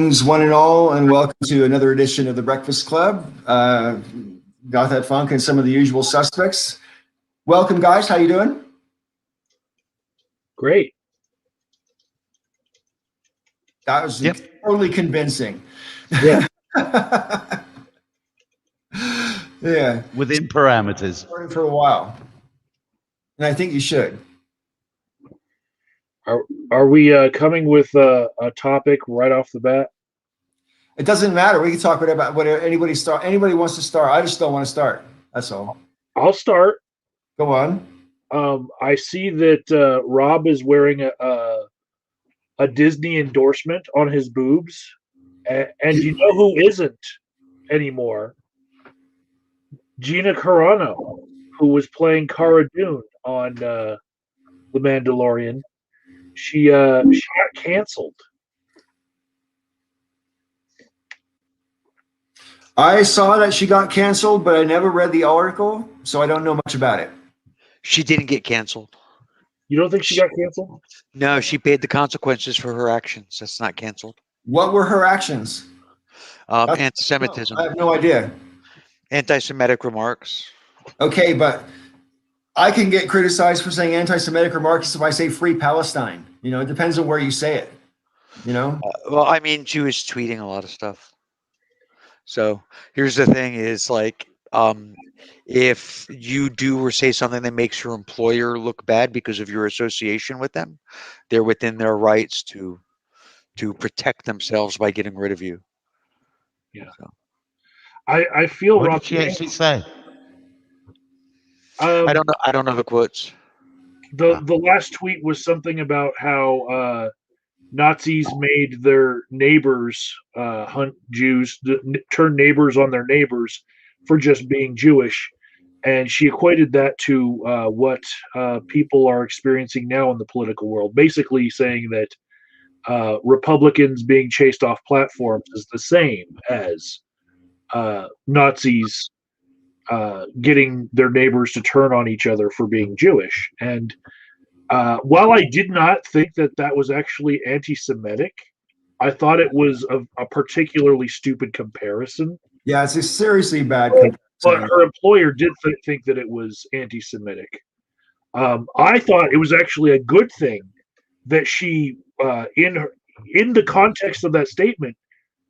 Greetings, one and all, and welcome to another edition of the Breakfast Club. Got that funk and some of the usual suspects. Welcome, guys. How you doing? Great. That was totally convincing. Yeah. Yeah. Within parameters. For a while, and I think you should. Are we coming with a topic right off the bat? It doesn't matter. We can talk about whatever anybody wants to start. I just don't want to start. That's all. I'll start. Go on. I see that Rob is wearing a Disney endorsement on his boobs, and you know who isn't anymore? Gina Carano, who was playing Cara Dune on The Mandalorian. She got canceled. I saw that she got canceled, but I never read the article, so I don't know much about it. She didn't get canceled. You don't think she got canceled? No, she paid the consequences for her actions. That's not canceled. What were her actions? Anti-Semitism. I have no idea. Anti-Semitic remarks. Okay, but I can get criticized for saying anti-Semitic remarks if I say free Palestine. You know, it depends on where you say it. You know? Well, I mean, she was tweeting a lot of stuff. So here's the thing is like, if you do or say something that makes your employer look bad because of your association with them, they're within their rights to protect themselves by getting rid of you. Yeah. So. I feel what did she actually say? I don't know the quotes. The last tweet was something about how Nazis made their neighbors hunt Jews, turn neighbors on their neighbors for just being Jewish. And she equated that to what people are experiencing now in the political world, basically saying that Republicans being chased off platforms is the same as Nazis getting their neighbors to turn on each other for being Jewish. And while I did not think that was actually anti-Semitic, I thought it was a particularly stupid comparison. Yeah, it's a seriously bad comparison. But her employer did think that it was anti-Semitic. I thought it was actually a good thing that she, in the context of that statement,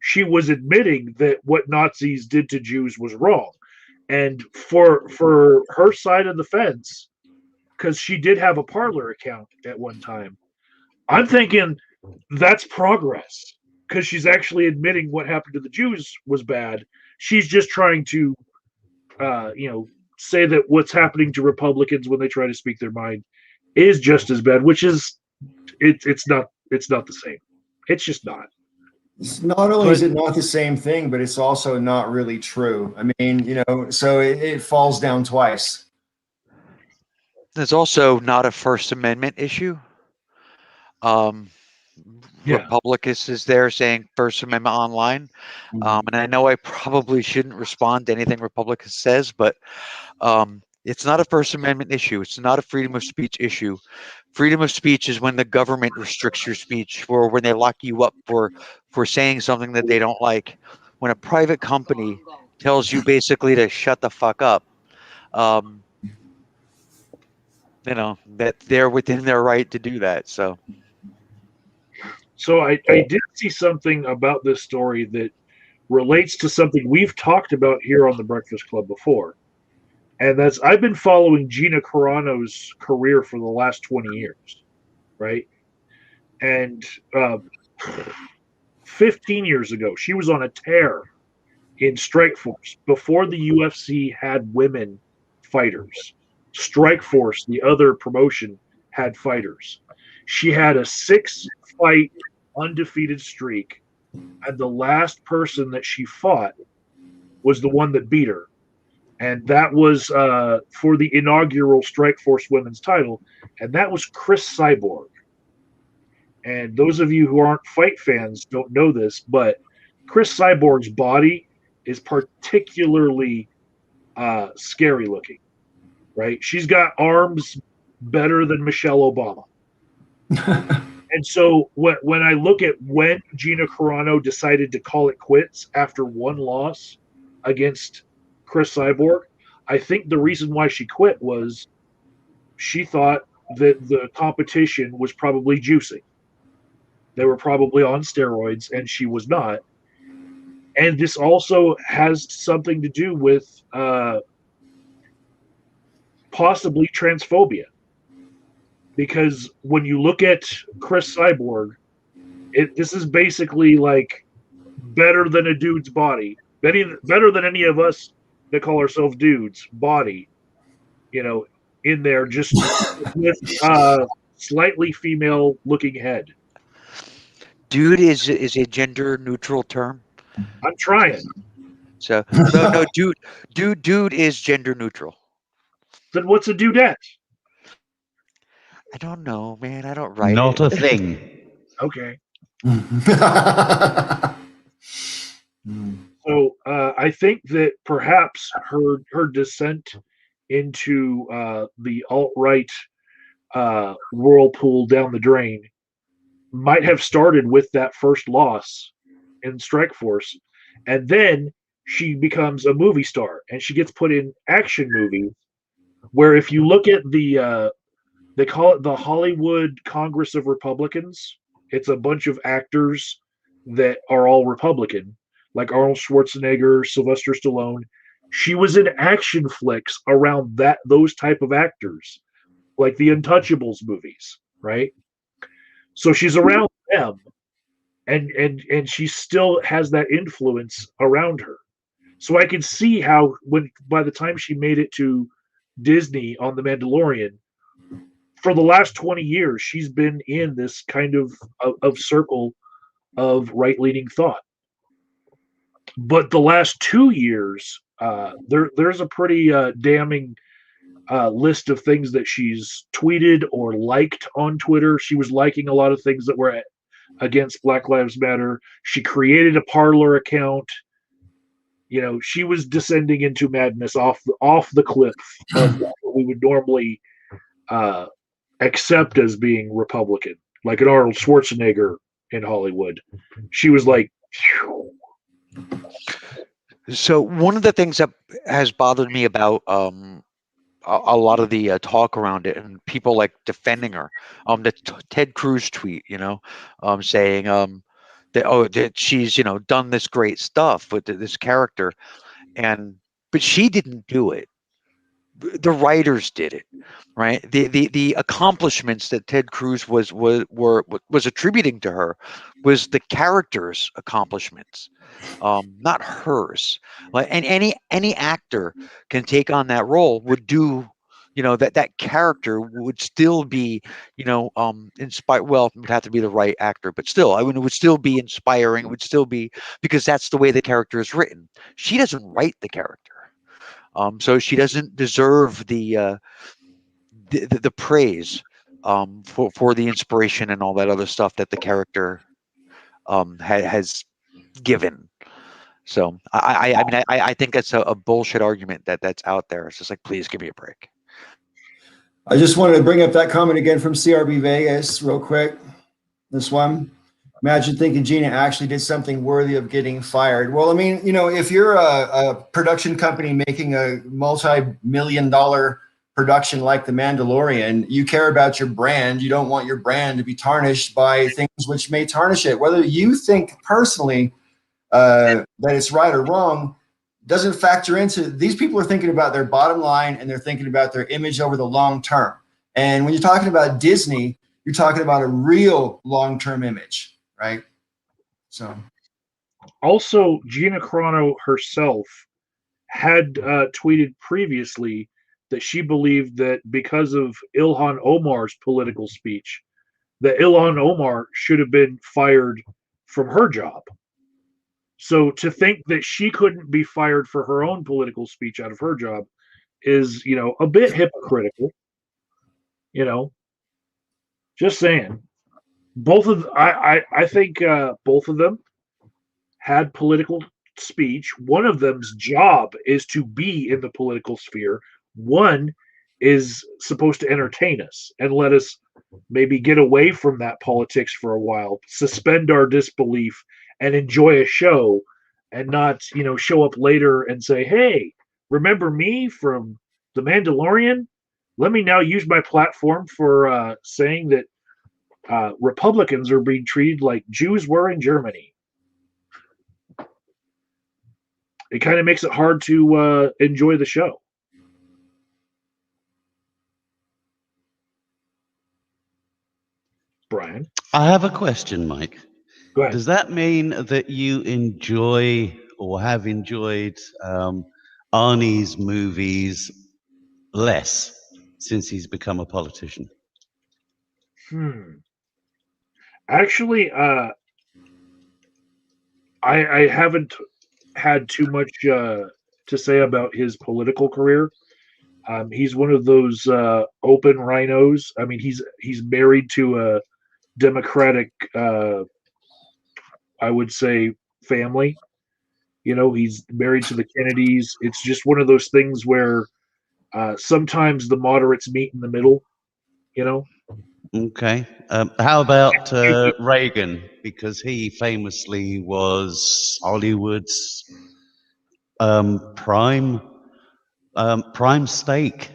she was admitting that what Nazis did to Jews was wrong. And for her side of the fence, because she did have a Parler account at one time, I'm thinking that's progress, because she's actually admitting what happened to the Jews was bad. She's just trying to, say that what's happening to Republicans when they try to speak their mind is just as bad, which is it's not the same. It's just not. It's not only is it not the same thing, but it's also not really true. I mean, so it falls down twice. It's also not a First Amendment issue. Republicans is there saying First Amendment online. And I know I probably shouldn't respond to anything Republican says, but it's not a First Amendment issue. It's not a freedom of speech issue. Freedom of speech is when the government restricts your speech, or when they lock you up for saying something that they don't like. When a private company tells you basically to shut the fuck up, that they're within their right to do that. So I did see something about this story that relates to something we've talked about here on the Breakfast Club before. And that's, I've been following Gina Carano's career for the last 20 years, right? And 15 years ago, she was on a tear in Strikeforce before the UFC had women fighters. Strikeforce, the other promotion, had fighters. She had a 6-fight undefeated streak, and the last person that she fought was the one that beat her. And that was for the inaugural Strikeforce women's title, and that was Chris Cyborg. And those of you who aren't fight fans don't know this, but Chris Cyborg's body is particularly scary looking, right? She's got arms better than Michelle Obama. And so when I look at when Gina Carano decided to call it quits after one loss against Chris Cyborg, I think the reason why she quit was she thought that the competition was probably juicing. They were probably on steroids, and she was not. And this also has something to do with possibly transphobia. Because when you look at Chris Cyborg, this is basically like better than a dude's body, better than any of us that call ourselves dudes body, in there just with slightly female looking head. Dude is a gender neutral term. I'm trying. So no, dude is gender neutral. Then what's a dudette? I don't know, man. I don't write Not it. a thing. Okay. Hmm. So I think that perhaps her descent into the alt right whirlpool down the drain might have started with that first loss in Strikeforce, and then she becomes a movie star and she gets put in action movies. Where if you look at they call it the Hollywood Congress of Republicans. It's a bunch of actors that are all Republican, like Arnold Schwarzenegger, Sylvester Stallone. She was in action flicks around those type of actors, like the Untouchables movies, right? So she's around them, and she still has that influence around her. So I can see how when by the time she made it to Disney on The Mandalorian, for the last 20 years, she's been in this kind of circle of right leaning thought. But the last 2 years, there's a pretty damning list of things that she's tweeted or liked on Twitter. She was liking a lot of things that were against Black Lives Matter. She created a Parler account. She was descending into madness off the cliff of what we would normally accept as being Republican, like an Arnold Schwarzenegger in Hollywood. She was like, phew. So one of the things that has bothered me about a lot of the talk around it and people like defending her, the Ted Cruz tweet, saying that she's done this great stuff with this character, but she didn't do it. The writers did it, right? The accomplishments that Ted Cruz was attributing to her was the character's accomplishments, not hers. Like, and any actor can take on that role, would do, that character would still be, inspired. Well, it would have to be the right actor, but still, I mean, it would still be inspiring. It would still be, because that's the way the character is written. She doesn't write the character. So she doesn't deserve the praise for the inspiration and all that other stuff that the character has given. So I think that's a bullshit argument that's out there. It's just like, please give me a break. I just wanted to bring up that comment again from CRB Vegas real quick. This one. Imagine thinking Gina actually did something worthy of getting fired. Well, I mean, if you're a production company making a multi-million-dollar production like The Mandalorian, you care about your brand. You don't want your brand to be tarnished by things which may tarnish it. Whether you think personally that it's right or wrong doesn't factor into. These people are thinking about their bottom line and they're thinking about their image over the long term. And when you're talking about Disney, you're talking about a real long-term image. Right. So Also, Gina Carano herself had tweeted previously that she believed that because of Ilhan Omar's political speech, that Ilhan Omar should have been fired from her job. So to think that she couldn't be fired for her own political speech out of her job is, a bit hypocritical. Just saying. I think both of them had political speech. One of them's job is to be in the political sphere. One is supposed to entertain us and let us maybe get away from that politics for a while, suspend our disbelief, and enjoy a show, and not show up later and say, "Hey, remember me from The Mandalorian? Let me now use my platform for saying that Republicans are being treated like Jews were in Germany." It kind of makes it hard to enjoy the show. Brian, I have a question, Mike. go ahead. Does that mean that you enjoy or have enjoyed Arnie's movies less since he's become a politician? Actually, I haven't had too much to say about his political career. He's one of those open rhinos. I mean, he's married to a Democratic, I would say, family. He's married to the Kennedys. It's just one of those things where sometimes the moderates meet in the middle. You know, Okay. How about Reagan? Because he famously was Hollywood's prime steak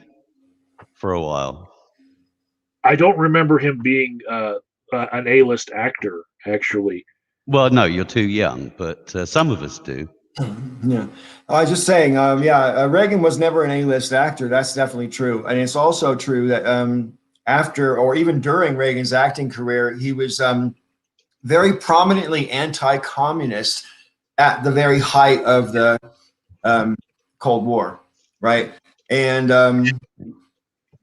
for a while. I don't remember him being an A-list actor. Actually, Well, no, you're too young, but some of us do. Yeah, I was just saying. Reagan was never an A-list actor. That's definitely true, and it's also true that after or even during Reagan's acting career, he was very prominently anti-communist at the very height of the Cold War, right? And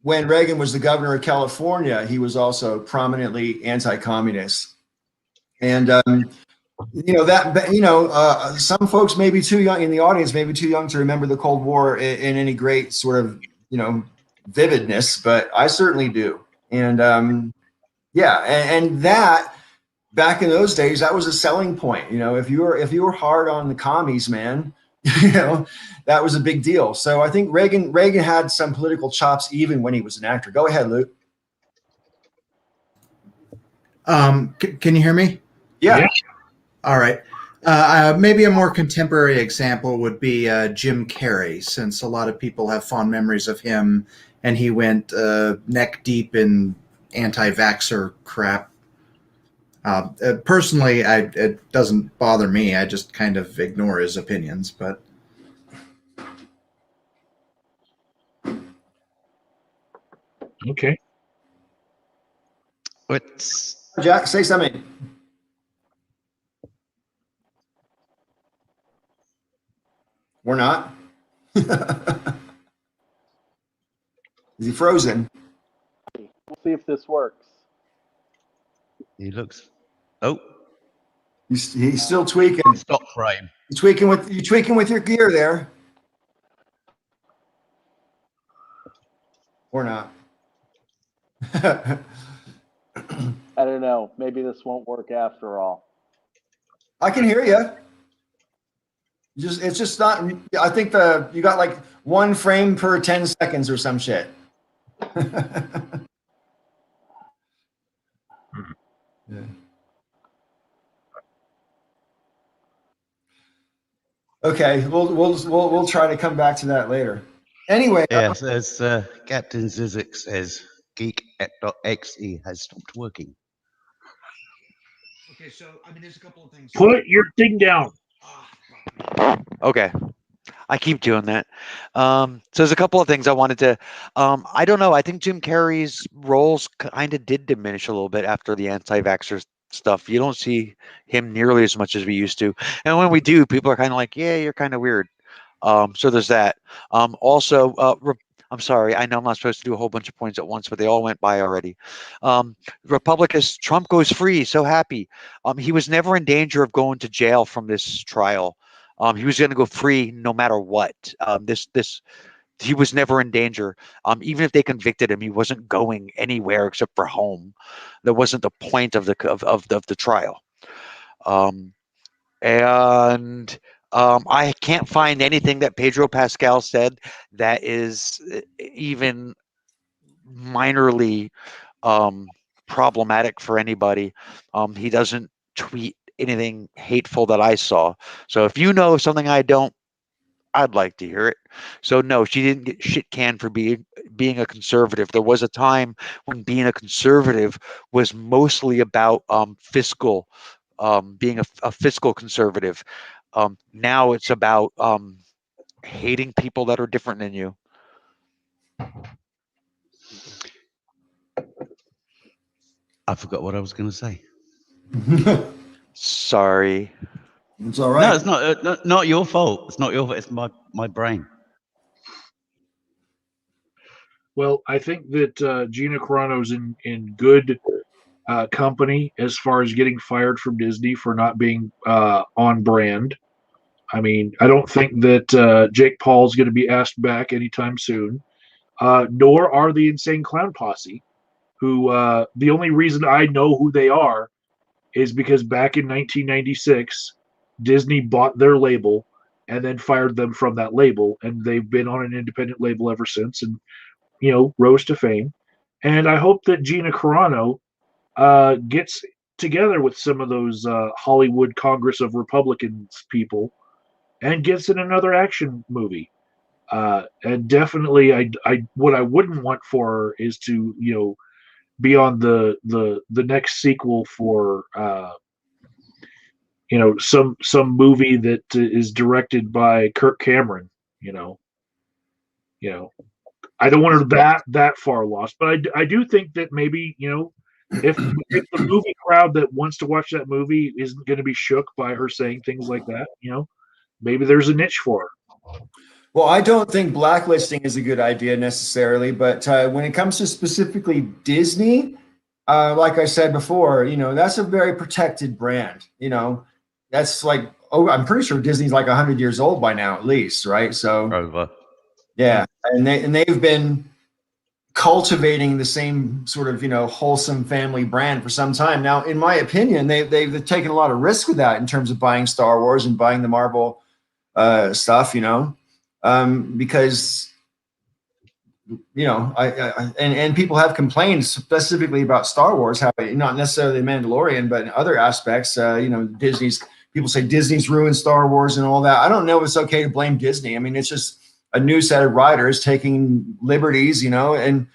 when Reagan was the governor of California, he was also prominently anti-communist. And some folks may be too young in the audience, may be too young to remember the Cold War in any great sort of vividness, but I certainly do. And and that back in those days, that was a selling point. If you were hard on the commies, man, that was a big deal. So I think Reagan had some political chops even when he was an actor. Go ahead, Luke. Can you hear me? Yeah. All right. Maybe a more contemporary example would be Jim Carrey, since a lot of people have fond memories of him, and he went neck deep in anti-vaxxer crap. Personally, it doesn't bother me. I just kind of ignore his opinions. But okay. What's Jack, say something. We're not. Is he frozen? We'll see if this works. he looks? Oh, He's still tweaking. stop frame. You're tweaking with your gear there. Or not. I don't know. Maybe this won't work after all. I can hear you. It's just not. I think you got like 1 frame per 10 seconds or some shit. Yeah. Okay, we'll try to come back to that later. Anyway. Yes, as Captain Zizek says, geek.exe has stopped working. Okay, so I mean, there's a couple of things. Put your thing down. Okay. I keep doing that. So there's a couple of things I wanted to. I don't know. I think Jim Carrey's roles kind of did diminish a little bit after the anti-vaxxer stuff. You don't see him nearly as much as we used to, and when we do, people are kind of like, "Yeah, you're kind of weird." So there's that. Also, I'm sorry. I know I'm not supposed to do a whole bunch of points at once, but they all went by already. Republicans, Trump goes free. So happy. He was never in danger of going to jail from this trial. He was going to go free no matter what. He was never in danger. Even if they convicted him, he wasn't going anywhere except for home. That wasn't the point of the trial. I can't find anything that Pedro Pascal said that is even minorly problematic for anybody. He doesn't tweet anything hateful that I saw. So if you know something I don't, I'd like to hear it. So no, she didn't get shit canned for being a conservative. There was a time when being a conservative was mostly about fiscal, being a fiscal conservative. Now it's about hating people that are different than you. I forgot what I was going to say. Sorry. It's all right. No, it's not your fault. It's not your fault. It's my brain. Well, I think that Gina Carano's in good company as far as getting fired from Disney for not being on brand. I mean, I don't think that Jake Paul's going to be asked back anytime soon, nor are the Insane Clown Posse, who the only reason I know who they are is because back in 1996, Disney bought their label and then fired them from that label, and they've been on an independent label ever since, and rose to fame. And I hope that Gina Carano gets together with some of those Hollywood Congress of Republicans people and gets in another action movie. And definitely, I what I wouldn't want for her is to be on the next sequel for some movie that is directed by Kirk Cameron. You know, I don't want her that far lost, but I do think that maybe if the movie crowd that wants to watch that movie isn't going to be shook by her saying things like that, maybe there's a niche for her. Well, I don't think blacklisting is a good idea necessarily, but when it comes to specifically Disney, like I said before, that's a very protected brand. That's like, I'm pretty sure Disney's like 100 years old by now, at least, right? So Over. yeah, and they've been cultivating the same sort of wholesome family brand for some time now. In my opinion, they've taken a lot of risk with that in terms of buying Star Wars and buying the Marvel stuff, because and people have complained specifically about Star Wars, how not necessarily the Mandalorian, but in other aspects, people say Disney's ruined Star Wars and all that. I don't know if it's okay to blame Disney. I mean, it's just a new set of writers taking liberties, and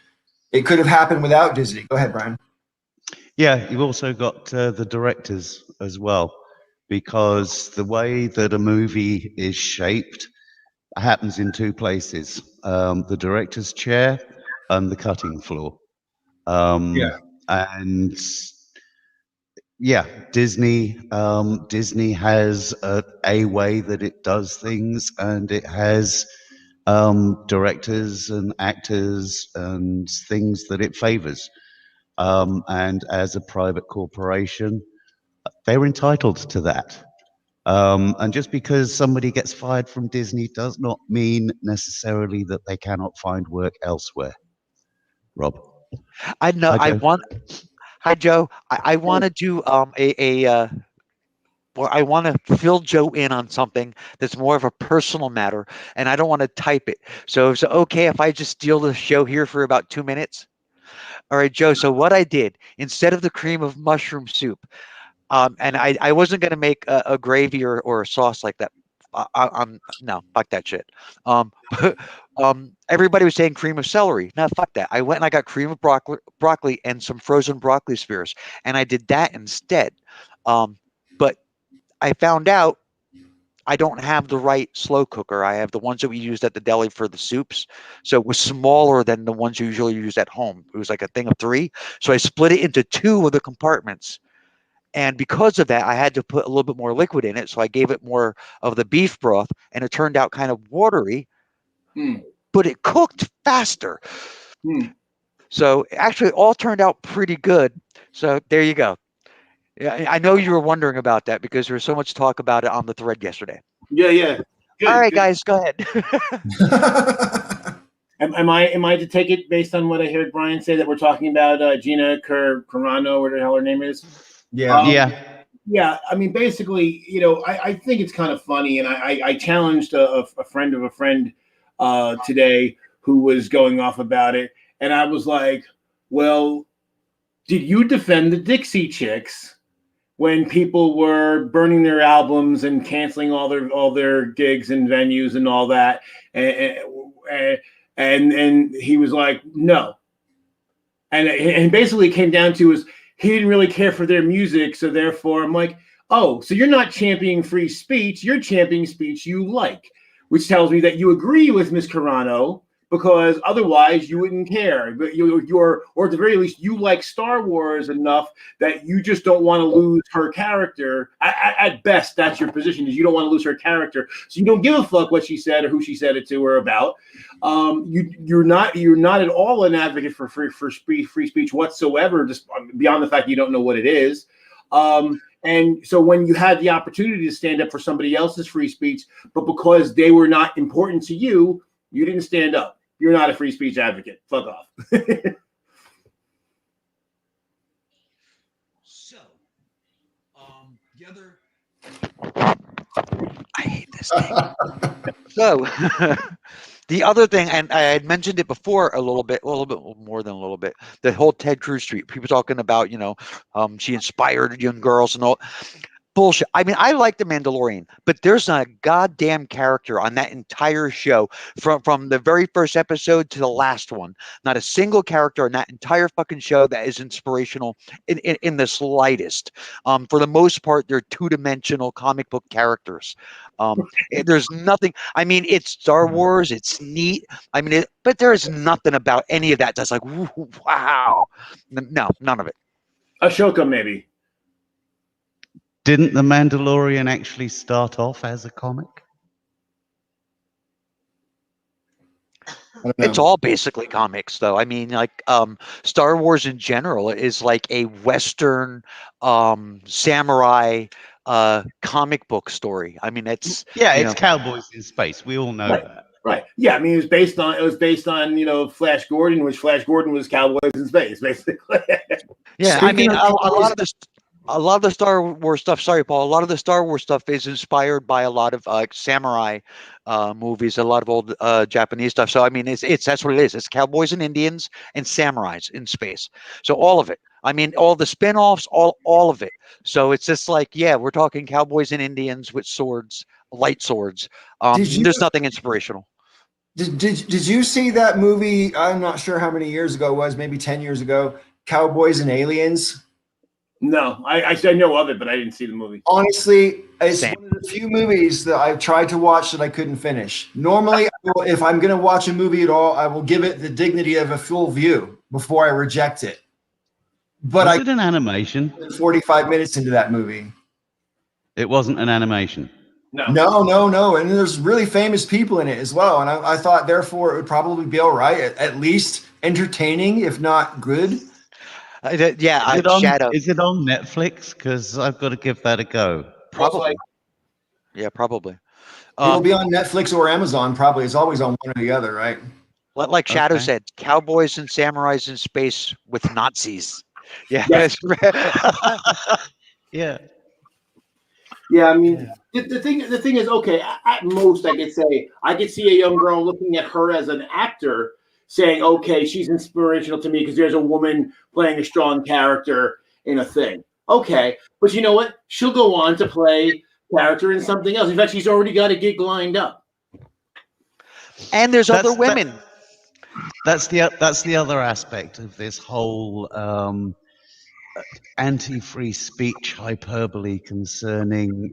it could have happened without Disney. Go ahead, Brian. Yeah, you've also got the directors as well, because the way that a movie is shaped happens in two places: the director's chair and the cutting floor. And yeah, Disney has a way that it does things, and it has directors and actors and things that it favors. And as a private corporation, they're entitled to that. And just because somebody gets fired from Disney does not mean necessarily that they cannot find work elsewhere. Rob. I know. Hi, Joe. Hi, Joe. I want to do well, I want to fill Joe in on something that's more of a personal matter, and I don't want to type it. So is it okay if I just steal the show here for about 2 minutes? All right, Joe. So what I did, instead of the cream of mushroom soup, and I wasn't going to make a gravy or a sauce like that. No, fuck that shit. Everybody was saying cream of celery. No, fuck that. I went and I got cream of broccoli and some frozen broccoli spears, and I did that instead. But I found out I don't have the right slow cooker. I have the ones that we used at the deli for the soups. So it was smaller than the ones you usually use at home. It was like a thing of 3. So I split it into 2 of the compartments. And because of that, I had to put a little bit more liquid in it. So I gave it more of the beef broth, and it turned out kind of watery, but it cooked faster. So actually, it all turned out pretty good. So there you go. Yeah, I know you were wondering about that because there was so much talk about it on the thread yesterday. Yeah. Good, all right, good. guys, go ahead. Am I to take it based on what I heard Brian say that we're talking about Gina Carano, whatever the hell her name is? Yeah. I mean, basically, I think it's kind of funny, and I challenged a friend of a friend today who was going off about it, and I was like, well, did you defend the Dixie Chicks when people were burning their albums and canceling all their gigs and venues and all that? And he was like, no. And basically it came down to is he didn't really care for their music, so therefore I'm like, oh, so you're not championing free speech, you're championing speech you like, which tells me that you agree with Ms. Carano, because otherwise you wouldn't care. But you're, or at the very least, you like Star Wars enough that you just don't want to lose her character. At best, that's your position, is you don't want to lose her character. So you don't give a fuck what she said or who she said it to or about. You're not at all an advocate for free speech whatsoever, just beyond the fact you don't know what it is. And so when you had the opportunity to stand up for somebody else's free speech, but because they were not important to you, you didn't stand up. You're not a free speech advocate. Fuck off. So, the other, I hate this thing. So, the other thing, and I had mentioned it before a little bit more than a little bit, the whole Ted Cruz street, people talking about, she inspired young girls and all. Bullshit. I mean, I like The Mandalorian, but there's not a goddamn character on that entire show from the very first episode to the last one. Not a single character on that entire fucking show that is inspirational in the slightest. For the most part, they're two-dimensional comic book characters. There's nothing. I mean, it's Star Wars. It's neat. I mean, but there is nothing about any of that that's like, wow. No, none of it. Ashoka, maybe. Didn't The Mandalorian actually start off as a comic? It's all basically comics, though. I mean, like Star Wars in general is like a Western samurai comic book story. I mean, it's cowboys in space. We all know that. Right. Yeah. I mean, it was based on Flash Gordon, which Flash Gordon was cowboys in space, basically. Yeah. I mean, a lot of the Star Wars stuff. Sorry, Paul. A lot of the Star Wars stuff is inspired by a lot of samurai movies, a lot of old Japanese stuff. So I mean, it's that's what it is. It's cowboys and Indians and samurais in space. So all of it. I mean, all the spin-offs, all of it. So it's just like, yeah, we're talking cowboys and Indians with swords, light swords. There's nothing inspirational. Did you see that movie? I'm not sure how many years ago it was, maybe 10 years ago. Cowboys and Aliens. No, I know of it, but I didn't see the movie. Honestly, it's Same. one of the few movies that I've tried to watch that I couldn't finish. Normally, if I'm going to watch a movie at all, I will give it the dignity of a full view before I reject it. But Was it an animation? 45 minutes into that movie. It wasn't an animation. No. And there's really famous people in it as well. And I thought, therefore, it would probably be all right, at least entertaining, if not good. Shadow. Is it on Netflix? Because I've got to give that a go. Probably. Yeah, probably. It'll be on Netflix or Amazon, probably. It's always on one or the other, right? Like Shadow said, cowboys and samurais in space with Nazis. Yeah. Yeah. Yeah, I mean, the thing is, okay, at most I could see a young girl looking at her as an actor saying, okay, she's inspirational to me because there's a woman playing a strong character in a thing. Okay, but you know what? She'll go on to play character in something else. In fact, she's already got a gig lined up. And there's other women. That's the other aspect of this whole anti-free speech hyperbole concerning,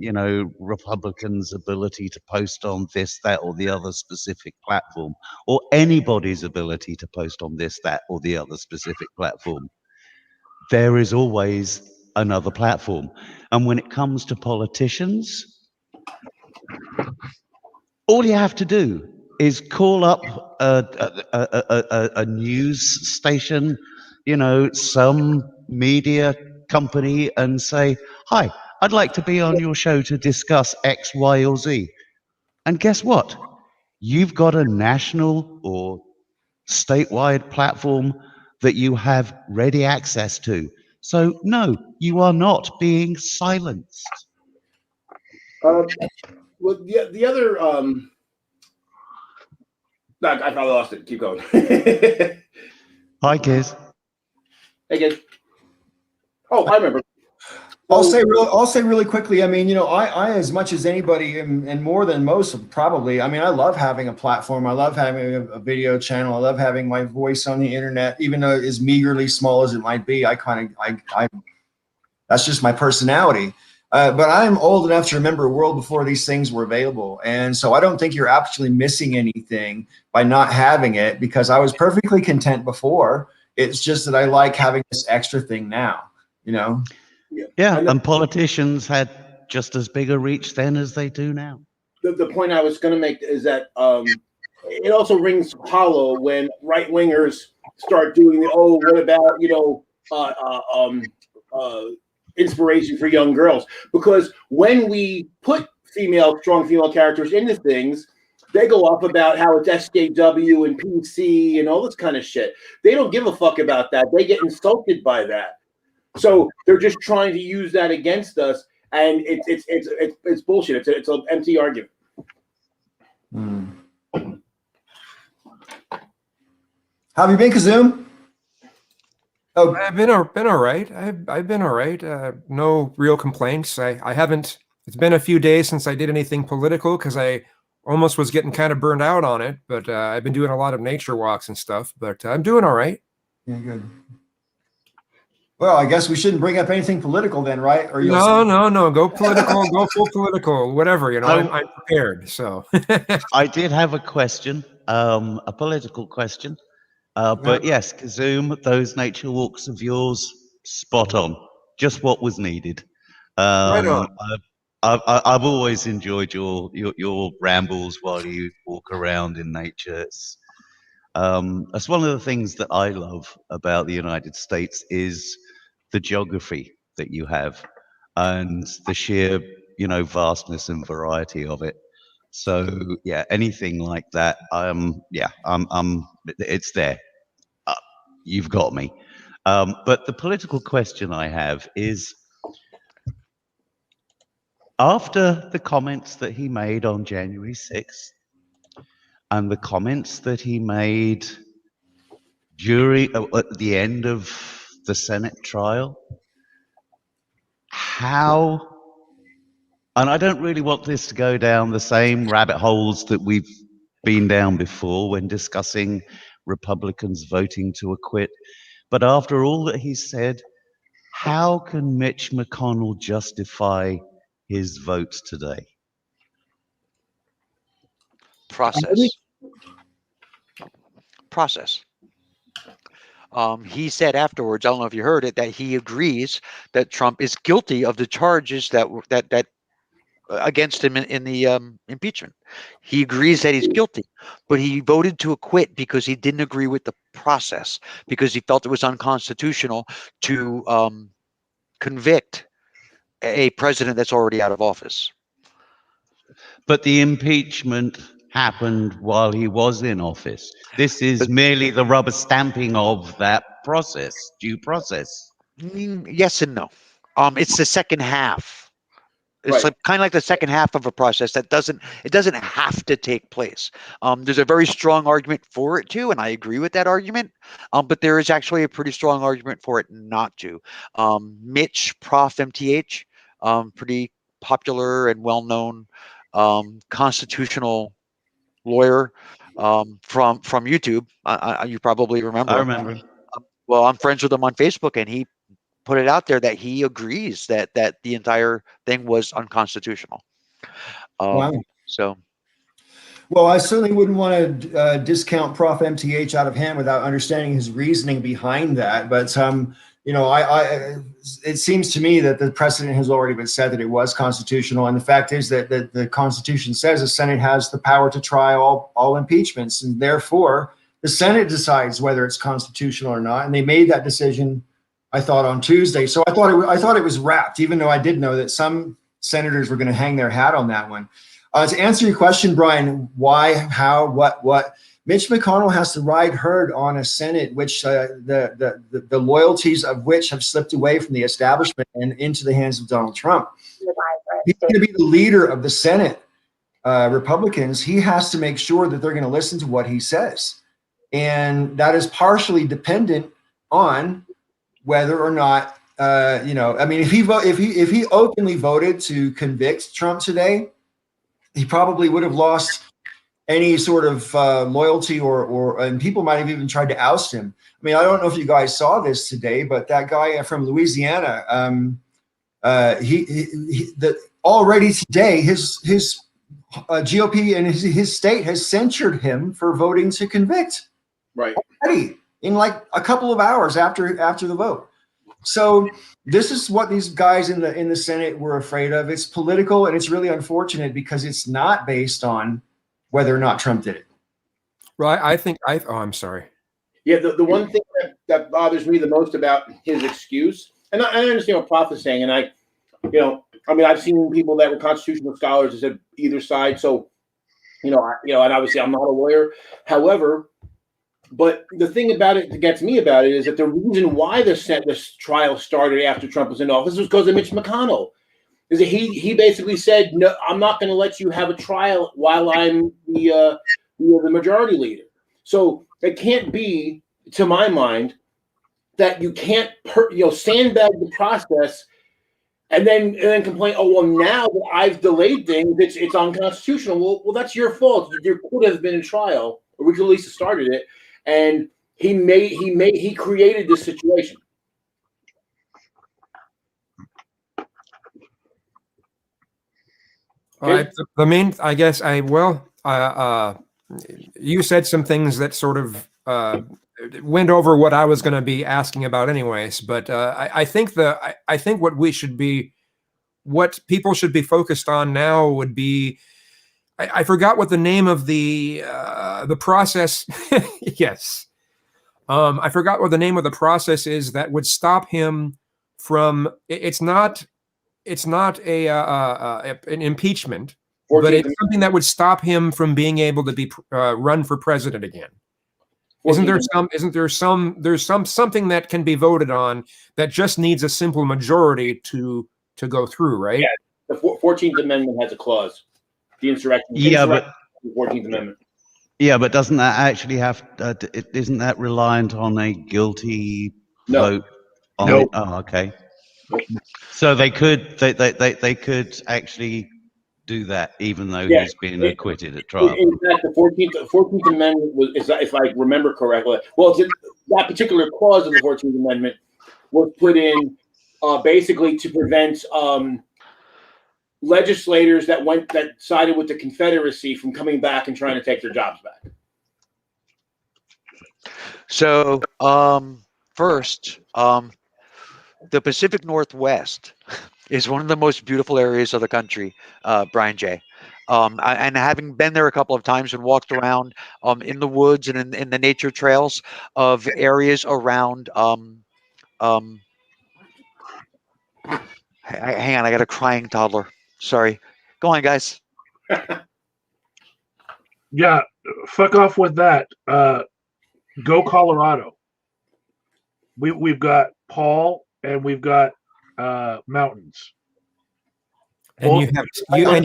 Republicans' ability to post on this, that, or the other specific platform, or anybody's ability to post on this, that, or the other specific platform. There is always another platform. And when it comes to politicians, all you have to do is call up a news station, some media company, and say, hi, I'd like to be on your show to discuss X, Y, or Z. And guess what? You've got a national or statewide platform that you have ready access to. So, no, you are not being silenced. Well, the other I probably lost it. Keep going. Hi, kids. Hey, guys. Oh, I remember. I'll say really quickly. I mean, you know, I as much as anybody and more than most probably. I mean, I love having a platform. I love having a video channel. I love having my voice on the internet, even though as meagerly small as it might be. I that's just my personality. But I'm old enough to remember a world before these things were available, and so I don't think you're actually missing anything by not having it, because I was perfectly content before. It's just that I like having this extra thing now. You know. Yeah, and politicians had just as big a reach then as they do now. The point I was going to make is that it also rings hollow when right wingers start doing the what about inspiration for young girls, because when we put strong female characters into things, they go up about how it's SJW and PC and all this kind of shit. They don't give a fuck about that. They get insulted by that. So they're just trying to use that against us, and it's bullshit. It's an empty argument. How have you been, Kazoom? Oh, I've been all right. I've been all right. No real complaints. I haven't. It's been a few days since I did anything political because I almost was getting kind of burned out on it. But I've been doing a lot of nature walks and stuff. But I'm doing all right. Yeah, good. Well, I guess we shouldn't bring up anything political then, right? Or No. Go political. Go full political. Whatever. You know, I'm prepared. So I did have a question, a political question. But yes, Kazoom, those nature walks of yours, spot on. Just what was needed. Right on. I've always enjoyed your rambles while you walk around in nature. That's one of the things that I love about the United States is the geography that you have and the sheer, vastness and variety of it. So yeah, anything like that, it's there. You've got me. But the political question I have is, after the comments that he made on January 6th and the comments that he made at the end of the Senate trial, and I don't really want this to go down the same rabbit holes that we've been down before when discussing Republicans voting to acquit, but after all that he said, how can Mitch McConnell justify his vote today? Process. He said afterwards, I don't know if you heard it, that he agrees that Trump is guilty of the charges that against him in the impeachment. He agrees that he's guilty, but he voted to acquit because he didn't agree with the process, because he felt it was unconstitutional to convict a president that's already out of office. But the impeachment happened while he was in office. This is merely the rubber stamping of that process, due process. Yes and no. It's the second half. It's kind of like the second half of a process that doesn't have to take place. There's a very strong argument for it to, and I agree with that argument. But there is actually a pretty strong argument for it not to. Mitch, Prof. MTH, pretty popular and well-known constitutional lawyer from YouTube. You probably remember. I remember. Well, I'm friends with him on Facebook, and he put it out there that he agrees that the entire thing was unconstitutional. Wow. So, well, I certainly wouldn't want to discount Prof. MTH out of hand without understanding his reasoning behind that. But it seems to me that the precedent has already been set that it was constitutional, and the fact is that the Constitution says the Senate has the power to try all impeachments, and therefore the Senate decides whether it's constitutional or not. And they made that decision, I thought, on Tuesday. So I thought it was wrapped, even though I did know that some senators were going to hang their hat on that one. To answer your question, Brian, why, how, what? Mitch McConnell has to ride herd on a Senate which the loyalties of which have slipped away from the establishment and into the hands of Donald Trump. He's going to be the leader of the Senate Republicans. He has to make sure that they're going to listen to what he says. And that is partially dependent on whether or not you know, I mean, if he openly voted to convict Trump today, he probably would have lost any sort of loyalty, and people might have even tried to oust him. I mean, I don't know if you guys saw this today, but that guy from Louisiana, already today his GOP and his state has censured him for voting to convict. Right. Already, in like a couple of hours after the vote. So this is what these guys in the Senate were afraid of. It's political, and it's really unfortunate because it's not based on whether or not Trump did it. Well, I'm sorry. Yeah, the one thing that bothers me the most about his excuse, and I understand what Prof is saying, and I've seen people that were constitutional scholars that said either side. So, and obviously I'm not a lawyer. However, but the thing about it that gets me about it is that the reason why this trial started after Trump was in office was because of Mitch McConnell. Is that he basically said, no, I'm not going to let you have a trial while I'm the majority leader. So it can't be, to my mind, that you can't sandbag the process and then complain. Oh well, now that I've delayed things, it's unconstitutional. Well, that's your fault. There could have been a trial, or we could at least have started it. And he created this situation. The main, I guess, you said some things that sort of went over what I was going to be asking about, anyways. But I think what people should be focused on now would be, I forgot what the name of the process. Yes, I forgot what the name of the process is that would stop him from. It's not an impeachment, but it's something that would stop him from being able to be run for president again. Isn't there something that can be voted on that just needs a simple majority to go through, right? Yeah, the 14th Amendment has a clause. The insurrection. Yeah, but the 14th Amendment. Yeah, but doesn't that actually have? Isn't that reliant on a guilty vote? No. Oh, okay. So they could actually do that, even though he's been acquitted at trial. In fact, the 14th Amendment was, if I remember correctly, that particular clause of the 14th Amendment was put in basically to prevent legislators that sided with the Confederacy from coming back and trying to take their jobs back. So, first, the Pacific Northwest is one of the most beautiful areas of the country, Brian J. And having been there a couple of times and walked around in the woods and in the nature trails of areas around hang on, I got a crying toddler. Sorry. Go on, guys. Yeah, fuck off with that. Go Colorado. We've got Paul and we've got mountains. And you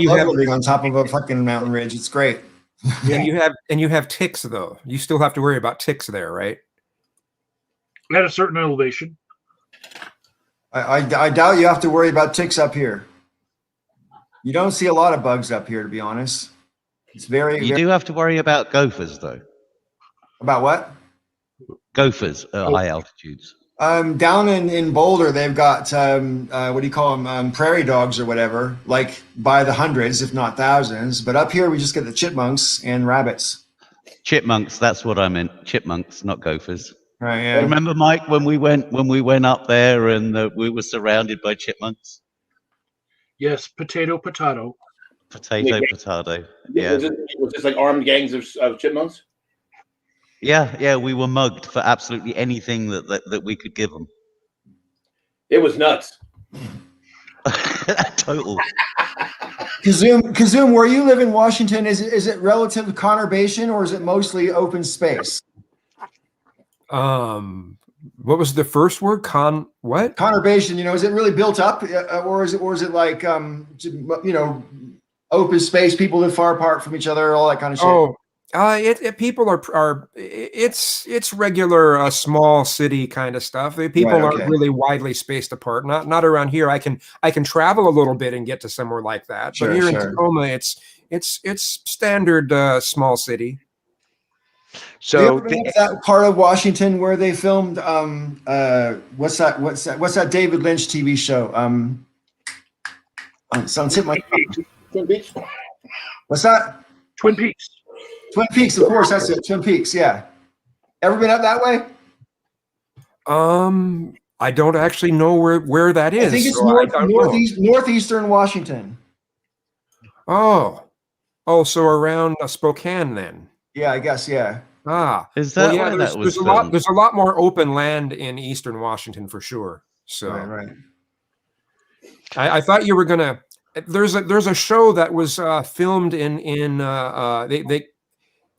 have living on top of a fucking mountain ridge. It's great. And you have ticks, though. You still have to worry about ticks there, right? At a certain elevation. I doubt you have to worry about ticks up here. You don't see a lot of bugs up here, to be honest. It's You do have to worry about gophers, though. About what? Gophers at high altitudes. Down in Boulder, they've got what do you call them? Prairie dogs or whatever, like by the hundreds, if not thousands. But up here, we just get the chipmunks and rabbits. Chipmunks, that's what I meant. Chipmunks, not gophers. Right. Yeah. Remember, Mike, when we went up there and we were surrounded by chipmunks? Yes, potato. Potato. Yeah. Was this like armed gangs of chipmunks? Yeah, we were mugged for absolutely anything that we could give them. It was nuts. Total. Kazoom, where you live in Washington, is it relative conurbation or is it mostly open space? What was the first word? What? Conurbation. Is it really built up, or is it like open space? People live far apart from each other, all that kind of shit. Oh, People are it's regular small city kind of stuff. People Right, aren't okay. really widely spaced apart. Not around here. I can travel a little bit and get to somewhere like that. Sure, but here in sure. Tacoma, it's standard small city. Have you So ever been to that part of Washington where they filmed what's that David Lynch TV show? Sounds hit my Twin Peaks. what's that? Twin Peaks. Twin Peaks, of course, that's it. Twin Peaks, yeah. Ever been up that way? I don't actually know where that is. I think it's so I don't know. northeastern Washington. Oh, so around Spokane then. Yeah, I guess, yeah. Is that where there's, that was there's filmed? there's a lot more open land in eastern Washington for sure. So Right. I thought you were gonna. There's a show that was filmed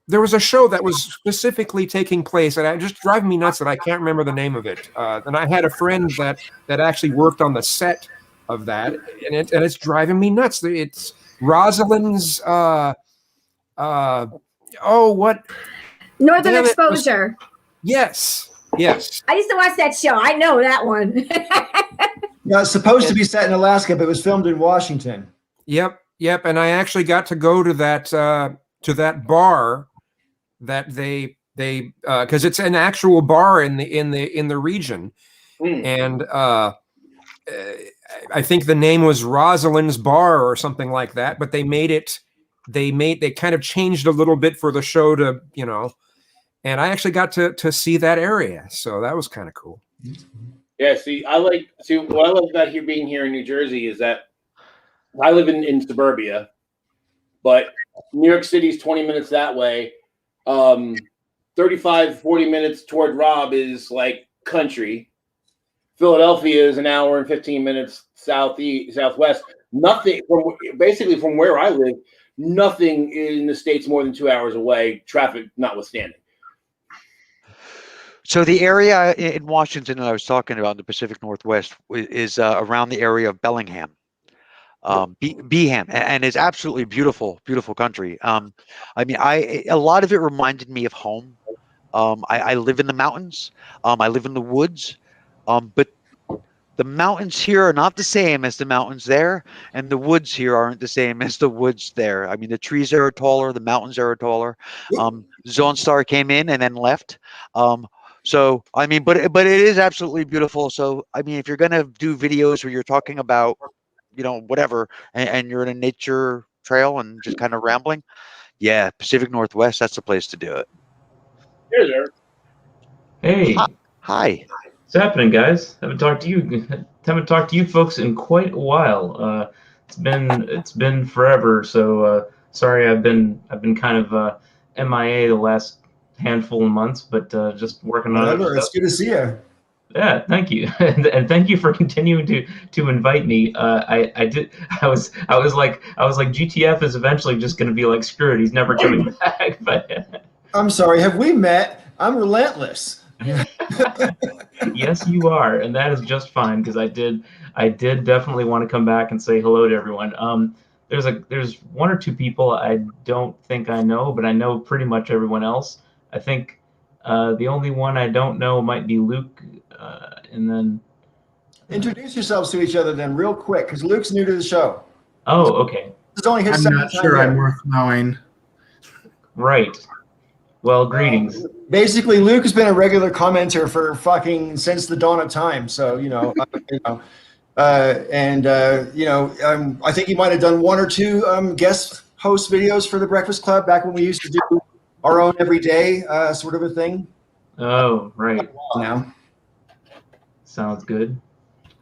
there was a show that was specifically taking place, and it just driving me nuts that I can't remember the name of it. And I had a friend that actually worked on the set of that, and it's driving me nuts. It's Rosalind's. What? Northern Damn it, Exposure. Yes. I used to watch that show. I know that one. Yeah, it's supposed to be set in Alaska, but it was filmed in Washington. Yep. And I actually got to go to that bar that they because it's an actual bar in the region, and I think the name was Rosalind's Bar or something like that. But they kind of changed a little bit for the show to and I actually got to see that area, so that was kind of cool. Yeah, what I love about being here in New Jersey is that I live in suburbia, but New York City's 20 minutes that way. 35, 40 minutes toward Rob is like country. Philadelphia is an hour and 15 minutes southwest. Nothing from where I live, nothing in the State's more than 2 hours away, traffic notwithstanding. So the area in Washington that I was talking about in the Pacific Northwest is around the area of Bellingham, Beeham, and it's absolutely beautiful country. A lot of it reminded me of home. I live in the mountains. I live in the woods, but the mountains here are not the same as the mountains there, and the woods here aren't the same as the woods there. I mean, the trees are taller, the mountains are taller. Zone Star came in and then left. So I mean, but it is absolutely beautiful. So I mean, if you're gonna do videos where you're talking about, whatever, and you're in a nature trail and just kind of rambling, yeah, Pacific Northwest, that's the place to do it. Here's Eric. Hey. Hi. What's happening, guys? Haven't talked to you folks in quite a while. It's been forever. So sorry, I've been kind of MIA the last handful of months, but just working on it. It's good to see you. Yeah, thank you, and thank you for continuing to invite me. I was like GTF is eventually just going to be like, screw it, he's never coming back. But I'm sorry, have we met? I'm relentless. Yes, you are, and that is just fine, because I did definitely want to come back and say hello to everyone. There's one or two people I don't think I know, but I know pretty much everyone else. I think the only one I don't know might be Luke, and then introduce yourselves to each other then real quick, because Luke's new to the show. Oh, okay. This is only his I'm second not time sure here. I'm worth knowing. Right. Well, greetings. Basically, Luke has been a regular commenter for fucking since the dawn of time. So I think he might have done one or two guest host videos for the Breakfast Club back when we used to do our own everyday sort of a thing. Oh, right. Now, sounds good.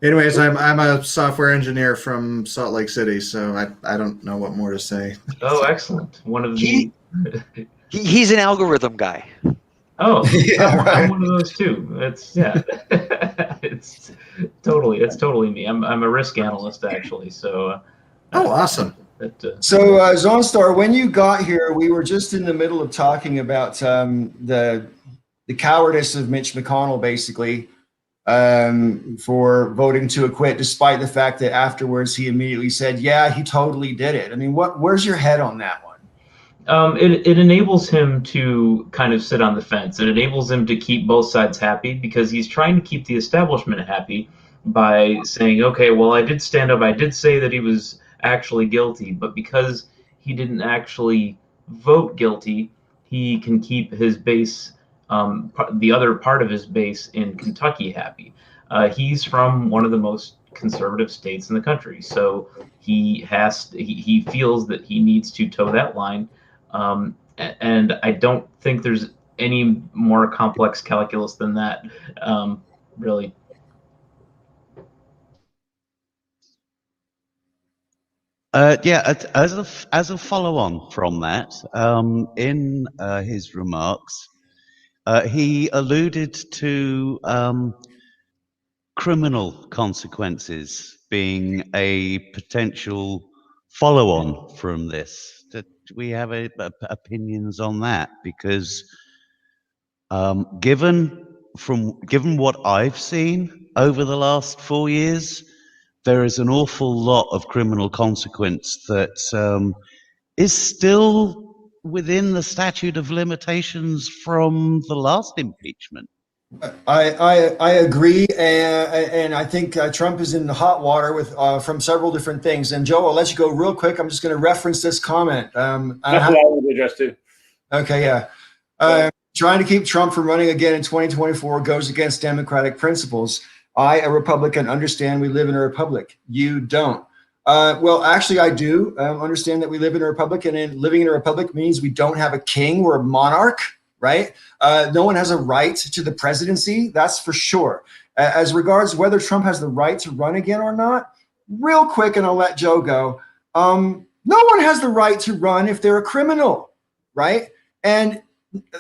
Anyways, I'm a software engineer from Salt Lake City, so I don't know what more to say. Oh, excellent. One of the He's an algorithm guy. Oh, Yeah, right. I'm one of those too. It's totally me. I'm a risk analyst actually. So. Oh, awesome. So Zone Star, when you got here, we were just in the middle of talking about the cowardice of Mitch McConnell, basically, for voting to acquit, despite the fact that afterwards he immediately said, "Yeah, he totally did it." I mean, where's your head on that one? It enables him to kind of sit on the fence. It enables him to keep both sides happy because he's trying to keep the establishment happy by saying, okay, well, I did stand up. I did say that he was actually guilty, but because he didn't actually vote guilty, he can keep his base, the other part of his base in Kentucky happy. He's from one of the most conservative states in the country, so he feels that he needs to toe that line, and I don't think there's any more complex calculus than that, really. Yeah, as a follow-on from that, in his remarks, he alluded to criminal consequences being a potential follow-on from this. Do we have opinions on that? Because given what I've seen over the last 4 years, there is an awful lot of criminal consequence that is still within the statute of limitations from the last impeachment. I agree, and I think Trump is in the hot water with from several different things. And Joe, I'll let you go real quick. I'm just going to reference this comment. That's what I want to address too. Okay, yeah. Trying to keep Trump from running again in 2024 goes against democratic principles. I, a Republican, understand we live in a republic. You don't. Well, actually, I do understand that we live in a republic, and living in a republic means we don't have a king or a monarch, right? No one has a right to the presidency, that's for sure. As regards whether Trump has the right to run again or not, real quick, and I'll let Joe go. No one has the right to run if they're a criminal, right? And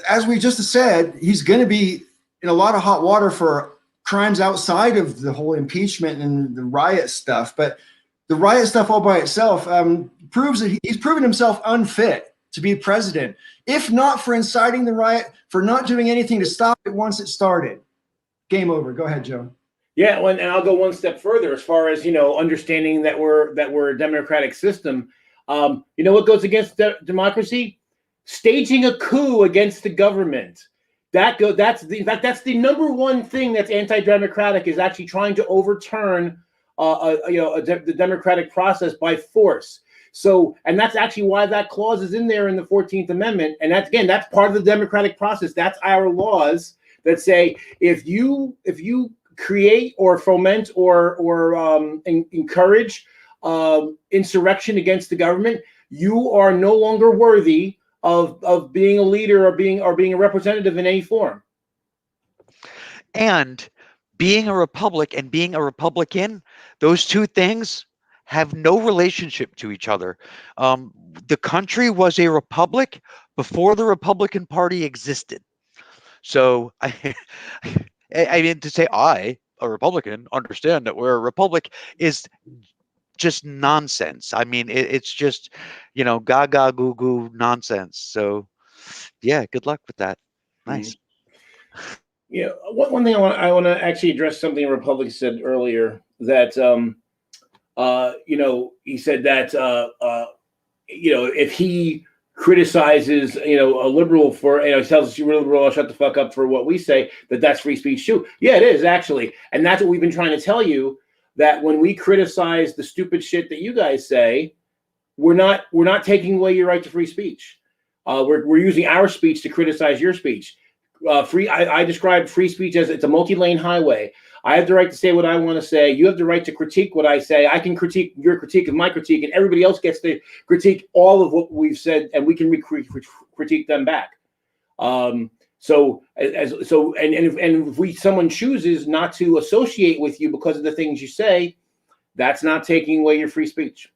as we just said, he's going to be in a lot of hot water for crimes outside of the whole impeachment and the riot stuff. But the riot stuff all by itself proves that he's proven himself unfit to be president, if not for inciting the riot, for not doing anything to stop it once it started. Game over. Go ahead, Joe. Yeah, well, and I'll go one step further as far as, understanding that we're a democratic system. What goes against democracy? Staging a coup against the government. That's the number one thing that's anti-democratic, is actually trying to overturn the democratic process by force. So, and that's actually why that clause is in there in the 14th Amendment. And that's part of the democratic process. That's our laws that say if you create or foment or encourage insurrection against the government, you are no longer worthy of being a leader or being a representative in any form. And being a republic and being a Republican, those two things have no relationship to each other. The country was a republic before the Republican Party existed. So I mean, to say I, a Republican, understand that we're a republic is just nonsense. I mean, it's just, gaga goo goo nonsense. So yeah, good luck with that. Nice. Yeah, one thing I want to actually address something a Republican said earlier, that he said that if he criticizes a liberal for he tells us you're a liberal, I'll shut the fuck up for what we say, that's free speech too. Yeah, it is actually, and that's what we've been trying to tell you, that when we criticize the stupid shit that you guys say, we're not taking away your right to free speech. We're using our speech to criticize your speech. I describe free speech as it's a multi-lane highway. I have the right to say what I want to say. You have the right to critique what I say. I can critique your critique of my critique, and everybody else gets to critique all of what we've said, and we can critique them back. So if someone chooses not to associate with you because of the things you say, that's not taking away your free speech.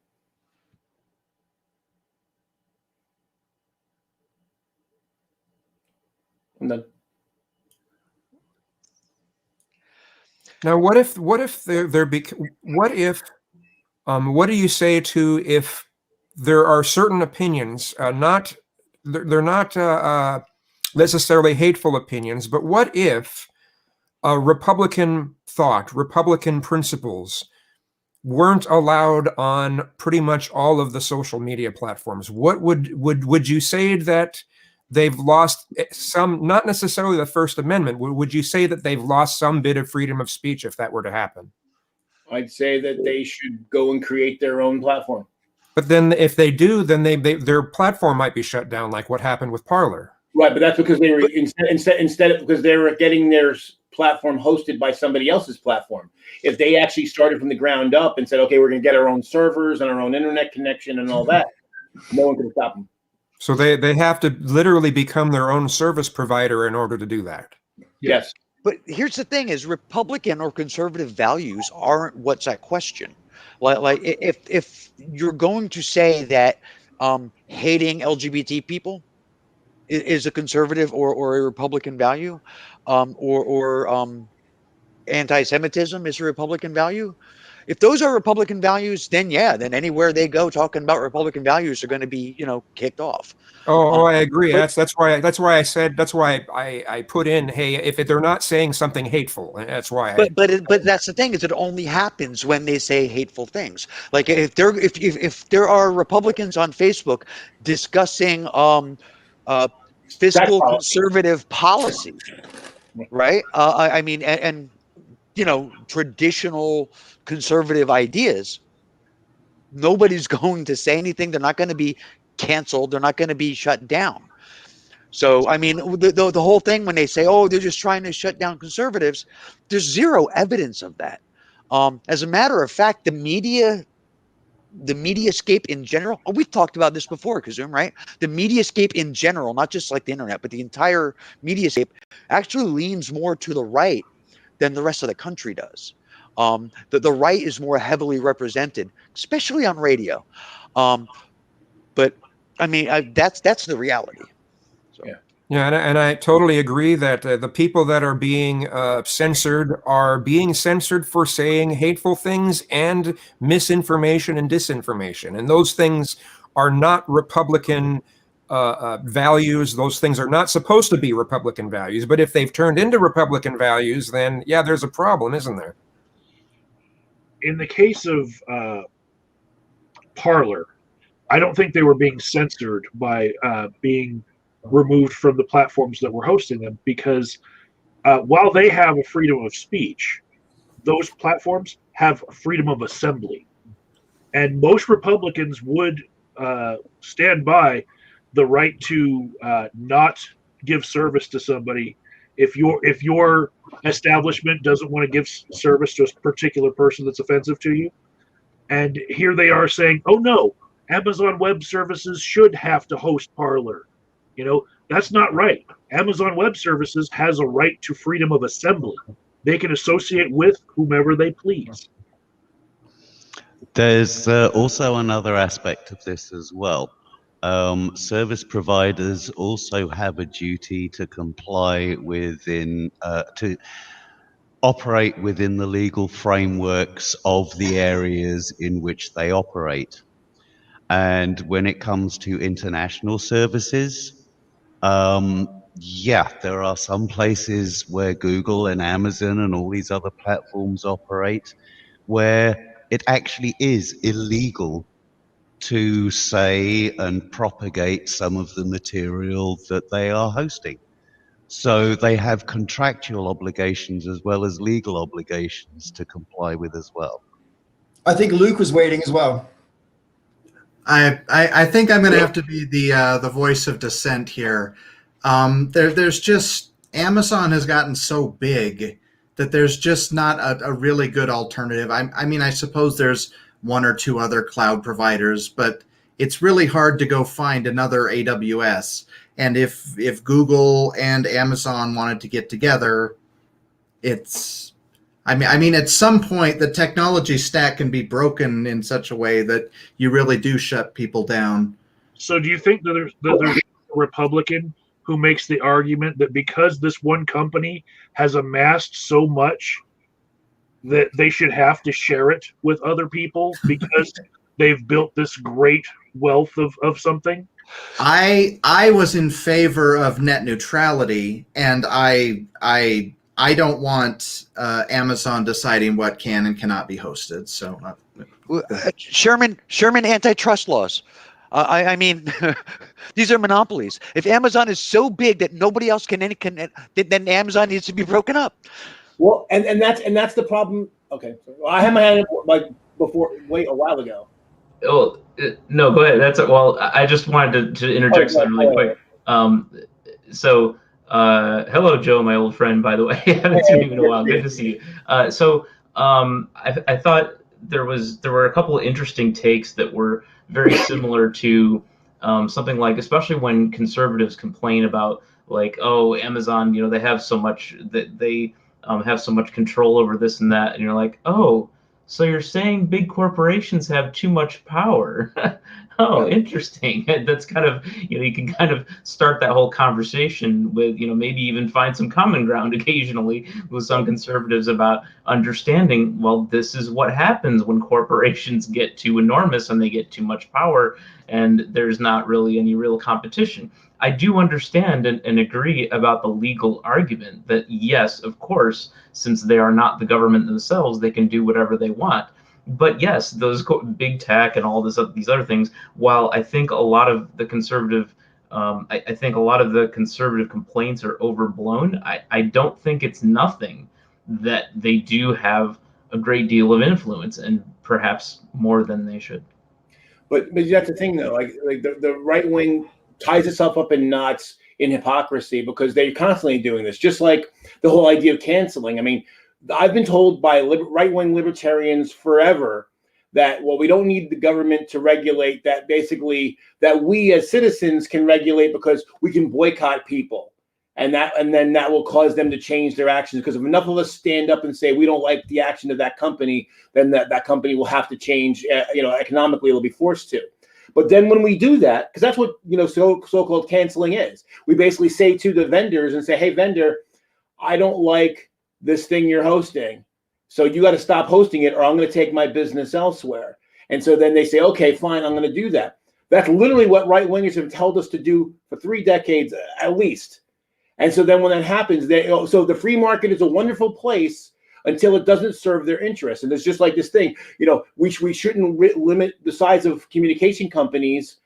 I'm done. Now, what do you say to if there are certain opinions, they're not necessarily hateful opinions, but what if Republican thought, Republican principles weren't allowed on pretty much all of the social media platforms, what would you say that they've lost some, not necessarily the First Amendment, would you say that they've lost some bit of freedom of speech if that were to happen? I'd say that they should go and create their own platform. But then if they do, then their platform might be shut down, like what happened with Parler. Right, but that's because they were instead of because they were getting their platform hosted by somebody else's platform. If they actually started from the ground up and said, okay, we're going to get our own servers and our own internet connection and all that, no one can stop them. So they have to literally become their own service provider in order to do that. Yes. But here's the thing: is Republican or conservative values aren't what's at question. Like if you're going to say that hating LGBT people is a conservative or a Republican value, or anti-Semitism is a Republican value. If those are Republican values, then yeah, then anywhere they go talking about Republican values are going to be, kicked off. I agree. That's why I put in, hey, if they're not saying something hateful, that's why. But that's the thing, is it only happens when they say hateful things. Like if there are Republicans on Facebook discussing fiscal conservative policy, right? I mean, and traditional conservative ideas, nobody's going to say anything. They're not going to be canceled. They're not going to be shut down. So, I mean, the whole thing when they say, oh, they're just trying to shut down conservatives, there's zero evidence of that. As a matter of fact, the mediascape in general, we've talked about this before, Kazoom, right? The mediascape in general, not just like the internet, but the entire mediascape actually leans more to the right than the rest of the country does. The right is more heavily represented, especially on radio. But I mean, that's the reality. So. Yeah, and I totally agree that the people that are being censored are being censored for saying hateful things and misinformation and disinformation. And those things are not Republican values. Those things are not supposed to be Republican values. But if they've turned into Republican values, then yeah, there's a problem, isn't there? In the case of Parler, I don't think they were being censored by being removed from the platforms that were hosting them, because while they have a freedom of speech, those platforms have freedom of assembly. And most Republicans would stand by the right to not give service to somebody if your establishment doesn't want to give service to a particular person that's offensive to you. And here they are saying, oh no, Amazon Web Services should have to host Parler. That's not right. Amazon Web Services has a right to freedom of assembly. They can associate with whomever they please. There's also another aspect of this as well. Service providers also have a duty to comply to operate within the legal frameworks of the areas in which they operate. And when it comes to international services, there are some places where Google and Amazon and all these other platforms operate where it actually is illegal to say and propagate some of the material that they are hosting. So they have contractual obligations as well as legal obligations to comply with as well. I think Luke was waiting as well. I think I'm going to have to be the voice of dissent here. There's just, Amazon has gotten so big that there's just not a really good alternative. I mean, I suppose there's one or two other cloud providers, but it's really hard to go find another AWS. And if Google and Amazon wanted to get together, I mean, at some point, the technology stack can be broken in such a way that you really do shut people down. So do you think that there's a Republican who makes the argument that because this one company has amassed so much that they should have to share it with other people because they've built this great wealth of something? I was in favor of net neutrality, and I I don't want Amazon deciding what can and cannot be hosted. So, Sherman antitrust laws. I mean, these are monopolies. If Amazon is so big that nobody else can, then Amazon needs to be broken up. Well, and that's the problem. Okay, well, I had my hand up like a while ago. Oh no, go ahead. Well, I just wanted to interject something really quick. So, hello, Joe, my old friend, by the way. I haven't seen you in a while. Good to see you. I thought there were a couple of interesting takes that were very similar to something like, especially when conservatives complain about like, oh, Amazon, they have so much that they have so much control over this and that, and you're like, oh, so you're saying big corporations have too much power? Oh, interesting. That's kind of, you can kind of start that whole conversation with, maybe even find some common ground occasionally with some conservatives about understanding, well, this is what happens when corporations get too enormous and they get too much power and there's not really any real competition. I do understand and agree about the legal argument that, yes, of course, since they are not the government themselves, they can do whatever they want. But yes, those big tech and all these other things, while I think a lot of the conservative I think a lot of the conservative complaints are overblown, I don't think it's nothing that they do have a great deal of influence, and perhaps more than they should. But that's the thing, though. Like the right wing ties itself up in knots in hypocrisy because they're constantly doing this. Just like the whole idea of canceling. I mean, I've been told by right wing libertarians forever that, well, we don't need the government to regulate that. Basically, that we as citizens can regulate because we can boycott people, and then that will cause them to change their actions. Because if enough of us stand up and say we don't like the action of that company, then that company will have to change. Economically, it'll be forced to. But then when we do that, because that's what so-called canceling is, we basically say to the vendors and say, hey, vendor, I don't like this thing you're hosting, so you got to stop hosting it or I'm going to take my business elsewhere. And so then they say, okay, fine, I'm going to do that. That's literally what right-wingers have told us to do for 3 decades at least. And so then when that happens, so the free market is a wonderful place until it doesn't serve their interests. And it's just like this thing, we shouldn't limit the size of communication companies.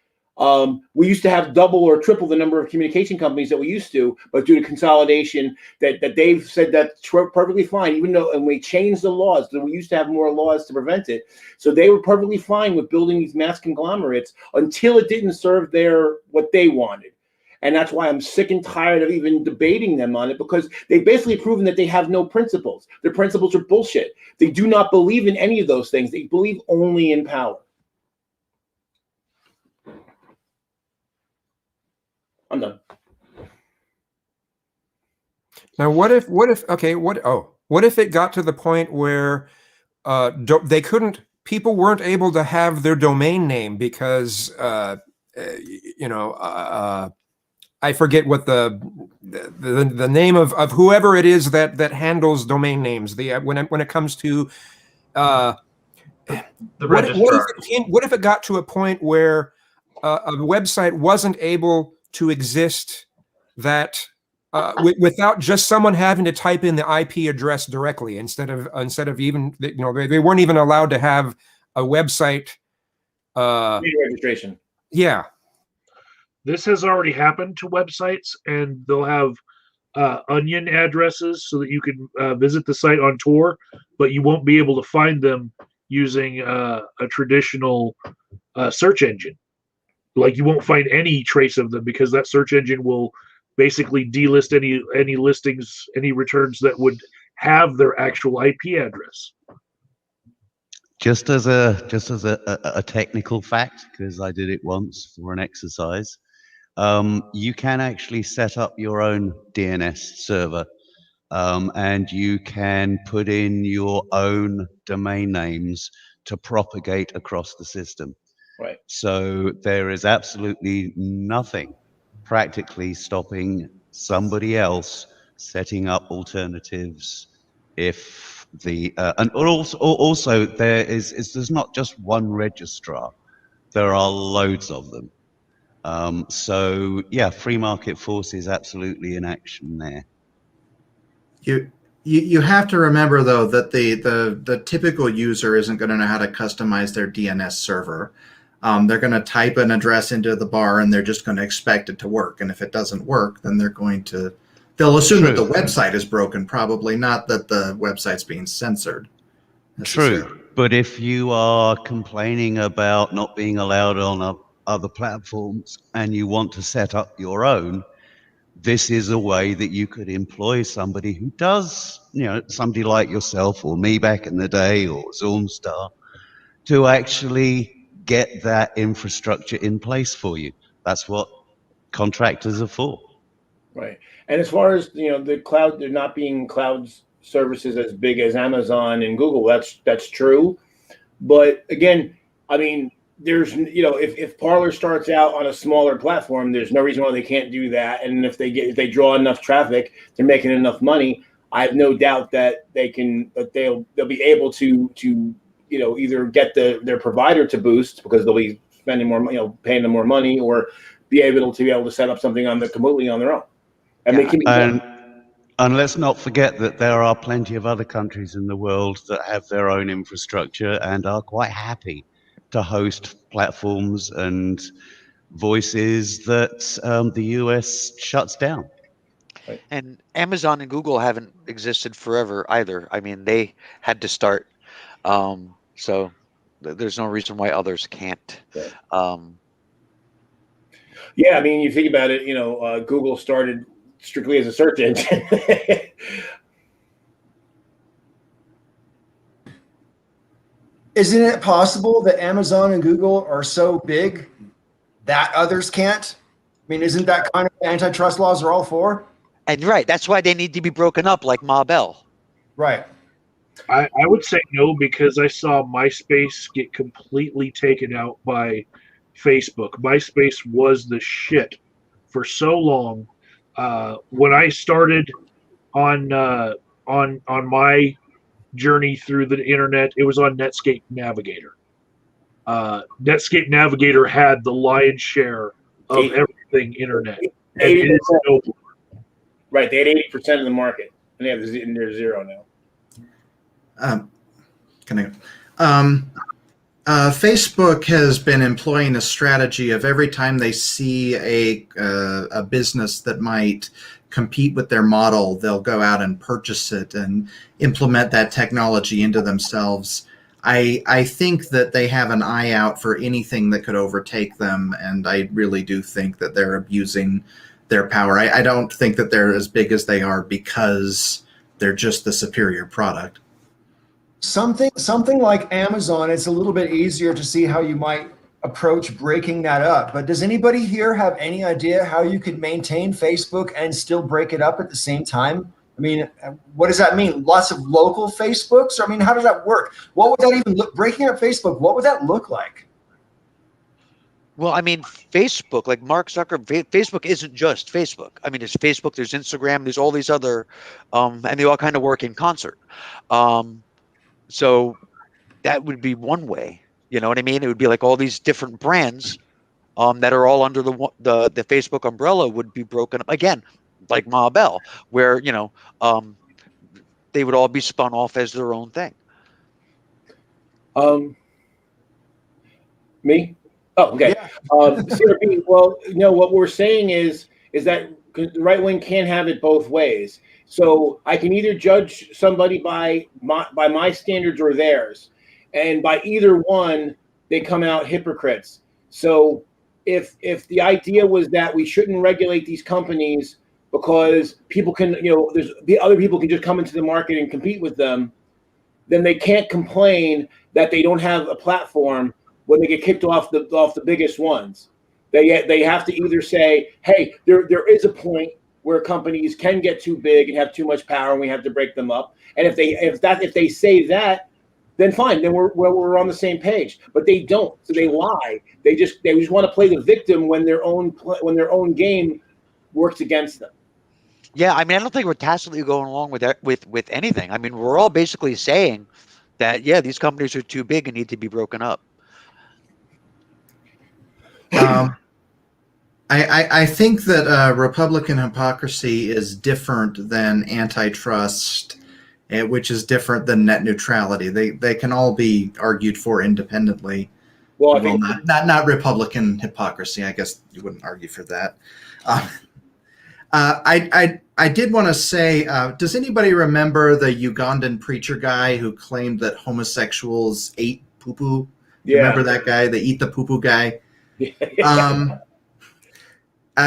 We used to have double or triple the number of communication companies that we used to, but due to consolidation, that they've said that's perfectly fine, even though, and we changed the laws, that we used to have more laws to prevent it. So they were perfectly fine with building these mass conglomerates until it didn't serve what they wanted. And that's why I'm sick and tired of even debating them on it, because they've basically proven that they have no principles. Their principles are bullshit. They do not believe in any of those things. They believe only in power. I'm done. Now, what if it got to the point where people weren't able to have their domain name because I forget what the name of whoever it is that handles domain names. When it comes to the registrar. What if it got to a point where a website wasn't able to exist that without just someone having to type in the IP address directly instead of even they weren't even allowed to have a website registration. Yeah. This has already happened to websites, and they'll have onion addresses so that you can visit the site on Tor, but you won't be able to find them using a traditional search engine. Like, you won't find any trace of them because that search engine will basically delist any listings, any returns that would have their actual IP address. Just as a technical fact, because I did it once for an exercise, you can actually set up your own DNS server, and you can put in your own domain names to propagate across the system. Right. So there is absolutely nothing practically stopping somebody else setting up alternatives. If the and also there's not just one registrar, there are loads of them. So yeah, free market force is absolutely in action there. You have to remember, though, that the typical user isn't going to know how to customize their DNS server. They're going to type an address into the bar, and they're just going to expect it to work. And if it doesn't work, then they'll assume that the website is broken, probably not that the website's being censored. True. But if you are complaining about not being allowed on other platforms and you want to set up your own, this is a way that you could employ somebody who does, somebody like yourself or me back in the day or Zoomstar, to actually get that infrastructure in place for you. That's what contractors are for. Right. And as far as the cloud, there not being cloud services as big as Amazon and Google, that's true. But again, I mean, there's if Parler starts out on a smaller platform, there's no reason why they can't do that. And if they draw enough traffic, they're making enough money. I have no doubt that they'll be able to either get their provider to boost because they'll be spending more, paying them more money, or be able to set up something completely on their own. And let's not forget that there are plenty of other countries in the world that have their own infrastructure and are quite happy to host platforms and voices that the US shuts down. And Amazon and Google haven't existed forever either. I mean, they had to start. So there's no reason why others can't. Yeah, I mean, you think about it, Google started strictly as a search engine. Isn't it possible that Amazon and Google are so big that others can't? I mean, isn't that kind of what antitrust laws are all for? And right, that's why they need to be broken up like Ma Bell. Right. I would say no, because I saw MySpace get completely taken out by Facebook. MySpace was the shit for so long. When I started on my journey through the internet, it was on Netscape Navigator. Netscape Navigator had the lion's share of everything internet. And it is no more. Right, they had 80% of the market, and they're zero now. Facebook has been employing a strategy of every time they see a business that might compete with their model, they'll go out and purchase it and implement that technology into themselves. I think that they have an eye out for anything that could overtake them, and I really do think that they're abusing their power. I don't think that they're as big as they are because they're just the superior product. Something like Amazon, it's a little bit easier to see how you might approach breaking that up. But does anybody here have any idea how you could maintain Facebook and still break it up at the same time? I mean, what does that mean? Lots of local Facebooks? I mean, how does that work? What would that even look, breaking up Facebook, what would that look like? Well, I mean, Facebook, like Mark Zuckerberg, Facebook isn't just Facebook. I mean, there's Facebook, there's Instagram, there's all these other, and they all kind of work in concert. So that would be one way. You know what I mean? It would be like all these different brands that are all under the Facebook umbrella would be broken up again, like Ma Bell, where they would all be spun off as their own thing. Me? Oh, okay. Yeah. CRB, well, what we're saying is that the right wing can't have it both ways. So I can either judge somebody by my standards or theirs, and by either one, they come out hypocrites. So if the idea was that we shouldn't regulate these companies because people can, other people can just come into the market and compete with them, then they can't complain that they don't have a platform when they get kicked off the biggest ones. They have to either say, hey, there is a point where companies can get too big and have too much power, and we have to break them up. And if they say that, then fine, then we're on the same page. But they don't, so they lie. They just want to play the victim when their own game works against them. Yeah, I mean, I don't think we're tacitly going along with that, with anything. I mean, we're all basically saying that these companies are too big and need to be broken up. I think that Republican hypocrisy is different than antitrust which is different than net neutrality. They can all be argued for independently. Well, I Well, think not Republican hypocrisy. I guess you wouldn't argue for that. I did want to say, does anybody remember the Ugandan preacher guy who claimed that homosexuals ate poo-poo? Do you remember that guy, the eat the poo-poo guy?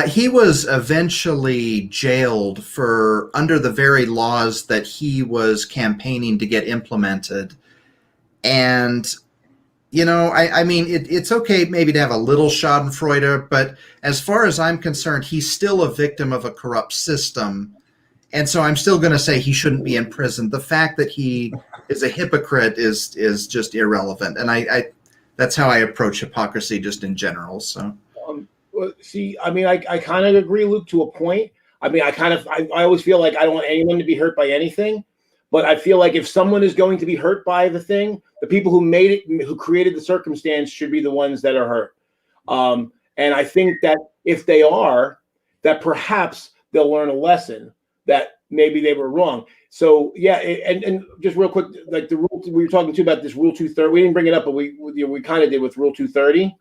He was eventually jailed for under the very laws that he was campaigning to get implemented. And, you know, I mean, it's okay maybe to have a little schadenfreude, but as far as I'm concerned, he's still a victim of a corrupt system. And so I'm still going to say he shouldn't be in prison. The fact that he is a hypocrite is just irrelevant. And I that's how I approach hypocrisy just in general. So. See, I mean, I kind of agree, Luke, to a point. I mean, I always feel like I don't want anyone to be hurt by anything, but I feel like if someone is going to be hurt by the thing, the people who made it, who created the circumstance, should be the ones that are hurt. And I think that if they are, that perhaps they'll learn a lesson that maybe they were wrong. So yeah, and just real quick, like the rule we were talking to about this Rule 230, we didn't bring it up, but we kind of did with Rule 230.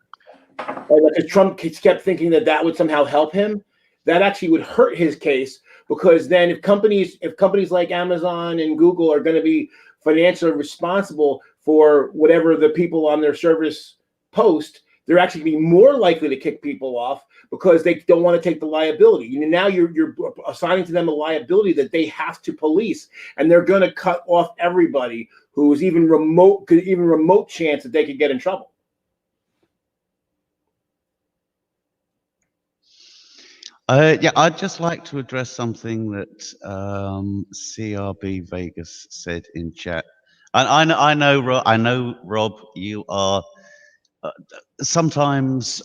Because Trump kept thinking that would somehow help him. That actually would hurt his case, because then if companies like Amazon and Google are going to be financially responsible for whatever the people on their service post, they're actually going to be more likely to kick people off because they don't want to take the liability. You know, now you're assigning to them a liability that they have to police, and they're going to cut off everybody who is even remote chance that they could get in trouble. Yeah, I'd just like to address something that CRB Vegas said in chat. I know, Rob, you are sometimes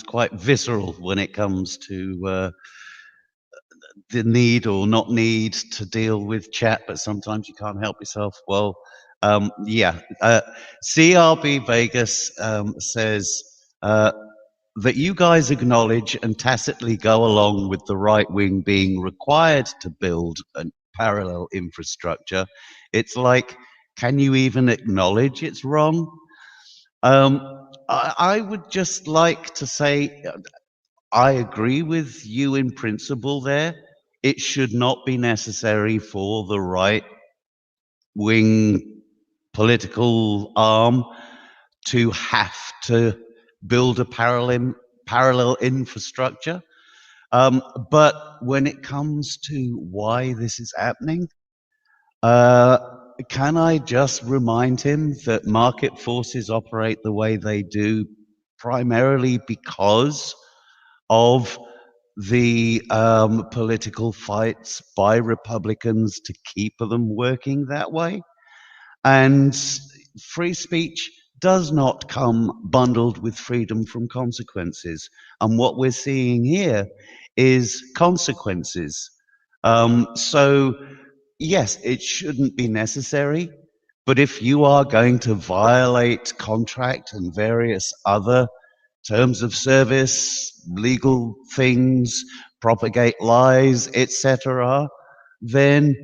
quite visceral when it comes to the need or not need to deal with chat, but sometimes you can't help yourself. Well, yeah, CRB Vegas says that you guys acknowledge and tacitly go along with the right wing being required to build a parallel infrastructure. It's like, can you even acknowledge it's wrong? I would just like to say, I agree with you in principle there. It should not be necessary for the right wing political arm to have to build a parallel infrastructure. But when it comes to why this is happening, can I just remind him that market forces operate the way they do primarily because of the political fights by Republicans to keep them working that way? And free speech does not come bundled with freedom from consequences. And what we're seeing here is consequences. So, yes, it shouldn't be necessary. But if you are going to violate contract and various other terms of service, legal things, propagate lies, etc., then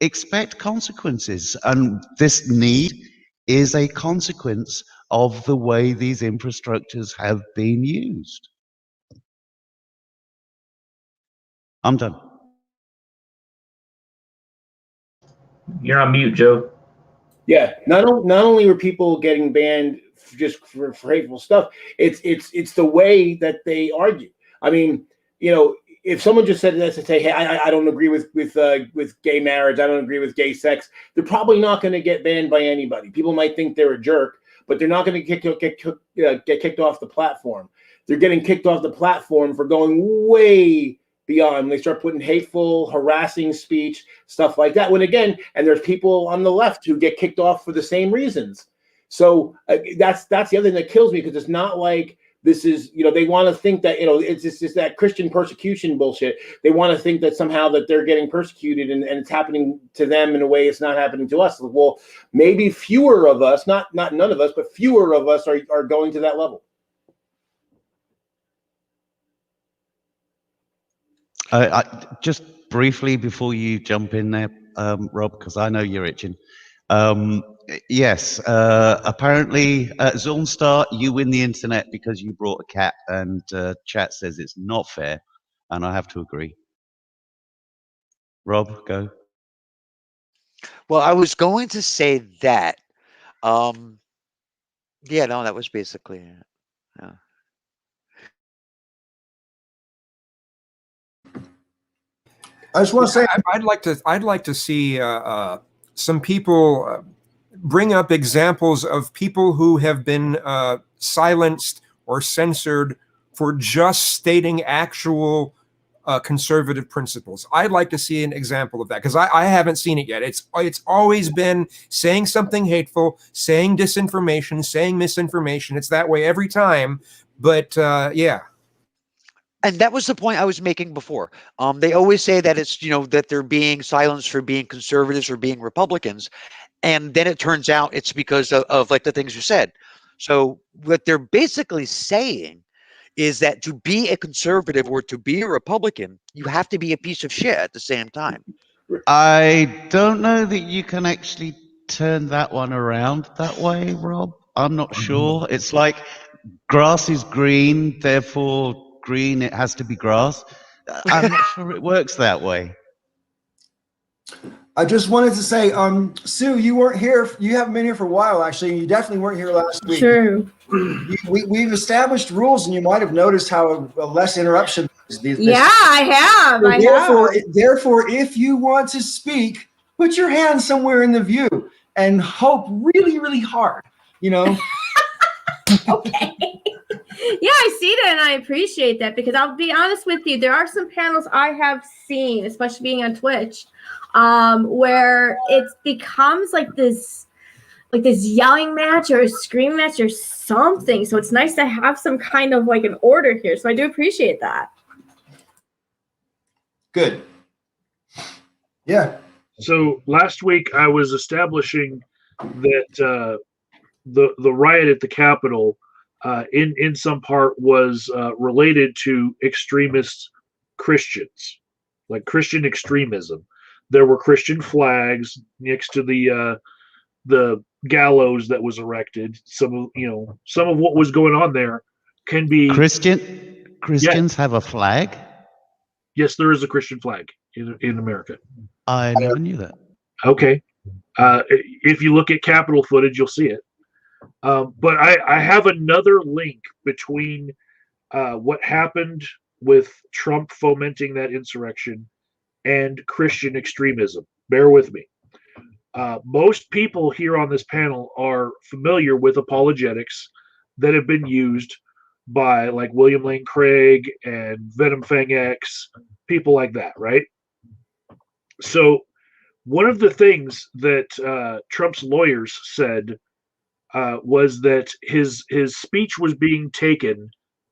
expect consequences. And this need is a consequence of the way these infrastructures have been used. I'm done. You're on mute, Joe. Yeah, not only were people getting banned just for hateful stuff, it's the way that they argue. I mean, you know, if someone just said this and say, "Hey, I don't agree with gay marriage, I don't agree with gay sex," they're probably not going to get banned by anybody. People might think they're a jerk, but they're not going to get kicked off the platform. They're getting kicked off the platform for going way beyond. They start putting hateful, harassing speech, stuff like that. When again, and there's people on the left who get kicked off for the same reasons. So that's the other thing that kills me, because it's not like this is, you know, they want to think that, you know, it's just that Christian persecution bullshit. They want to think that somehow that they're getting persecuted and it's happening to them in a way it's not happening to us. Well, maybe fewer of us, not none of us, but fewer of us are going to that level. Just briefly before you jump in there, Rob, because I know you're itching. Yes, apparently, Zornstar, you win the internet because you brought a cat, and chat says it's not fair, and I have to agree. Rob, go. Well, I was going to say that. Yeah, no, that was basically it. Yeah. I just want to say, I'd like to see some people bring up examples of people who have been silenced or censored for just stating actual conservative principles. I'd like to see an example of that because I haven't seen it yet. It's always been saying something hateful, saying disinformation, saying misinformation. It's that way every time. But yeah. And that was the point I was making before. They always say that it's, that they're being silenced for being conservatives or being Republicans. And then it turns out it's because of like the things you said. So what they're basically saying is that to be a conservative or to be a Republican, you have to be a piece of shit at the same time. I don't know that you can actually turn that one around that way, Rob. I'm not sure. It's like grass is green, therefore green, it has to be grass. I'm not sure it works that way. I just wanted to say, Sue, you weren't here. You haven't been here for a while, actually. And you definitely weren't here last week. True. We've established rules, and you might have noticed how less interruption. Yeah, I have. So therefore, if you want to speak, put your hand somewhere in the view and hope really, really hard. Okay. Yeah, I see that and I appreciate that because I'll be honest with you, there are some panels I have seen, especially being on Twitch, where it becomes like this yelling match or a scream match or something. So it's nice to have some kind of like an order here. So I do appreciate that. Good. Yeah. So last week I was establishing that the riot at the Capitol in some part was related to extremist Christians, like Christian extremism. There were Christian flags next to the gallows that was erected. Some of what was going on there can be Christians have a flag? Yes, there is a Christian flag in America. I never knew that. Okay. If you look at Capitol footage, you'll see it. But I have another link between what happened with Trump fomenting that insurrection and Christian extremism. Bear with me. Most people here on this panel are familiar with apologetics that have been used by like William Lane Craig and Venom Fang X, people like that, right? So one of the things that Trump's lawyers said was that his speech was being taken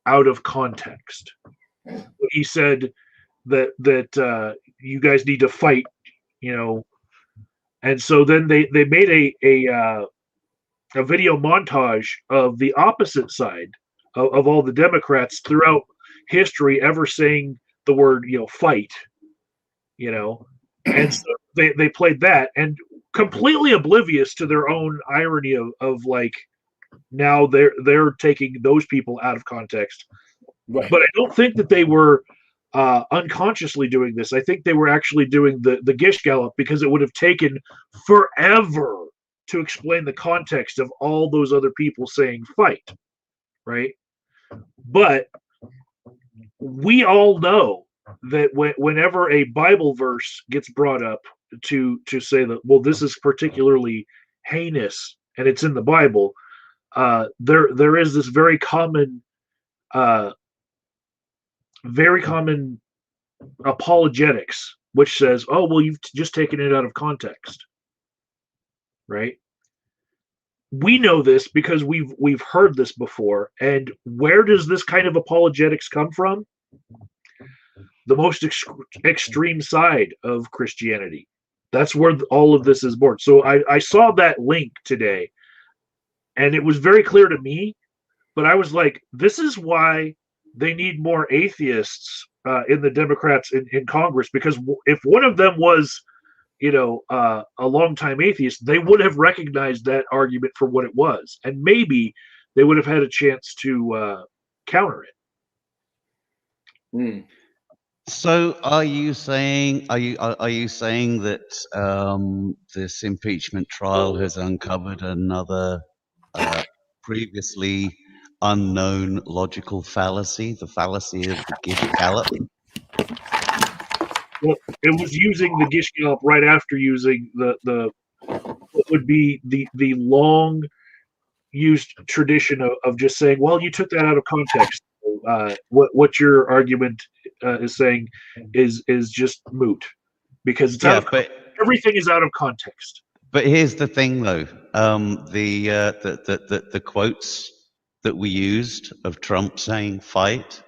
out of context. He said that you guys need to fight, and so then they made a video montage of the opposite side of all the Democrats throughout history ever saying the word fight, and so they played that and completely oblivious to their own irony of like now they're taking those people out of context. Right. But I don't think that they were unconsciously doing this. I think they were actually doing the Gish Gallop because it would have taken forever to explain the context of all those other people saying fight, right? But we all know that whenever a Bible verse gets brought up to say that, well, this is particularly heinous and it's in the Bible, there is this very common apologetics which says, oh, well, you've just taken it out of context, right? We know this because we've heard this before. And where does this kind of apologetics come from? The most extreme side of Christianity. That's where all of this is born. So I saw that link today, and it was very clear to me, but I was like, this is why they need more atheists in the Democrats in Congress, because if one of them was a longtime atheist, they would have recognized that argument for what it was, and maybe they would have had a chance to counter it. So, are you saying that this impeachment trial has uncovered another previously unknown logical fallacy, the fallacy of the Gish Gallop? Well, it was using the Gish Gallop right after using the what would be the long used tradition of just saying, well, you took that out of context. What your argument is saying is just moot because it's everything is out of context. But here's the thing, though: the quotes that we used of Trump saying "fight"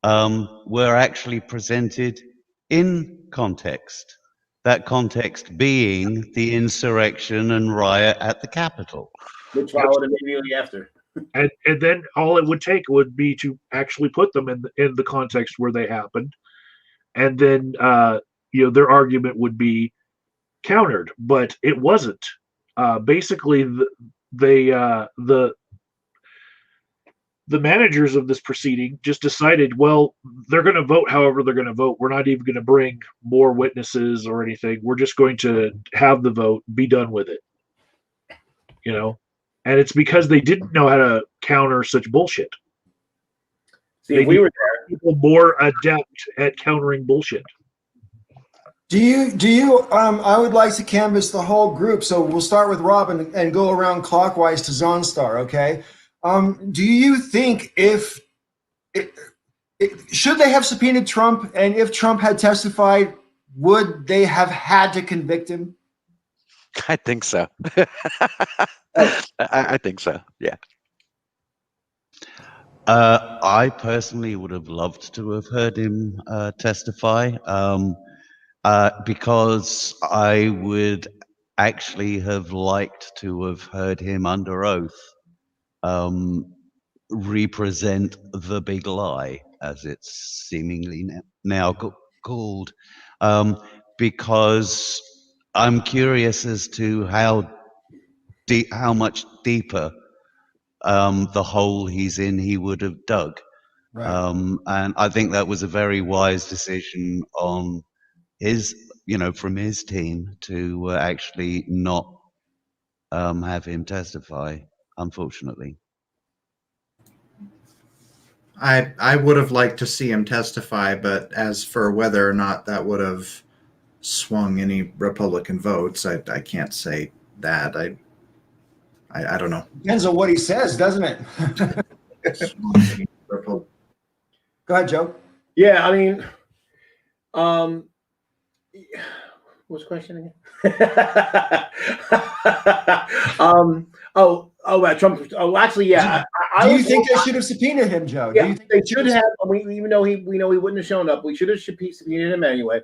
were actually presented in context. That context being the insurrection and riot at the Capitol, which followed immediately after. And then all it would take would be to actually put them in the context where they happened, and then their argument would be countered. But it wasn't. Basically, the managers of this proceeding just decided, well, they're going to vote however they're going to vote. We're not even going to bring more witnesses or anything. We're just going to have the vote, be done with it. And it's because they didn't know how to counter such bullshit. See, if we were there, people more adept at countering bullshit. Do you I would like to canvass the whole group, so we'll start with Rob and go around clockwise to Zonstar, okay? Do you think should they have subpoenaed Trump, and if Trump had testified, would they have had to convict him? I think so. I think so. Yeah. I personally would have loved to have heard him testify, because I would actually have liked to have heard him under oath represent the big lie, as it's seemingly now called, because I'm curious as to how much deeper the hole he's in he would have dug. Right. And I think that was a very wise decision on his, from his team to actually not have him testify, unfortunately. I would have liked to see him testify, but as for whether or not that would have swung any Republican votes, I can't say that. I don't know. Depends on what he says, doesn't it? Go ahead, Joe. Yeah, I mean, what's the question again? About Trump. Oh, actually, yeah. Do you think they should have subpoenaed him, Joe? Yeah, Do you think they should have. Even though we know he wouldn't have shown up, we should have subpoenaed him anyway.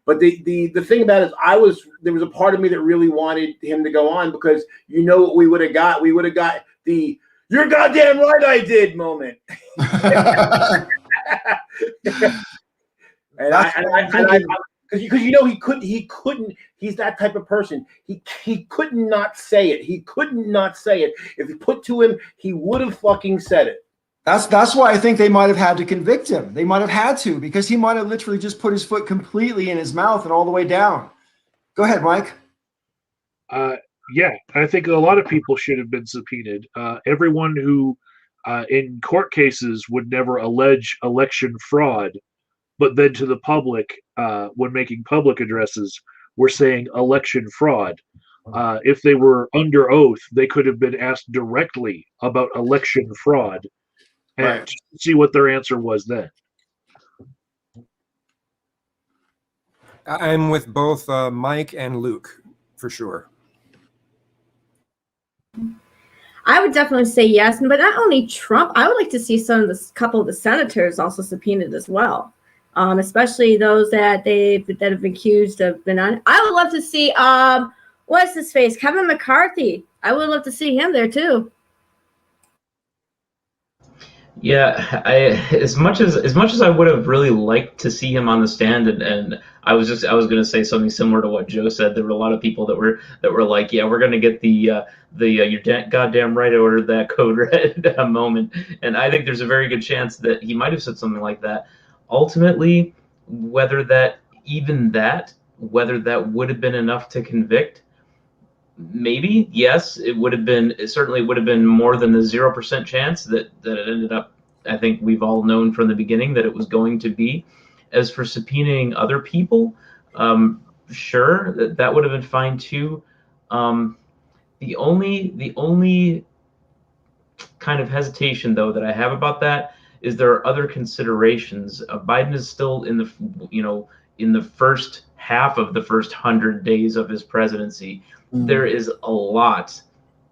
But the thing about it is, there was a part of me that really wanted him to go on, because what we would have got? We would have got the "you're goddamn right I did" moment. Because he couldn't. He's that type of person. He could not say it. He couldn't not say it. If you put to him, he would have fucking said it. That's why I think they might have had to convict him. They might have had to, because he might have literally just put his foot completely in his mouth and all the way down. Go ahead, Mike. Yeah, I think a lot of people should have been subpoenaed. Everyone who, in court cases, would never allege election fraud, but then to the public, when making public addresses, were saying election fraud. If they were under oath, they could have been asked directly about election fraud, and see what their answer was then. I'm with both Mike and Luke, for sure. I would definitely say yes, but not only Trump. I would like to see couple of the senators also subpoenaed as well, especially those that have been accused of I would love to see what's his face, Kevin McCarthy. I would love to see him there too. Yeah, as much as I would have really liked to see him on the stand, and I was going to say something similar to what Joe said. There were a lot of people that were like, yeah, we're going to get the goddamn right, I ordered that code red moment, and I think there's a very good chance that he might have said something like that. Ultimately, whether that whether that would have been enough to convict, maybe yes, it certainly would have been more than the 0% chance that it ended up. I think we've all known from the beginning that it was going to be. As for subpoenaing other people, sure, that would have been fine too. um, the only kind of hesitation though that I have about that is there are other considerations. Biden is still in the in the first half of the first 100 days of his presidency. There is a lot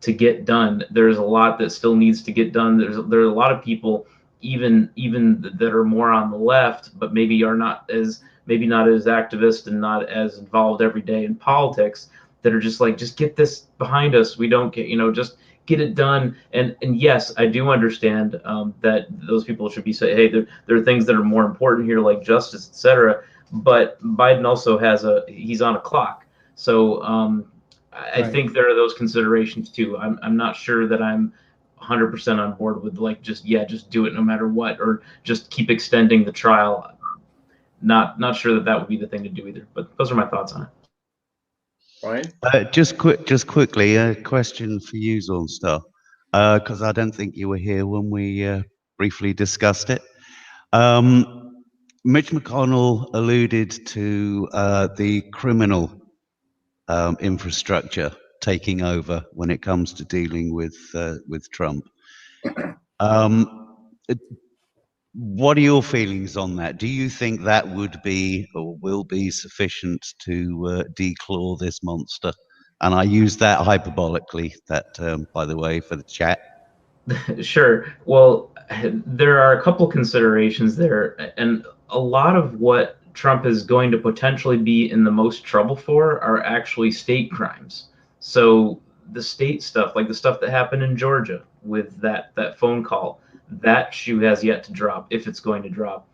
to get done. There's a lot that still needs to get done. There are a lot of people even that are more on the left, but maybe not as activist and not as involved every day in politics, that are just like, just get this behind us. We don't get, just get it done. And yes, I do understand that those people should be saying, hey, there are things that are more important here, like justice, etc. But Biden also he's on a clock. So I think there are those considerations too. I'm not sure that I'm 100% on board with like just do it no matter what, or just keep extending the trial. Not sure that would be the thing to do either. But those are my thoughts on it. Brian? Just quickly, a question for you, Zornstar, because I don't think you were here when we briefly discussed it. Mitch McConnell alluded to the criminal infrastructure taking over when it comes to dealing with Trump. What are your feelings on that? Do you think that would be or will be sufficient to declaw this monster? And I use that hyperbolically, that term, by the way, for the chat. Sure. Well, there are a couple considerations there, and a lot of what Trump is going to potentially be in the most trouble for are actually state crimes. So the state stuff, like the stuff that happened in Georgia with that phone call, that shoe has yet to drop, if it's going to drop.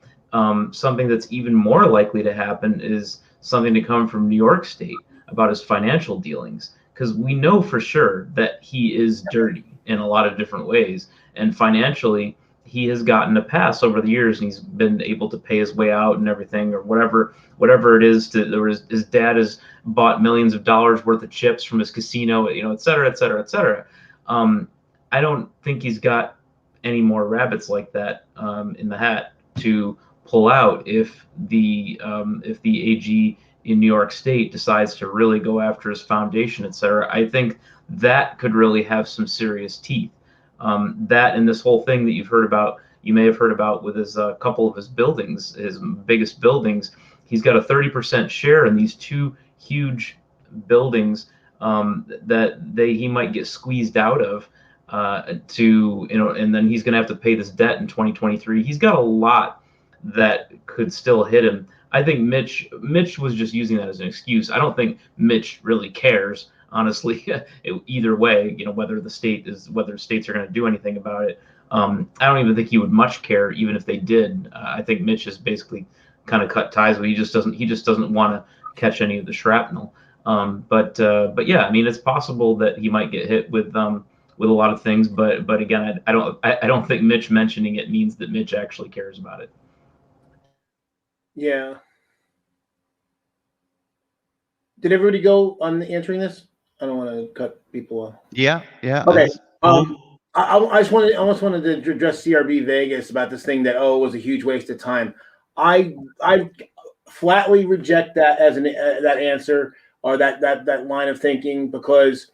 Something that's even more likely to happen is something to come from New York State about his financial dealings, because we know for sure that he is dirty in a lot of different ways, and financially he has gotten a pass over the years, and he's been able to pay his way out and everything, or whatever it is. His dad has bought millions of dollars worth of chips from his casino, et cetera, et cetera, et cetera. I don't think he's got any more rabbits like that in the hat to pull out if the AG in New York State decides to really go after his foundation, et cetera. I think that could really have some serious teeth. That and this whole thing that you may have heard about with his couple of his buildings, his biggest buildings. He's got a 30% share in these two huge buildings that he might get squeezed out of and then he's going to have to pay this debt in 2023. He's got a lot that could still hit him. I think Mitch was just using that as an excuse. I don't think Mitch really cares, honestly, either way, whether states are going to do anything about it. I don't even think he would much care, even if they did. I think Mitch has basically kind of cut ties with. He just doesn't want to catch any of the shrapnel. But yeah, I mean, it's possible that he might get hit with a lot of things. But again, I don't think Mitch mentioning it means that Mitch actually cares about it. Yeah. Did everybody go on answering this? I don't want to cut people off. Yeah. Okay. I just wanted to address CRB Vegas about this thing that it was a huge waste of time. I flatly reject that as that answer or that line of thinking, because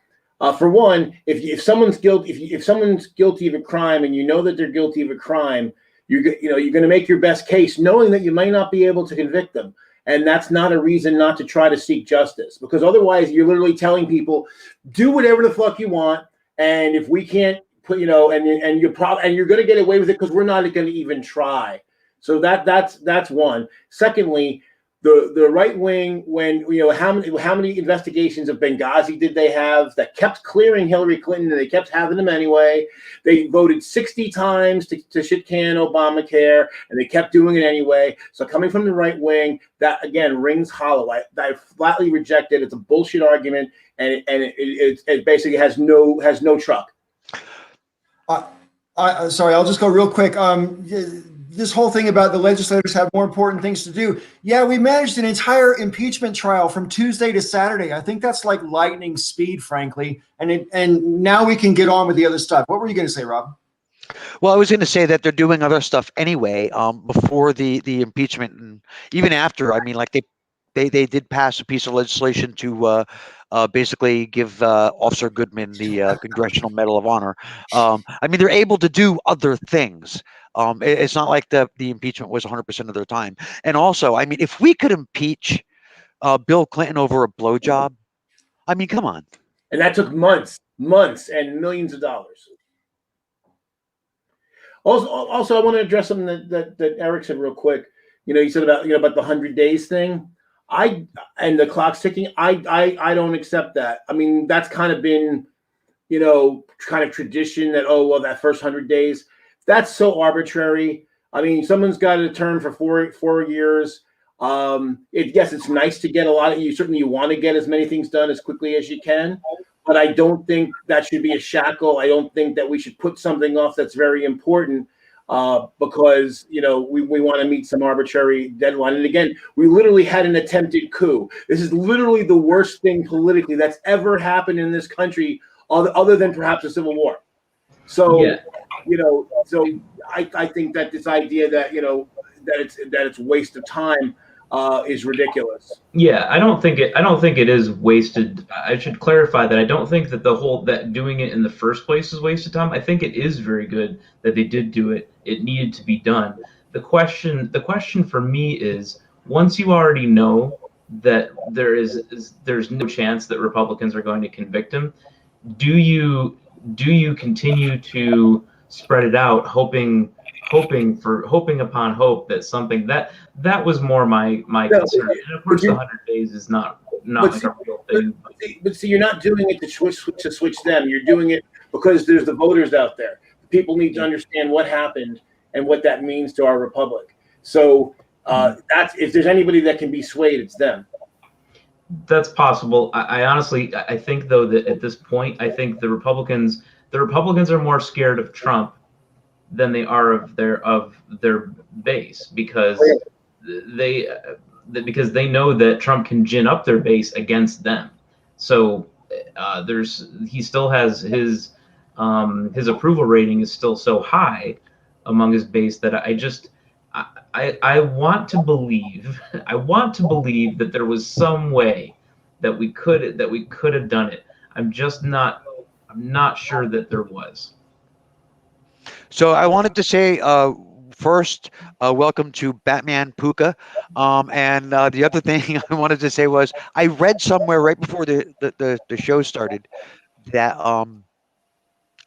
for one, if someone's guilty of a crime and you know that they're guilty of a crime, you're going to make your best case knowing that you may not be able to convict them. And that's not a reason not to try to seek justice, because otherwise you're literally telling people, do whatever the fuck you want. And if we can't put, and you're going to get away with it because we're not going to even try. So that's one. Secondly, the right wing, when how many investigations of Benghazi did they have that kept clearing Hillary Clinton, and they kept having them anyway. They voted 60 times to shit can Obamacare, and they kept doing it anyway. So coming from the right wing, that again rings hollow. I flatly reject it. It's a bullshit argument, and it basically has no truck. Sorry, I'll just go real quick. This whole thing about the legislators have more important things to do. Yeah, we managed an entire impeachment trial from Tuesday to Saturday. I think that's like lightning speed, frankly. And now we can get on with the other stuff. What were you going to say, Rob? Well, I was going to say that they're doing other stuff anyway. Before the impeachment, and even after. I mean, like they did pass a piece of legislation to basically give Officer Goodman the Congressional Medal of Honor. I mean, they're able to do other things. It's not like the impeachment was 100% of their time. And also, I mean, if we could impeach Bill Clinton over a blowjob, I mean, come on. And that took months and millions of dollars. Also, I want to address something that Eric said real quick. You said about the 100 days thing. And the clock's ticking. I don't accept that. I mean, that's kind of been, kind of tradition that that first 100 days. That's so arbitrary. I mean, someone's got a term for four years. Yes, it's nice to get a lot of you. Certainly, you want to get as many things done as quickly as you can. But I don't think that should be a shackle. I don't think that we should put something off that's very important because we want to meet some arbitrary deadline. And again, we literally had an attempted coup. This is literally the worst thing politically that's ever happened in this country, other than perhaps a civil war. So, Yeah. So I think that this idea that that it's waste of time is ridiculous. Yeah, I don't think it is wasted. I should clarify that I don't think that that doing it in the first place is wasted time. I think it is very good that they did do it. It needed to be done. The question for me is, once you already know that there's no chance that Republicans are going to convict him, do you continue to spread it out, hoping upon hope that something that was more my concern. And of course, the 100 days is not like a real thing. But see, you're not doing it to switch them. You're doing it because there's the voters out there. People need to understand what happened and what that means to our republic. So that's if there's anybody that can be swayed, it's them. That's possible. I honestly think though that at this point, I think the Republicans are more scared of Trump than they are of their base because they know that Trump can gin up their base against them. So he still has his approval rating is still so high among his base that I want to believe that there was some way that we could have done it. I'm not sure that there was. So I wanted to say first, welcome to Batman Puka. And the other thing I wanted to say was I read somewhere right before the show started that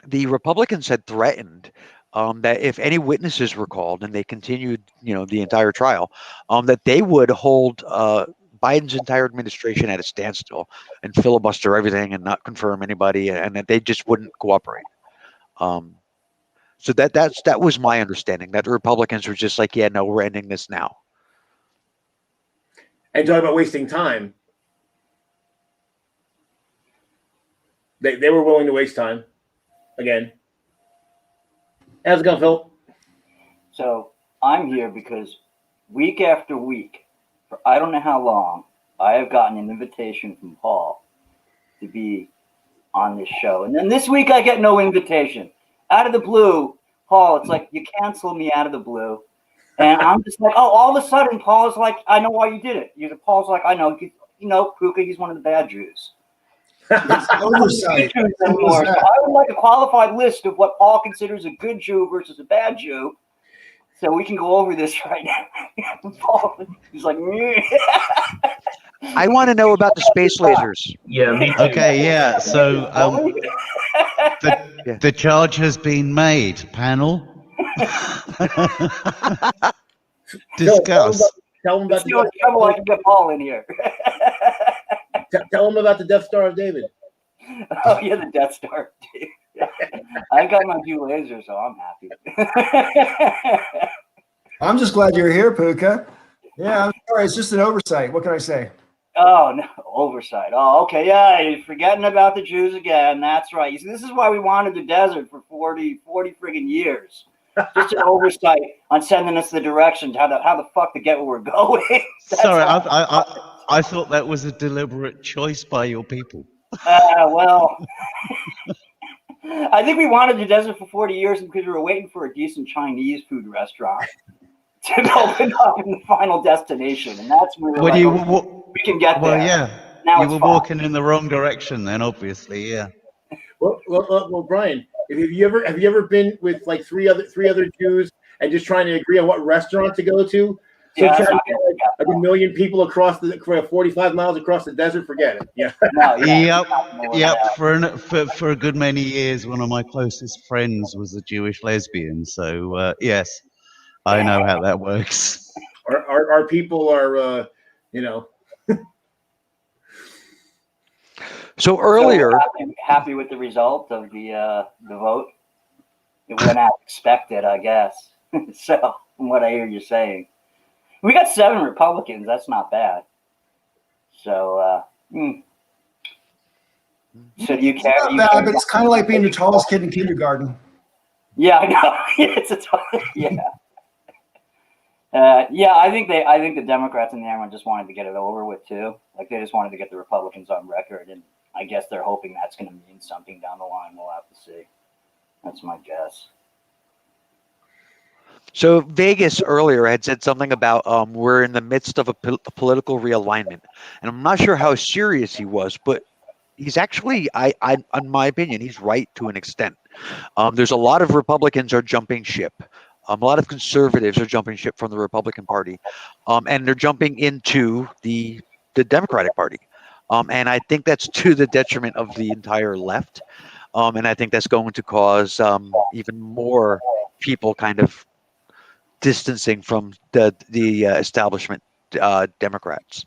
the Republicans had threatened that if any witnesses were called and they continued, the entire trial, that they would hold Biden's entire administration at a standstill and filibuster everything and not confirm anybody, and that they just wouldn't cooperate. So that was my understanding, that the Republicans were just like, yeah, no, we're ending this now. And talking about wasting time, they were willing to waste time again. How's it going, Phil? So I'm here because week after week, for I don't know how long, I have gotten an invitation from Paul to be on this show. And then this week I get no invitation. Out of the blue, Paul, it's like you cancel me out of the blue. And I'm just like, all of a sudden, Paul's like, I know why you did it. Paul's like, I know, Puka, he's one of the bad Jews. Oversight. So I would like a qualified list of what Paul considers a good Jew versus a bad Jew. So we can go over this right now. Paul, he's like, I want to know about the space lasers. Yeah, me too. Okay, yeah. So the charge has been made. Panel. Discuss. Tell him about the Death Star. I can get Paul in here. Tell him about the Death Star of David. Oh yeah, the Death Star. I got my new laser, so I'm happy. I'm just glad you're here, Puka. Yeah, I'm sorry. It's just an oversight. What can I say? Oh, no, oversight. Oh, okay. Yeah, you're forgetting about the Jews again. That's right. You see, this is why we wanted the desert for 40 friggin' years. Just an oversight on sending us the directions, how the fuck to get where we're going. Sorry, I thought that was a deliberate choice by your people. Well, I think we wanted the desert for 40 years because we were waiting for a decent Chinese food restaurant to open up in the final destination, and that's where we can get there. Well, yeah. Now you were walking in the wrong direction then, obviously. Yeah. Well, Brian, have you ever been with like three other Jews and just trying to agree on what restaurant to go to? So trying to get like a million people across 45 miles across the desert. Forget it. Yeah. No, Yep. For a good many years, one of my closest friends was a Jewish lesbian. So yes, I know how that works. Our people are, So earlier, happy with the result of the vote. It went as expected, I guess. So, from what I hear you saying, we got 7 Republicans. That's not bad. So, so do you care? It's not bad, but it's kind of like being the tallest kid in kindergarten. Yeah, I know. Yeah. I think the Democrats and everyone just wanted to get it over with too. Like they just wanted to get the Republicans on record, and I guess they're hoping that's going to mean something down the line. We'll have to see. That's my guess. So Vegas earlier had said something about we're in the midst of a political realignment, and I'm not sure how serious he was, but he's actually, in my opinion, he's right to an extent. There's a lot of Republicans are jumping ship. A lot of conservatives are jumping ship from the Republican Party, and they're jumping into the Democratic Party. And I think that's to the detriment of the entire left. And I think that's going to cause even more people kind of distancing from the establishment Democrats.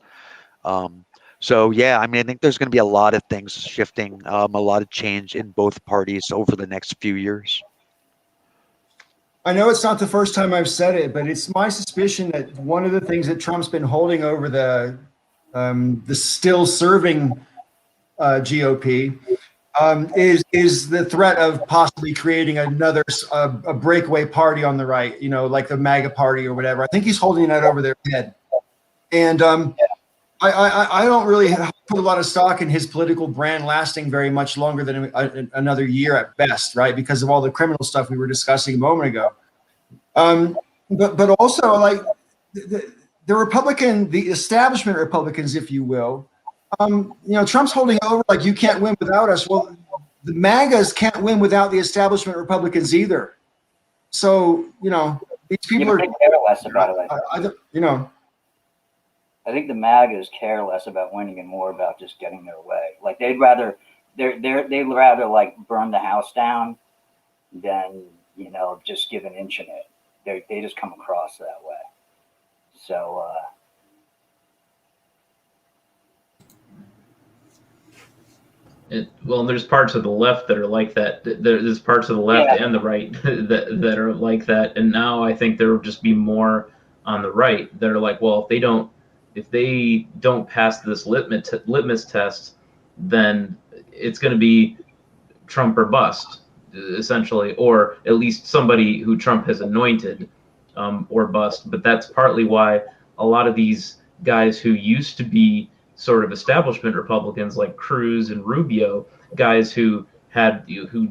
So, yeah, I mean, I think there's going to be a lot of things shifting, a lot of change in both parties over the next few years. I know it's not the first time I've said it, but it's my suspicion that one of the things that Trump's been holding over the still serving GOP is the threat of possibly creating another a breakaway party on the right, like the MAGA party or whatever. I think he's holding that over their head, and I don't really put a lot of stock in his political brand lasting very much longer than another year at best, right? Because of all the criminal stuff we were discussing a moment ago. But also, like the establishment Republicans, if you will, Trump's holding over like you can't win without us. Well, the MAGAs can't win without the establishment Republicans either. So these people are care less about it. I think the MAGAs care less about winning and more about just getting their way. Like they'd rather like burn the house down than just give an inch in it. They just come across that way. So well, there's parts of the left that are like that. There's parts of the left and the right that are like that. And now I think there will just be more on the right that are like, well, if they don't pass this litmus test, then it's going to be Trump or bust, essentially, or at least somebody who Trump has anointed, or bust. But that's partly why a lot of these guys who used to be sort of establishment Republicans like Cruz and Rubio, guys who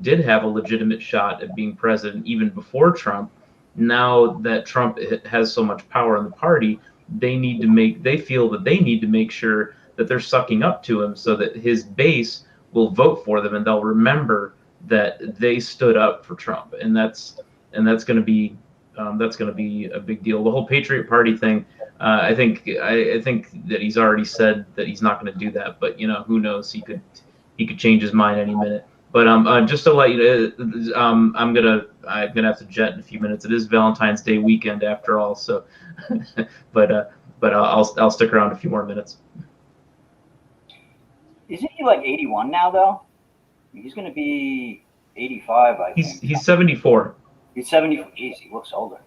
did have a legitimate shot at being president even before Trump, now that Trump has so much power in the party, they feel that they need to make sure that they're sucking up to him so that his base will vote for them and they'll remember that they stood up for Trump. And that's going to be a big deal. The whole Patriot Party thing, I think that he's already said that he's not going to do that, but who knows? He could change his mind any minute. But just to let you know, I'm gonna have to jet in a few minutes. It is Valentine's Day weekend after all, so. But but I'll stick around a few more minutes. Isn't he like 81 now, though? He's going to be 85, I think. He's 74. He's 70. Jeez, he looks older.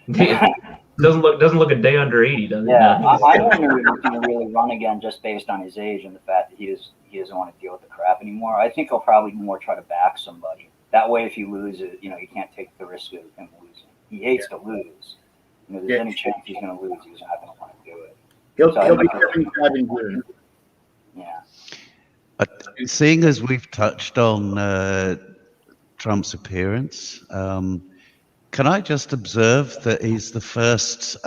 doesn't look a day under 80, does he? Yeah, No, I wonder if he's going to really run again just based on his age and the fact that he doesn't want to deal with the crap anymore. I think he'll probably more try to back somebody. That way, if he loses, you can't take the risk of him losing. He hates to lose. If there's any chance he's going to lose, he's not going to want to do it. He'll be 75 in June. Yeah. Seeing as we've touched on Trump's appearance, can I just observe that he's the first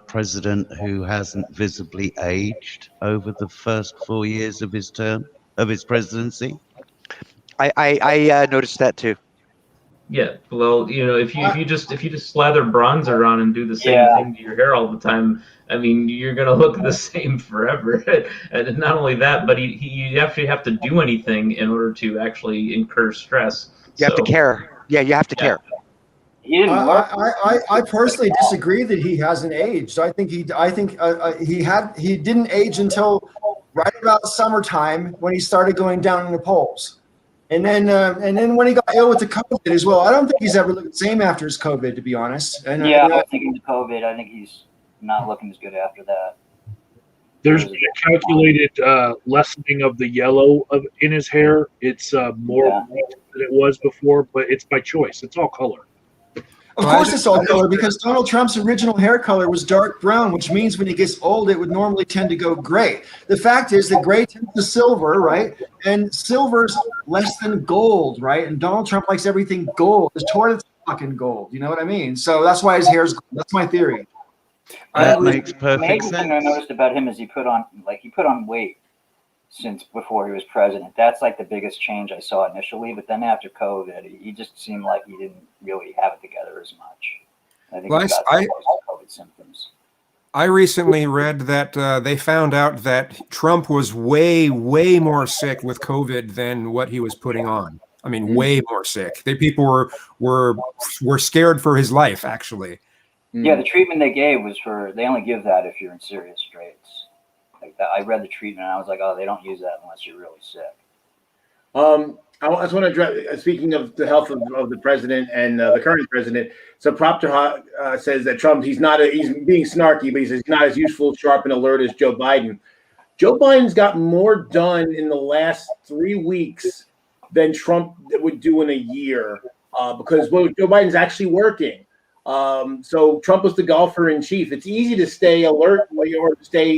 president who hasn't visibly aged over the first 4 years of his term, of his presidency? I noticed that too. Yeah, well, if you just slather bronzer on and do the same thing to your hair all the time, I mean, you're gonna look the same forever. And not only that, but you actually have to do anything in order to actually incur stress. You have to care. Yeah, you have to care. I personally disagree that he hasn't aged. I think he didn't age until right about summertime when he started going down in the polls. And then when he got ill with the COVID as well, I don't think he's ever looked the same after his COVID, to be honest. I think the COVID, I think he's not looking as good after that. There's been a calculated lessening of the yellow in his hair. It's more white than it was before, but it's by choice. It's all color. Of course it's all color, because Donald Trump's original hair color was dark brown, which means when he gets old, it would normally tend to go gray. The fact is that gray tends to silver, right? And silver's less than gold, right? And Donald Trump likes everything gold. His toilet's fucking gold. You know what I mean? So that's why his hair's gold. That's my theory. That makes perfect The major sense. thing I noticed about him is he put on weight since before he was president. That's like the biggest change I saw initially. But then after COVID, he just seemed like he didn't really have it together as much. I think he got some COVID symptoms. I recently read that they found out that Trump was way, way more sick with COVID than what he was putting on. I mean, way more sick. People were scared for his life, actually. Yeah, the treatment they gave was they only give that if you're in serious straits. Like that, I read the treatment and I was like, oh, they don't use that unless you're really sick. I just want to address, speaking of the health of the president and the current president. So Propter says that Trump, he's being snarky, but he says he's not as useful, sharp, and alert as Joe Biden. Joe Biden's got more done in the last 3 weeks than Trump would do in a year because Joe Biden's actually working. So Trump was the golfer in chief. It's easy to stay alert or stay,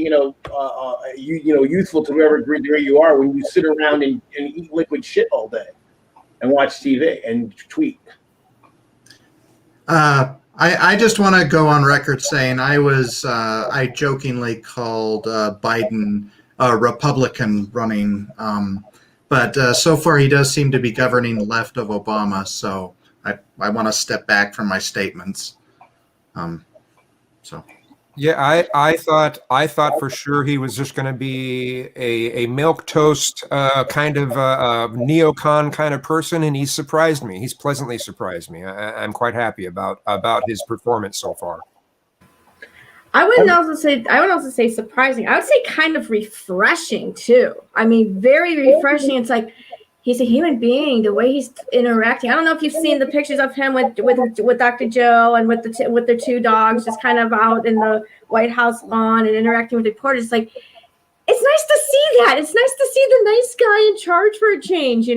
youthful to whatever degree you are when you sit around and eat liquid shit all day and watch TV and tweet. I just want to go on record saying I jokingly called Biden a Republican running, but so far he does seem to be governing left of Obama. So I want to step back from my statements. Yeah, I thought for sure he was just going to be a milquetoast kind of neocon kind of person, and he's surprised me. He's pleasantly surprised me. I'm quite happy about his performance so far. I wouldn't also say surprising. I would say kind of refreshing too. I mean, very refreshing. It's like he's a human being. The way he's interacting. I don't know if you've seen the pictures of him with Dr. Joe and with the two dogs, just kind of out in the White House lawn and interacting with reporters. It's like it's nice to see that. It's nice to see the nice guy in charge for a change.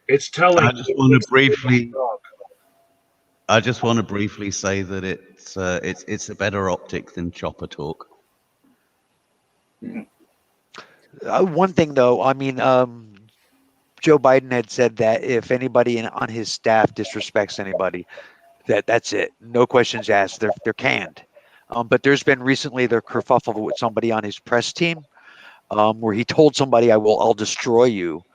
It's telling. I just want to briefly say that it's a better optic than chopper talk. One thing, though, I mean, Joe Biden had said that if anybody on his staff disrespects anybody, that's it. No questions asked. They're canned. But there's been recently the kerfuffle with somebody on his press team, where he told somebody, "I'll destroy you,"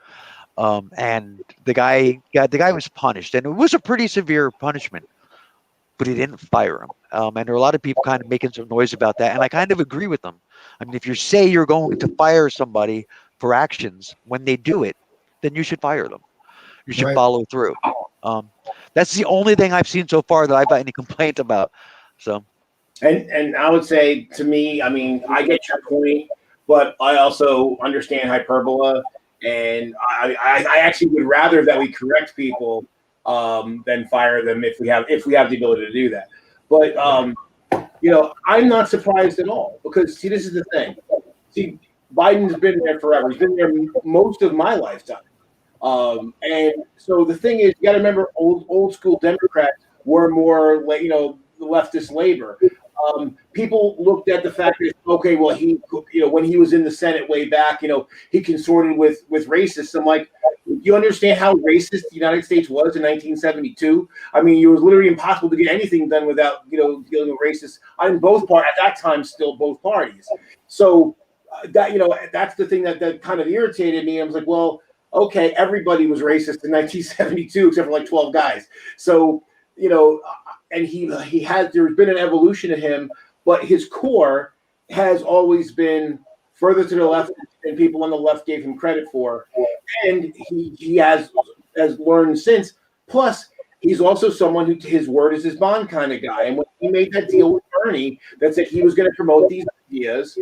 and the guy was punished, and it was a pretty severe punishment. But he didn't fire him. And there are a lot of people kind of making some noise about that, and I kind of agree with them. I mean, if you say you're going to fire somebody for actions, when they do it, then you should fire them. You should follow through. That's the only thing I've seen so far that I've got any complaint about. So, And I would say, to me, I mean, I get your point, but I also understand hyperbola, and I actually would rather that we correct people than fire them if we have the ability to do that. But I'm not surprised at all, because see, this is the thing. See, Biden's been there forever. He's been there most of my lifetime. And so the thing is, you got to remember, old school Democrats were more like, the leftist labor. People looked at the fact that, okay, well, when he was in the Senate way back, he consorted with racists. I'm like, do you understand how racist the United States was in 1972? I mean, it was literally impossible to get anything done without, dealing with racists on both parties at that time, still both parties. So that's the thing that kind of irritated me. I was like, well, okay, everybody was racist in 1972 except for like 12 guys. So, and there's been an evolution in him, but his core has always been further to the left than people on the left gave him credit for. And he has learned since. Plus, he's also someone who his word is his bond kind of guy. And when he made that deal with Bernie that said he was going to promote these ideas,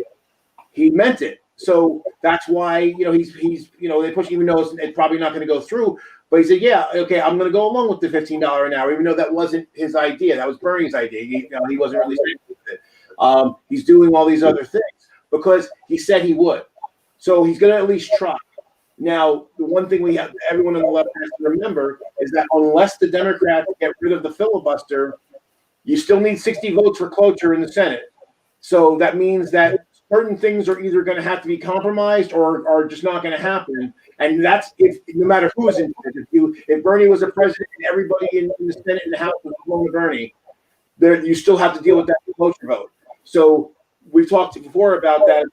he meant it. So that's why, he's they push, even though it's probably not going to go through. But he said, yeah, okay, I'm going to go along with the $15 an hour, even though that wasn't his idea. That was Bernie's idea. He wasn't really saying it. He's doing all these other things because he said he would. So he's going to at least try. Now, the one thing everyone on the left has to remember is that unless the Democrats get rid of the filibuster, you still need 60 votes for cloture in the Senate. So that means that certain things are either going to have to be compromised or are just not going to happen. And that's no matter who is in charge. If Bernie was a president and everybody in the Senate and the House was going to Bernie, you still have to deal with that cloture vote. So we've talked before about that.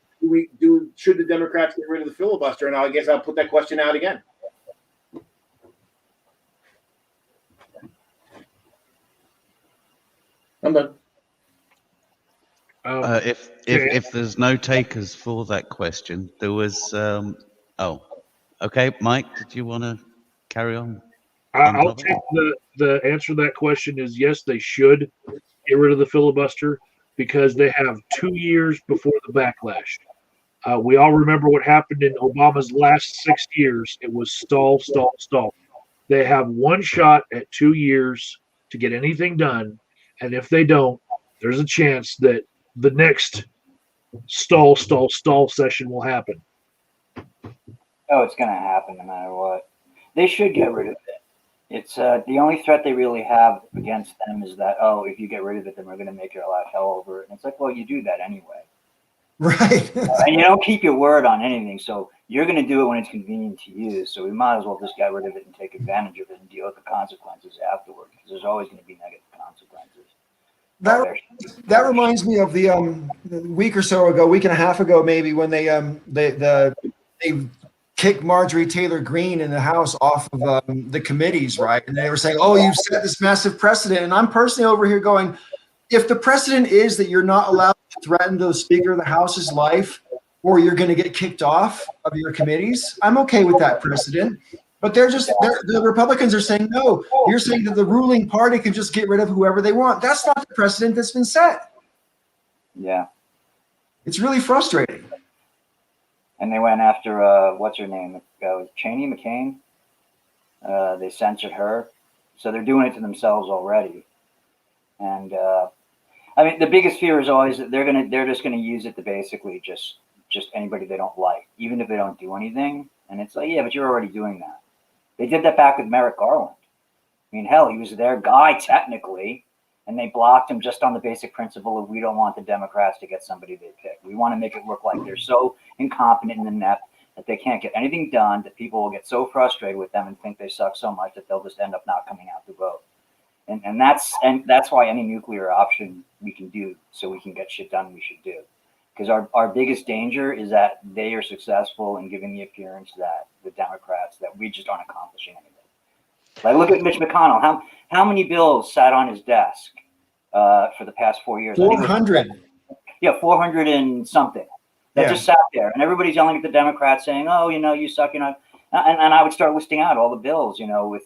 Should the Democrats get rid of the filibuster? And I guess I'll put that question out again. I'm done. If there's no takers for that question, there was. Okay, Mike, did you want to carry on? I'll take the answer to that question is yes, they should get rid of the filibuster because they have 2 years before the backlash. We all remember what happened in Obama's last 6 years. It was stall, stall, stall. They have one shot at 2 years to get anything done. And if they don't, there's a chance that the next stall, stall, stall session will happen. Oh, it's going to happen no matter what. They should get rid of it. It's the only threat they really have against them is that, if you get rid of it, then we're going to make your life hell over it. And it's like, well, you do that anyway. Right. And you don't keep your word on anything. So you're going to do it when it's convenient to you. So we might as well just get rid of it and take advantage of it and deal with the consequences afterward. Because there's always going to be negative consequences. That reminds me of the week and a half ago, maybe, when they kicked Marjorie Taylor Greene in the House off of the committees, right? And they were saying, "Oh, you've set this massive precedent." And I'm personally over here going, if the precedent is that you're not allowed to threaten the Speaker of the House's life, or you're going to get kicked off of your committees, I'm okay with that precedent. But the Republicans are saying, no, you're saying that the ruling party can just get rid of whoever they want. That's not the precedent that's been set. Yeah. It's really frustrating. And they went after, what's her name? Cheney, McCain. They censored her. So they're doing it to themselves already. And, I mean, the biggest fear is always that they're just gonna use it to basically just anybody they don't like, even if they don't do anything. And it's like, yeah, but you're already doing that. They did that back with Merrick Garland. I mean, hell, he was their guy technically, and they blocked him just on the basic principle of we don't want the Democrats to get somebody they pick. We want to make it look like they're so incompetent and inept that they can't get anything done, that people will get so frustrated with them and think they suck so much that they'll just end up not coming out to vote. And that's why any nuclear option we can do so we can get shit done we should do. Because our biggest danger is that they are successful in giving the appearance that the Democrats, that we just aren't accomplishing anything. Like, look at Mitch McConnell. How many bills sat on his desk for the past 4 years? 400. 400 and something. That just sat there. And everybody's yelling at the Democrats saying, oh, you suck, And I would start listing out all the bills, with,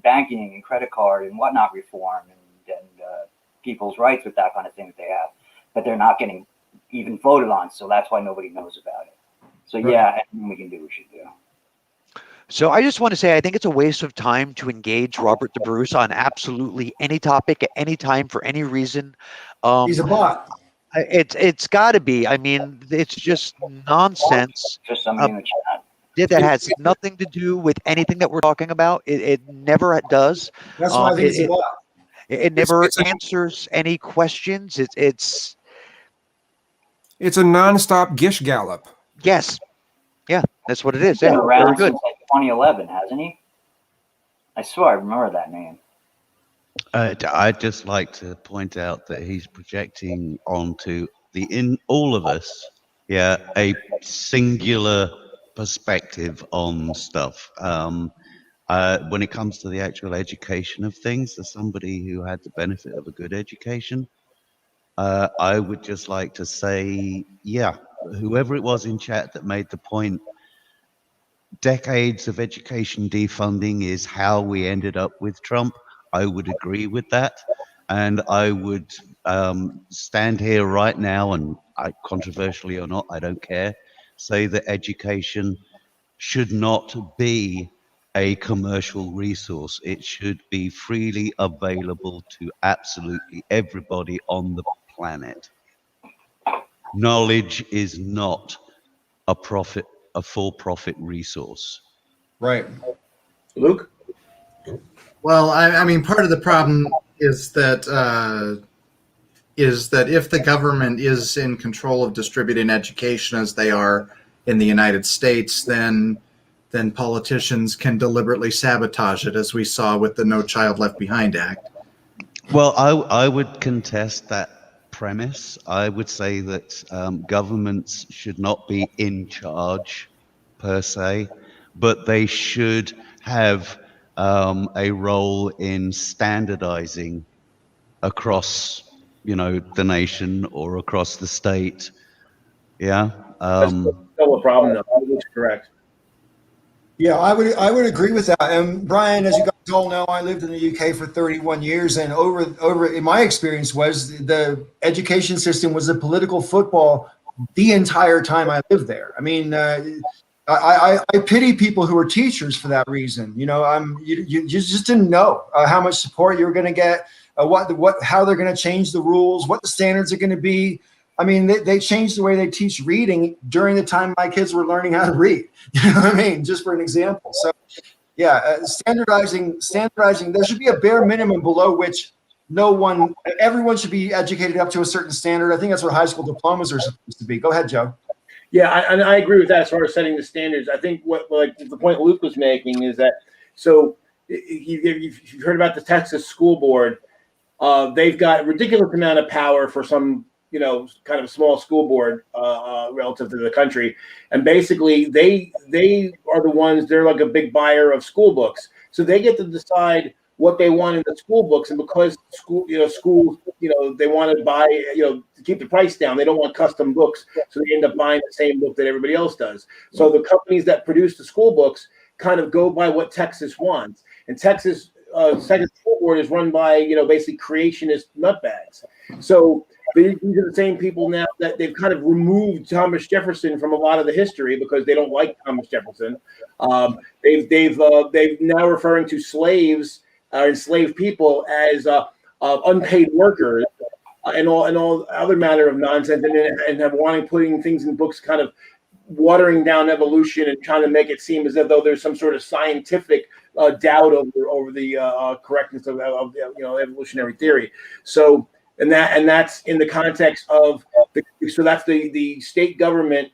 banking and credit card and whatnot reform and people's rights with that kind of thing that they have, but they're not getting even voted on. So that's why nobody knows about it. So yeah, anything we can do, we should do. So I just want to say I think it's a waste of time to engage Robert the Bruce on absolutely any topic at any time for any reason. He's a bot. It's got to be. I mean, it's just nonsense. Just somebody in the chat. That has nothing to do with anything that we're talking about. It never does. That's why I think it's a bot. It never answers any questions. It's a nonstop gish gallop. Yes. Yeah, that's what it is. He's been Yeah, around very good. since like 2011, hasn't he? I swear I remember that name. I'd just like to point out that he's projecting onto in all of us, a singular perspective on stuff. When it comes to the actual education of things, as somebody who had the benefit of a good education, I would just like to say, whoever it was in chat that made the point, decades of education defunding is how we ended up with Trump. I would agree with that. And I would stand here right now, and controversially or not, I don't care, say that education should not be a commercial resource. It should be freely available to absolutely everybody on the planet. Knowledge is not a for-profit resource. Right. Luke? Well, I mean, part of the problem is that if the government is in control of distributing education as they are in the United States, then politicians can deliberately sabotage it, as we saw with the No Child Left Behind Act. Well, I would contest that premise. I would say that governments should not be in charge per se, but they should have a role in standardizing across, the nation or across the state. Yeah. That's still a problem, though. That's correct. Yeah, I would agree with that. And Brian, as you guys all know, I lived in the UK for 31 years, and over in my experience was the education system was a political football the entire time I lived there. I mean, I pity people who are teachers for that reason. You just didn't know how much support you were going to get, how they're going to change the rules, what the standards are going to be. I mean, they changed the way they teach reading during the time my kids were learning how to read. You know what I mean? Just for an example. So, standardizing. There should be a bare minimum below which everyone should be educated up to a certain standard. I think that's what high school diplomas are supposed to be. Go ahead, Joe. Yeah, I agree with that as far as setting the standards. I think the point Luke was making is that, so you've heard about the Texas School Board. They've got a ridiculous amount of power for some, kind of small school board relative to the country. And basically they are the ones, they're like a big buyer of school books. So they get to decide what they want in the school books, and because schools, they want to buy, to keep the price down. They don't want custom books, so they end up buying the same book that everybody else does. So the companies that produce the school books kind of go by what Texas wants, and Texas School Board is run by basically creationist nutbags. So these are the same people now that they've kind of removed Thomas Jefferson from a lot of the history because they don't like Thomas Jefferson. They've now referring to slaves. Enslaved people as unpaid workers and all other matter of nonsense, and have putting things in books, kind of watering down evolution and trying to make it seem as though there's some sort of scientific doubt over the correctness of evolutionary theory. So and that's in the context of that's the state government,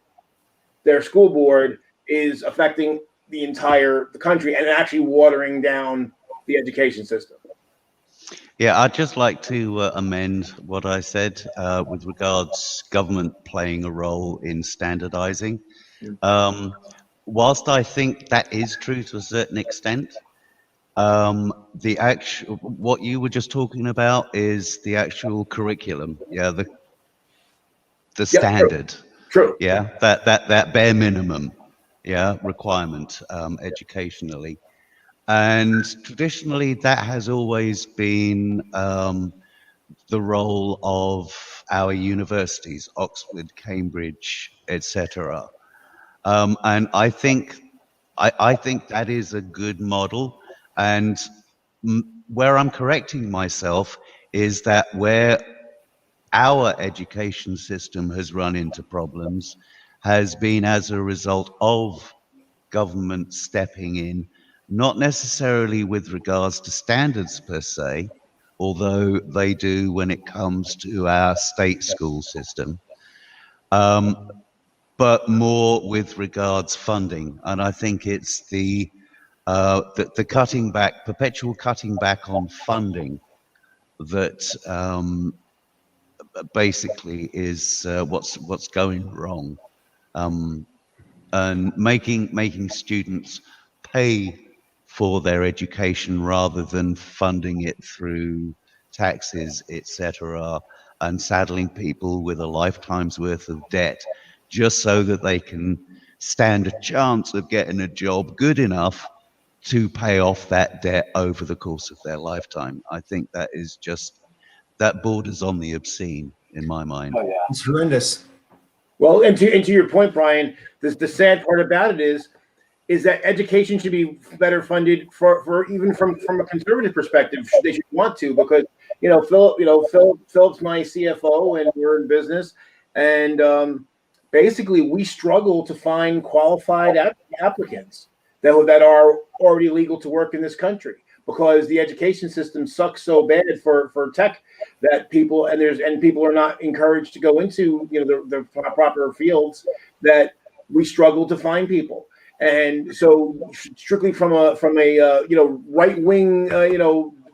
their school board is affecting the country and actually watering down the education system. Yeah, I'd just like to amend what I said with regards government playing a role in standardizing. Whilst I think that is true to a certain extent, what you were just talking about is the actual curriculum. Yeah, the standard. True. Yeah, that bare minimum. Yeah, requirement educationally. And traditionally, that has always been the role of our universities, Oxford, Cambridge, etc. And I think that is a good model. And where I'm correcting myself is that where our education system has run into problems has been as a result of government stepping in, not necessarily with regards to standards per se, although they do when it comes to our state school system, but more with regards funding. And I think it's the cutting back, perpetual cutting back on funding that basically is what's going wrong, and making students pay for their education rather than funding it through taxes, etc., and saddling people with a lifetime's worth of debt just so that they can stand a chance of getting a job good enough to pay off that debt over the course of their lifetime. I think that is just, that borders on the obscene in my mind. Oh, yeah. It's horrendous. Well, and to your point, Brian, the sad part about it is that education should be better funded for even from a conservative perspective. They should want to, because Philip's my CFO and we're in business, and basically we struggle to find qualified applicants that are already legal to work in this country, because the education system sucks so bad for tech that people are not encouraged to go into the proper fields, that we struggle to find people. And so strictly from a right wing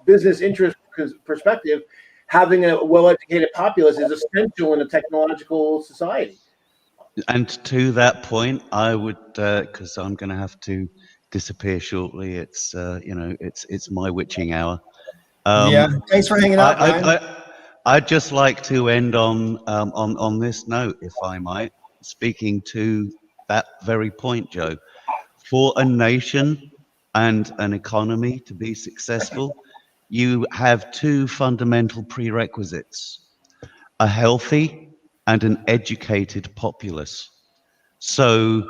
business interest perspective, having a well-educated populace is essential in a technological society. And to that point, I would, because I'm going to have to disappear shortly. It's it's my witching hour. Yeah, thanks for hanging out, Brian. I'd just like to end on this note, if I might, speaking to that very point, Joe. For a nation and an economy to be successful, you have two fundamental prerequisites: a healthy and an educated populace. So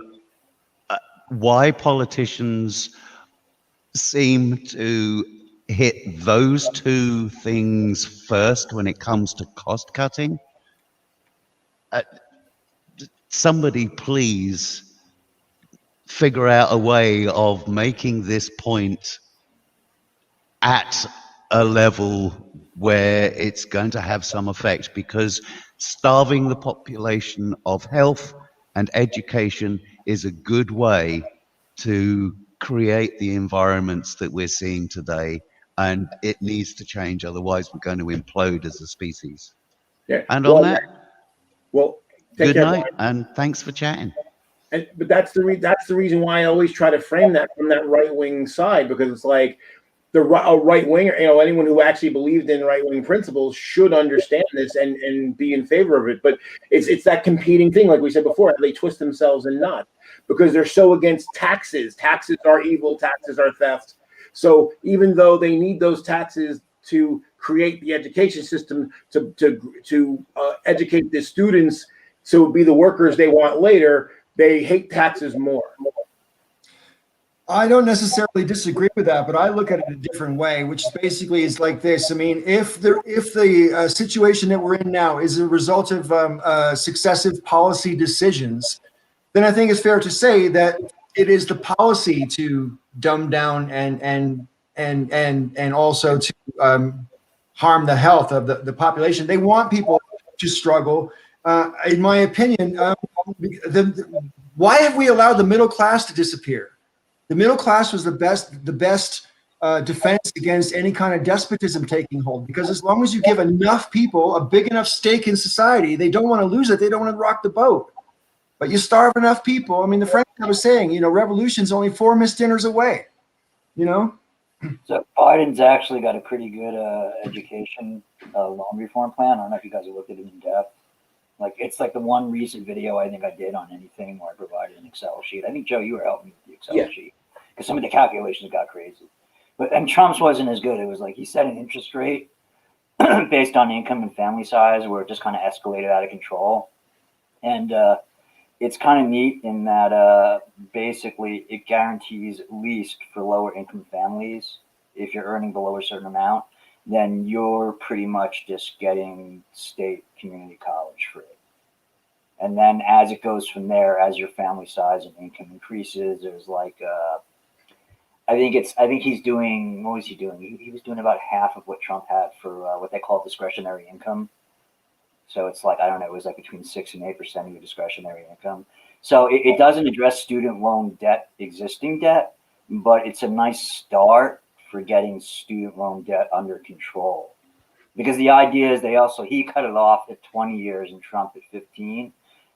why politicians seem to hit those two things first when it comes to cost cutting? Somebody please figure out a way of making this point at a level where it's going to have some effect, because starving the population of health and education is a good way to create the environments that we're seeing today, and it needs to change, otherwise we're going to implode as a species. Yeah. And on that, take good care, night, Brian. and thanks for chatting. But that's the reason why I always try to frame that from that right wing side, because it's like a right winger, anyone who actually believed in right wing principles should understand this and be in favor of it. But it's that competing thing, like we said before, they twist themselves in knots because they're so against taxes. Taxes are evil. Taxes are theft. So even though they need those taxes to create the education system to educate the students to be the workers they want later, they hate taxes more. I don't necessarily disagree with that, but I look at it a different way, which basically is like this. I mean, if the situation that we're in now is a result of successive policy decisions, then I think it's fair to say that it is the policy to dumb down and also to harm the health of the population. They want people to struggle. In my opinion, why have we allowed the middle class to disappear? The middle class was the best defense against any kind of despotism taking hold, because as long as you give enough people a big enough stake in society, they don't want to lose it. They don't want to rock the boat. But you starve enough people. I mean, the French was saying, revolution's only 4 missed dinners away. So Biden's actually got a pretty good education loan reform plan. I don't know if you guys have looked at it in depth. It's like the one recent video I think I did on anything where I provided an Excel sheet. I think, Joe, you were helping me with the Excel sheet because some of the calculations got crazy. And Trump's wasn't as good. It was like he set an interest rate based on income and family size, where it just kind of escalated out of control. And it's kind of neat in that basically it guarantees, at least for lower income families, if you're earning below a certain amount, then you're pretty much just getting state community college free. And then as it goes from there, as your family size and income increases, there's like I think he's doing, what was he doing? He was doing about half of what Trump had for what they call discretionary income. So it's like, I don't know, it was like between 6 and 8% of your discretionary income. So it doesn't address student loan debt, existing debt, but it's a nice start for getting student loan debt under control. Because the idea is he cut it off at 20 years and Trump at 15.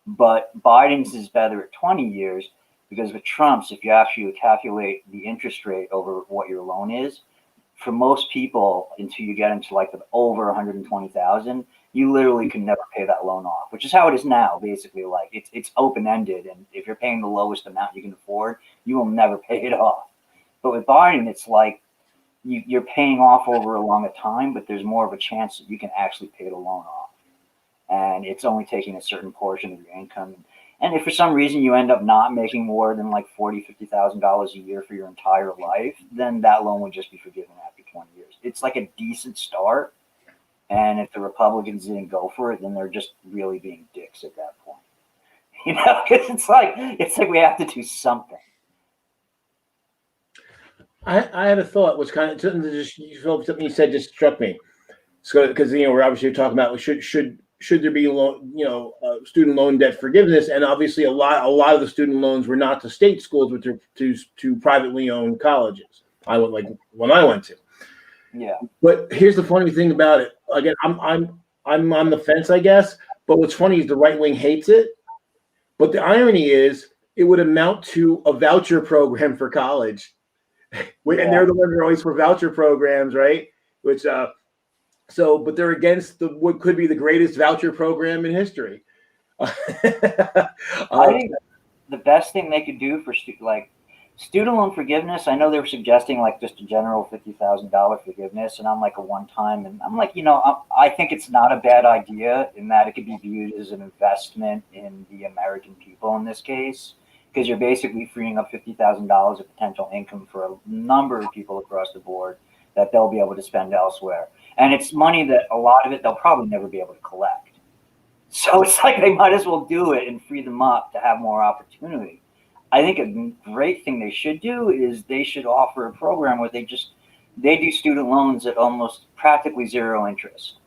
But Biden's is better at 20 years because with Trump's, if you actually calculate the interest rate over what your loan is, for most people, until you get into like the over 120,000, you literally can never pay that loan off, which is how it is now. Basically, like it's open ended, and if you're paying the lowest amount you can afford, you will never pay it off. But with Biden, it's like you're paying off over a longer time, but there's more of a chance that you can actually pay the loan off, and it's only taking a certain portion of your income. And if for some reason you end up not making more than like $40,000-$50,000 a year for your entire life, then that loan would just be forgiven after 20 years. It's like a decent start. And if the Republicans didn't go for it, then they're just really being dicks at that point. You know, because it's like we have to do something. I had a thought, which kind of something you said just struck me. So because we're obviously talking about should there be student loan debt forgiveness, and obviously a lot of the student loans were not to state schools, but to privately owned colleges. I went like when I went to. Yeah. But here's the funny thing about it. Again, I'm on the fence, I guess. But what's funny is the right wing hates it. But the irony is, it would amount to a voucher program for college, and they're the ones that are always for voucher programs, right? Which but they're against what could be the greatest voucher program in history. I think the best thing they could do for student loan forgiveness, I know they were suggesting like just a general $50,000 forgiveness, and I'm like a one time, and I'm like, I think it's not a bad idea in that it could be viewed as an investment in the American people in this case, because you're basically freeing up $50,000 of potential income for a number of people across the board that they'll be able to spend elsewhere. And it's money that a lot of it they'll probably never be able to collect. So it's like they might as well do it and free them up to have more opportunity. I think a great thing they should do is they should offer a program where they do student loans at almost practically zero interest.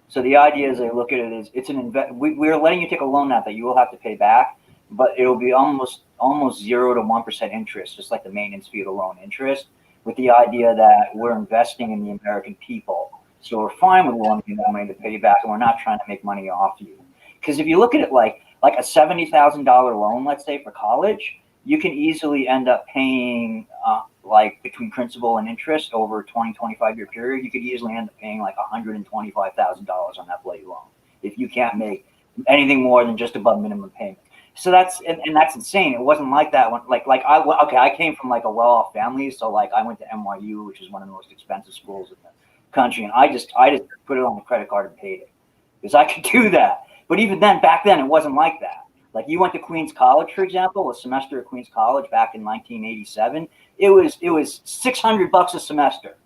So the idea is they look at it as it's an we're letting you take a loan out that you will have to pay back, but it'll be almost 0 to 1% interest, just like the maintenance fee of the loan interest, with the idea that we're investing in the American people. So we're fine with loaning you that money to pay you back, and we're not trying to make money off you. Because if you look at it like a $70,000 loan, let's say for college, you can easily end up paying like between principal and interest over a 25 year period. You could easily end up paying like $125,000 on that bloody loan if you can't make anything more than just above minimum payment. So that's insane. It wasn't like that when I came from like a well-off family, so like I went to NYU, which is one of the most expensive schools in the country, and I just put it on the credit card and paid it because I could do that. But even then, back then, it wasn't like that. Like you went to Queens College, for example, a semester at Queens College back in 1987. It was $600 a semester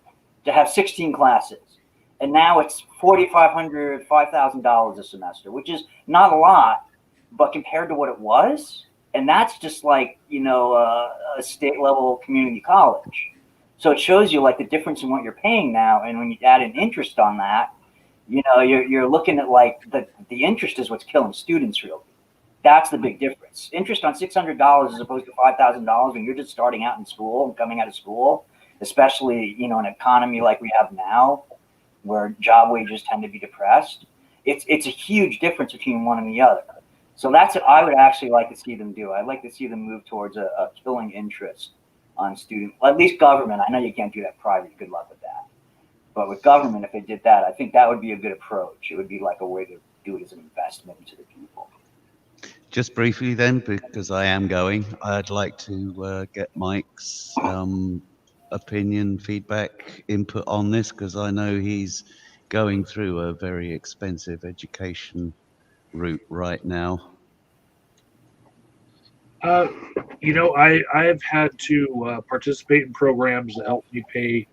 to have 16 classes, and now it's $4,500, $5,000 a semester, which is not a lot, but compared to what it was, and that's just like a state level community college. So it shows you like the difference in what you're paying now, and when you add an interest on that, you're looking at like the interest is what's killing students really. That's the big difference. Interest on $600 as opposed to $5,000 when you're just starting out in school and coming out of school, especially an economy like we have now, where job wages tend to be depressed. It's a huge difference between one and the other. So that's what I would actually like to see them do. I'd like to see them move towards a killing interest on student, at least government. I know you can't do that private. Good luck with that. But with government, if they did that, I think that would be a good approach. It would be like a way to do it as an investment into the people. Just briefly then, because I am going, I'd like to get Mike's opinion, feedback, input on this, because I know he's going through a very expensive education route right now? I've had to participate in programs that help me pay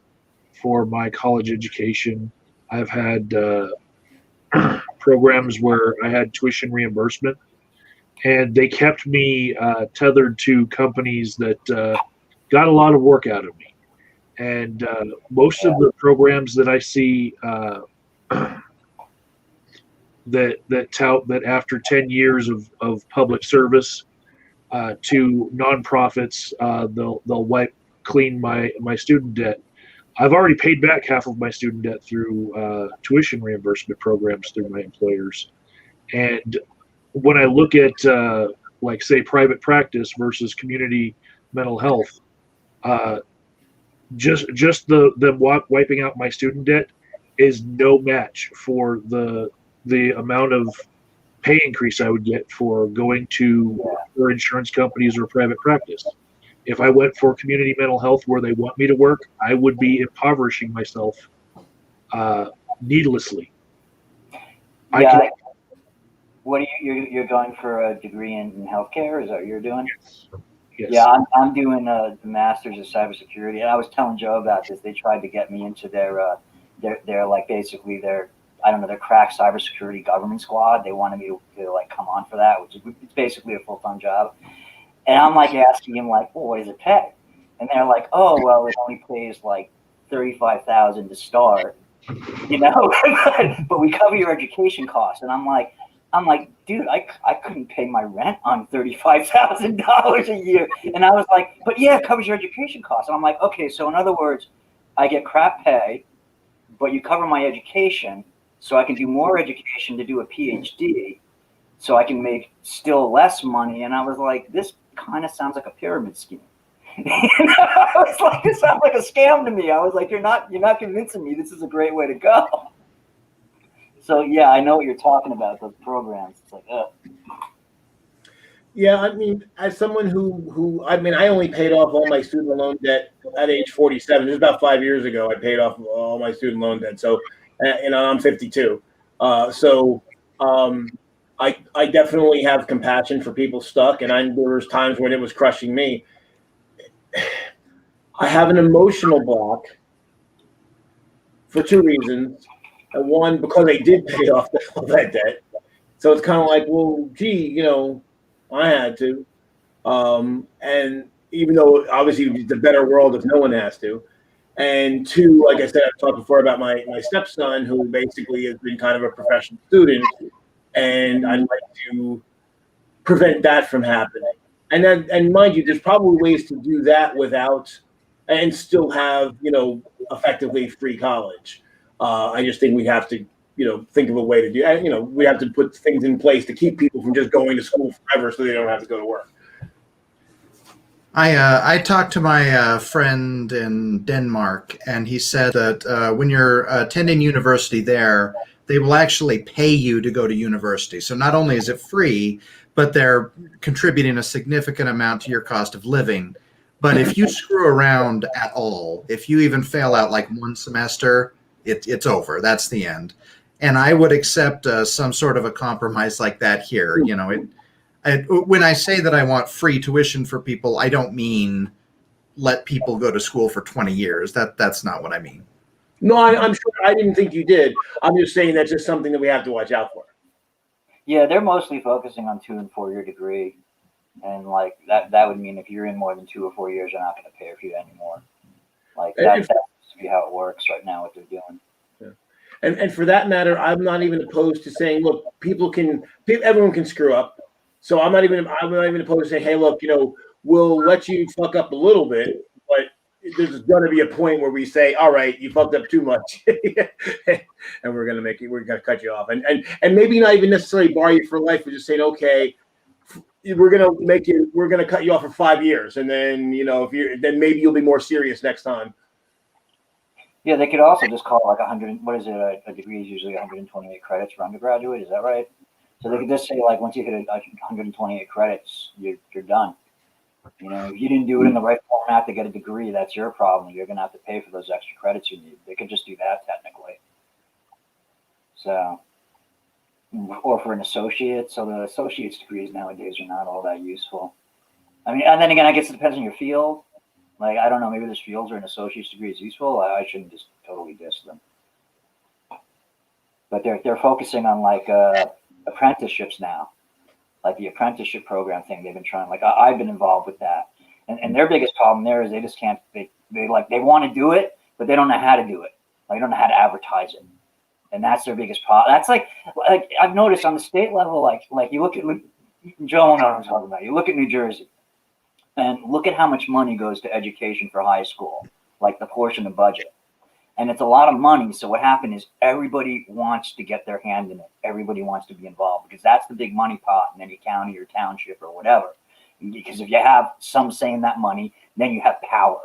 for my college education. I've had programs where I had tuition reimbursement, and they kept me tethered to companies that got a lot of work out of me. And most of the programs that I see that tout that after 10 years of public service to nonprofits, they'll wipe clean my student debt. I've already paid back half of my student debt through tuition reimbursement programs through my employers. And when I look at like say private practice versus community mental health, just them wiping out my student debt is no match for the amount of pay increase I would get for going to or insurance companies or private practice. If I went for community mental health where they want me to work, I would be impoverishing myself needlessly. Yeah. What are you're going for a degree in healthcare? Is that what you're doing? Yes. Yeah, I'm doing the master's of cybersecurity, and I was telling Joe about this. They tried to get me into their like basically their I don't know, their crack cybersecurity government squad. They wanted me to like come on for that, which is it's basically a full-time job. And I'm like asking him like, well, what does it pay? And they're like, oh, well, it only pays like $35,000 to start, you know, but we cover your education costs. And I'm like, dude, I couldn't pay my rent on $35,000 a year. And I was like, but yeah, it covers your education costs. And I'm like, okay, so in other words, I get crap pay, but you cover my education, so I can do more education to do a PhD, so I can make still less money. And I was like, this kind of sounds like a pyramid scheme. I was like, this sounds like a scam to me. I was like, you're not convincing me this is a great way to go. So yeah, I know what you're talking about, those programs. It's like, Yeah, I mean, as someone who I mean, I only paid off all my student loan debt at age 47. Just about 5 years ago, I paid off all my student loan debt. So, I'm 52. I definitely have compassion for people stuck, and there was times when it was crushing me. I have an emotional block for two reasons. One, because I did pay off all that debt. So it's kind of like, well, gee, I had to. And even though obviously it's a better world if no one has to. And two, like I said, I've talked before about my stepson, who basically has been kind of a professional student. And I'd like to prevent that from happening. And mind you, there's probably ways to do that without and still have, effectively free college. I just think we have to, think of a way to do, we have to put things in place to keep people from just going to school forever so they don't have to go to work. I talked to my friend in Denmark, and he said that when you're attending university there, they will actually pay you to go to university. So not only is it free, but they're contributing a significant amount to your cost of living. But if you screw around at all, if you even fail out like one semester, it's over. That's the end. And I would accept some sort of a compromise like that here. When I say that I want free tuition for people, I don't mean let people go to school for 20 years. That's not what I mean. No, I'm sure. I didn't think you did. I'm just saying that's just something that we have to watch out for. yeah, they're mostly focusing on 2 and 4 year degree. And like that would mean if you're in more than 2 or 4 years, they're not going to pay for you anymore. Like that's how it works right now, what they're doing. Yeah. And for that matter, I'm not even opposed to saying, look, everyone can screw up. So I'm not even opposed to saying, hey, look, we'll let you fuck up a little bit, but there's going to be a point where we say, all right, you fucked up too much, and we're going to cut you off, and maybe not even necessarily bar you for life. We're just saying, okay, we're going to cut you off for 5 years, and then then maybe you'll be more serious next time. Yeah, they could also just call it like 100. What is it? A degree is usually 128 credits for undergraduate. Is that right? So they could just say like once you hit 128 credits, you're done. If you didn't do it in the right format to get a degree, that's your problem. You're going to have to pay for those extra credits you need. They could just do that technically. So, or for an associate. So the associate's degrees nowadays are not all that useful. I mean, and then again, I guess it depends on your field. Like, I don't know, maybe there's fields where an associate's degree is useful. I shouldn't just totally diss them. But they're focusing on like apprenticeships now, like the apprenticeship program thing. They've been trying. Like I've been involved with that, and their biggest problem there is they just can't. They want to do it, but they don't know how to do it. Like, they don't know how to advertise it, and that's their biggest problem. That's like I've noticed on the state level. Like you look at Joe and I was talking about. You look at New Jersey. And look at how much money goes to education for high school, like the portion of budget. And it's a lot of money. So what happened is everybody wants to get their hand in it. Everybody wants to be involved because that's the big money pot in any county or township or whatever. Because if you have some say in that money, then you have power.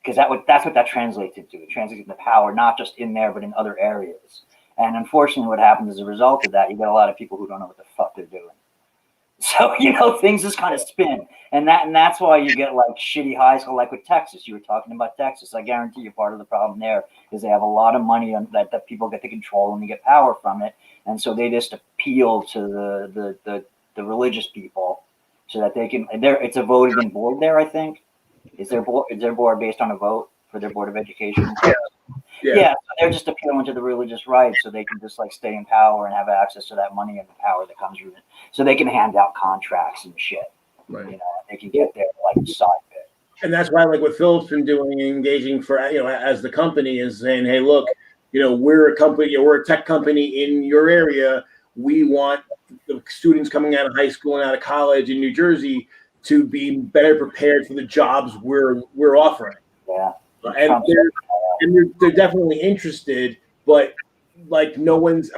Because that's what that translates into. It translates into power, not just in there, but in other areas. And unfortunately, what happens as a result of that, you get a lot of people who don't know what the fuck they're doing. So, things just kind of spin. And that's why you get like shitty high school, like with Texas. You were talking about Texas. I guarantee you part of the problem there is they have a lot of money that people get to control and they get power from it. And so they just appeal to the religious people so that they can, it's a voted in board there, I think. Is their board based on a vote for their Board of Education? Yeah, so they're just appealing to the religious right so they can just like stay in power and have access to that money and the power that comes with it. So they can hand out contracts and shit. Right. They can get their like side bit. And that's why, like, what Philip's been doing, engaging for, as the company is saying, hey, look, we're a company, we're a tech company in your area. We want the students coming out of high school and out of college in New Jersey to be better prepared for the jobs we're offering. Yeah. And they're definitely interested, but like no one's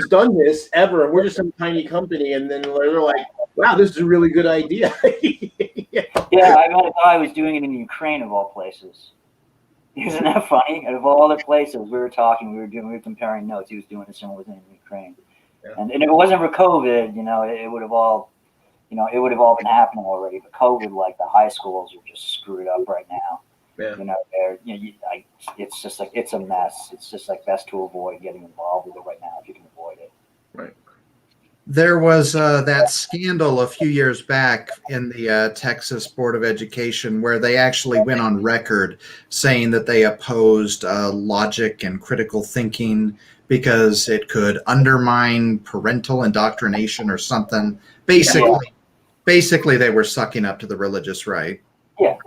done this ever. We're just some tiny company, and then they're like, wow, this is a really good idea. Yeah, I met a guy who was doing it in Ukraine of all places. Isn't that funny? Out of all other places, we were talking, we were comparing notes. He was doing a similar thing in Ukraine. Yeah. And if it wasn't for COVID, it would have all been happening already. But COVID, like the high schools are just screwed up right now. Yeah. It's just like, it's a mess. It's just like best to avoid getting involved with it right now if you can avoid it. Right. There was that scandal a few years back in the Texas Board of Education where they actually went on record saying that they opposed logic and critical thinking because it could undermine parental indoctrination or something. Basically, they were sucking up to the religious right. Yeah.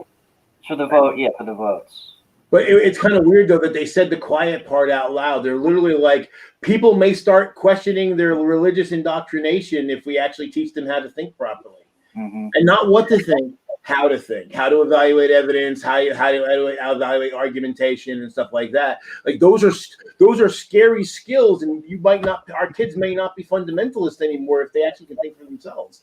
For the vote, for the votes. But it's kind of weird, though, that they said the quiet part out loud. They're literally like, people may start questioning their religious indoctrination if we actually teach them how to think properly. Mm-hmm. And not what to think, how to think, how to evaluate evidence, how to evaluate argumentation and stuff like that. Like those are scary skills, and our kids may not be fundamentalists anymore if they actually can think for themselves.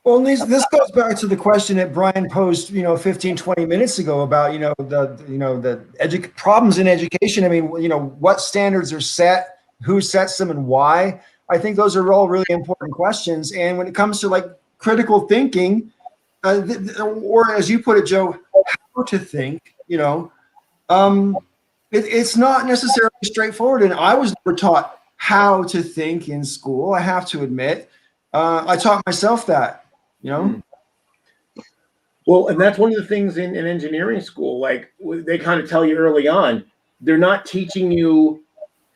Well, this goes back to the question that Brian posed, 15, 20 minutes ago about, the problems in education. I mean, what standards are set, who sets them, and why? I think those are all really important questions. And when it comes to like critical thinking, or as you put it, Joe, how to think, it's not necessarily straightforward. And I was never taught how to think in school, I have to admit. I taught myself that. Well, and that's one of the things in engineering school, like they kind of tell you early on, they're not teaching you,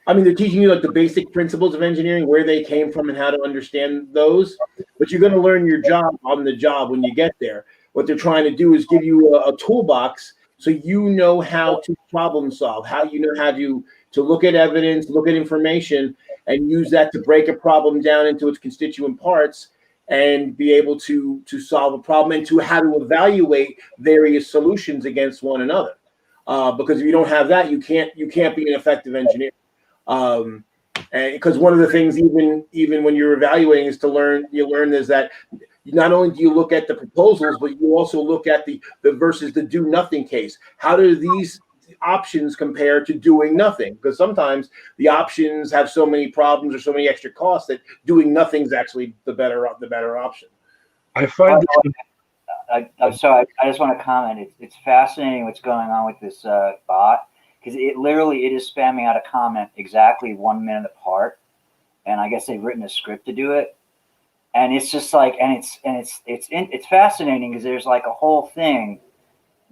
they're teaching you like the basic principles of engineering, where they came from and how to understand those, but you're going to learn your job on the job when you get there. What they're trying to do is give you a toolbox so you know how to problem solve, how to look at evidence, look at information, and use that to break a problem down into its constituent parts and be able to solve a problem, and to how to evaluate various solutions against one another. Because if you don't have that, you can't be an effective engineer. And because one of the things, even when you're evaluating, is you learn is that not only do you look at the proposals, but you also look at the versus the do nothing case. How do these options compare to doing nothing? Because sometimes the options have so many problems or so many extra costs that doing nothing is actually the better option. I find I'm sorry, I just want to comment. It's fascinating what's going on with this bot, because it is spamming out a comment exactly 1 minute apart, and I guess they've written a script to do it, and it's just like, and it's fascinating because there's like a whole thing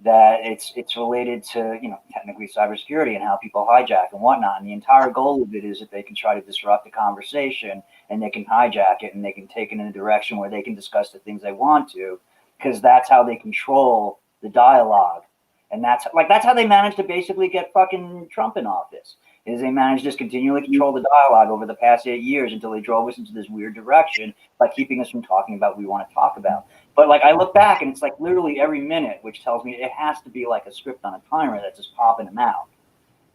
that it's related to, technically cybersecurity and how people hijack and whatnot, and the entire goal of it is that they can try to disrupt the conversation, and they can hijack it, and they can take it in a direction where they can discuss the things they want to, because that's how they control the dialogue. And that's how they managed to basically get fucking Trump in office. Is they managed to just continually control the dialogue over the past 8 years until they drove us into this weird direction by keeping us from talking about what we want to talk about. But like, I look back and it's like literally every minute, which tells me it has to be like a script on a timer that's just popping them out.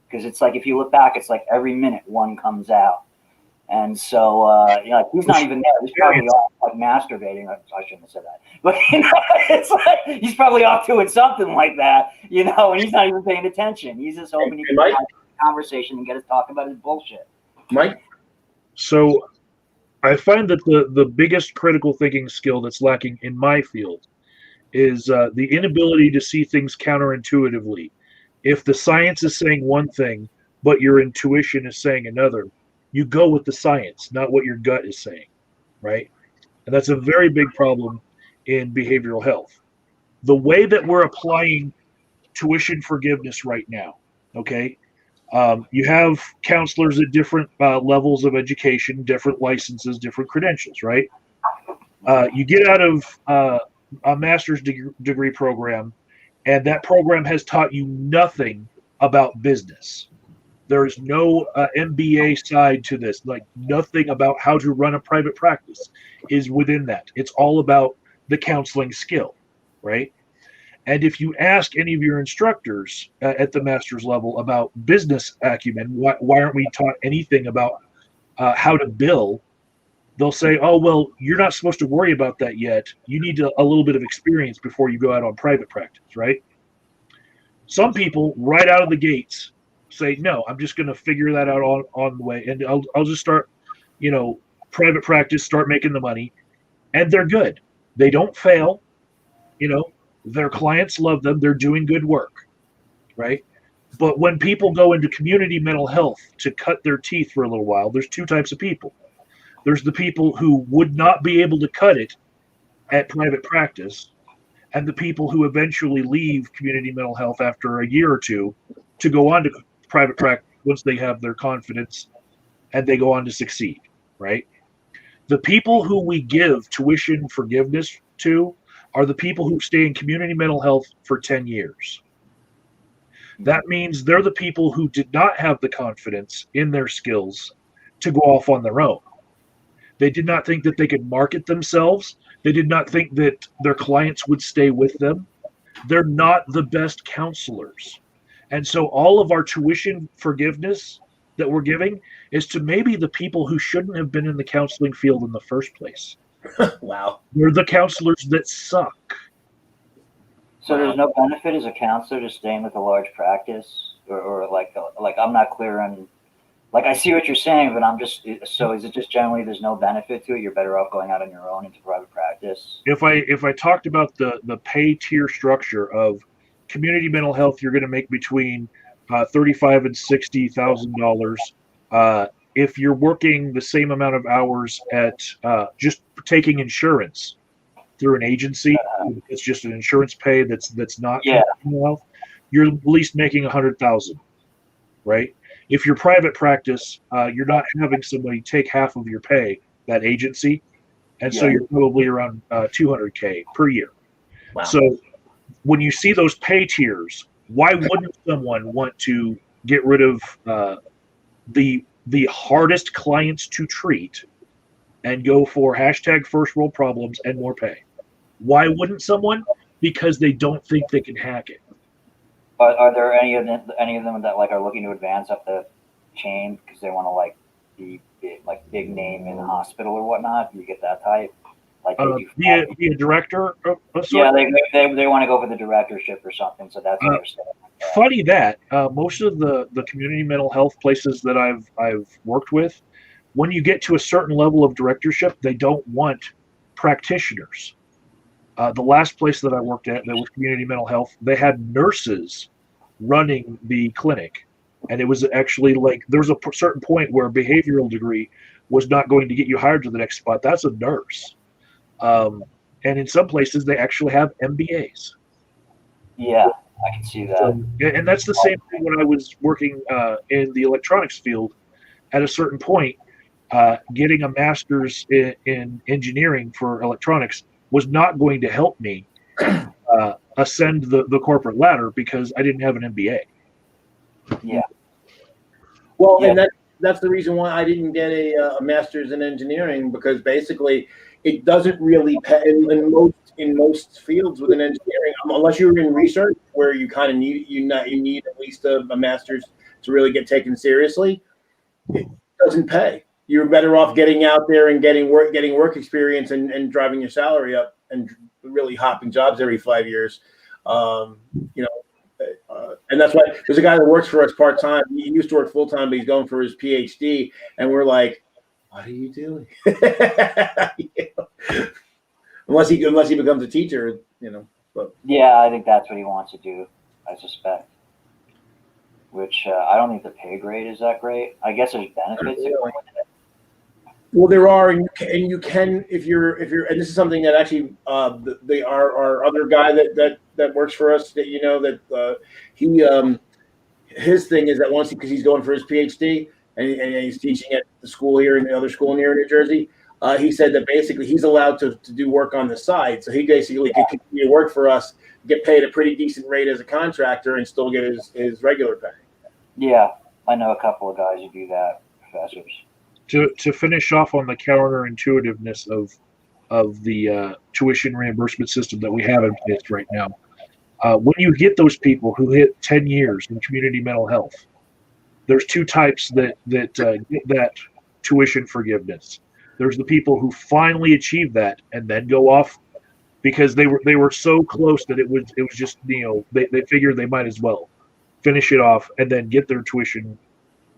Because it's like, if you look back, it's like every minute one comes out. And so, he's not even there. He's probably off like masturbating. I shouldn't have said that. But it's like he's probably off doing something like that, and he's not even paying attention. He's just hoping he can have a conversation and get us talking about his bullshit. Mike? So I find that the biggest critical thinking skill that's lacking in my field is the inability to see things counterintuitively. If the science is saying one thing, but your intuition is saying another, you go with the science, not what your gut is saying, right? And that's a very big problem in behavioral health. The way that we're applying tuition forgiveness right now, okay? You have counselors at different levels of education, different licenses, different credentials, right? You get out of a master's degree program, and that program has taught you nothing about business. There is no MBA side to this, like nothing about how to run a private practice is within that. It's all about the counseling skill, right? And if you ask any of your instructors at the master's level about business acumen, why aren't we taught anything about how to bill? They'll say, oh, well, you're not supposed to worry about that yet. You need a little bit of experience before you go out on private practice, right? Some people right out of the gates say, no, I'm just going to figure that out on the way. And I'll just start, private practice, start making the money. And they're good. They don't fail. Their clients love them. They're doing good work, right? But when people go into community mental health to cut their teeth for a little while, there's two types of people. There's the people who would not be able to cut it at private practice, and the people who eventually leave community mental health after a year or two to go on to private practice once they have their confidence and they go on to succeed, right? The people who we give tuition forgiveness to are the people who stay in community mental health for 10 years. That means they're the people who did not have the confidence in their skills to go off on their own. They did not think that they could market themselves. They did not think that their clients would stay with them. They're not the best counselors. And so all of our tuition forgiveness that we're giving is to maybe the people who shouldn't have been in the counseling field in the first place. Wow. They're the counselors that suck. So there's no benefit as a counselor to staying with a large practice, or like I'm not clear on, like, I see what you're saying, but so is it just generally there's no benefit to it? You're better off going out on your own into private practice? If I talked about the pay tier structure of community mental health, you're going to make between $35,000 and $60,000. If you're working the same amount of hours at just taking insurance through an agency, it's just an insurance pay that's not mental health, you're at least making $100,000, right? If you're private practice, you're not having somebody take half of your pay, that agency, and so you're probably around $200K per year. Wow. So when you see those pay tiers, why wouldn't someone want to get rid of the hardest clients to treat and go for hashtag first world problems and more pay? Why wouldn't someone? Because they don't think they can hack it. Are there any of them that like are looking to advance up the chain because they want to be big name in the hospital or whatnot? Do you get that type? Like be a director? Yeah, they want to go for the directorship or something. So that's what they're saying. Funny that most of the community mental health places that I've worked with, when you get to a certain level of directorship, they don't want practitioners. The last place that I worked at that was community mental health, they had nurses running the clinic And it was actually like there was a certain point where a behavioral degree was not going to get you hired to the next spot. That's a nurse. And in some places, they actually have MBAs. Yeah, I can see that. So, and that's the same thing when I was working in the electronics field. At a certain point, getting a master's in engineering for electronics was not going to help me ascend the corporate ladder because I didn't have an MBA. Yeah. Well, and that's the reason why I didn't get a master's in engineering, because basically it doesn't really pay in most fields within engineering, unless you're in research where you kind of need at least a master's to really get taken seriously. It doesn't pay. You're better off getting out there and getting work experience and driving your salary up and really hopping jobs every 5 years. And that's why there's a guy that works for us part time. He used to work full time, but he's going for his PhD. And we're like, what are you doing? Unless he becomes a teacher, But. Yeah, I think that's what he wants to do. I suspect. Which I don't think the pay grade is that great. I guess there's benefits. Well, there are, and you can if you're, and this is something that actually our other guy that works for us that his thing is that once because he's going for his PhD and he's teaching at the school here in the other school here in New Jersey. He said that basically he's allowed to do work on the side, so he basically can continue to work for us, get paid a pretty decent rate as a contractor, and still get his regular pay. Yeah, I know a couple of guys who do that, professors. To finish off on the counterintuitiveness of the tuition reimbursement system that we have in place right now, when you get those people who hit 10 years in community mental health, there's two types that get that tuition forgiveness. There's the people who finally achieve that and then go off because they were so close that it was just they figured they might as well finish it off and then get their tuition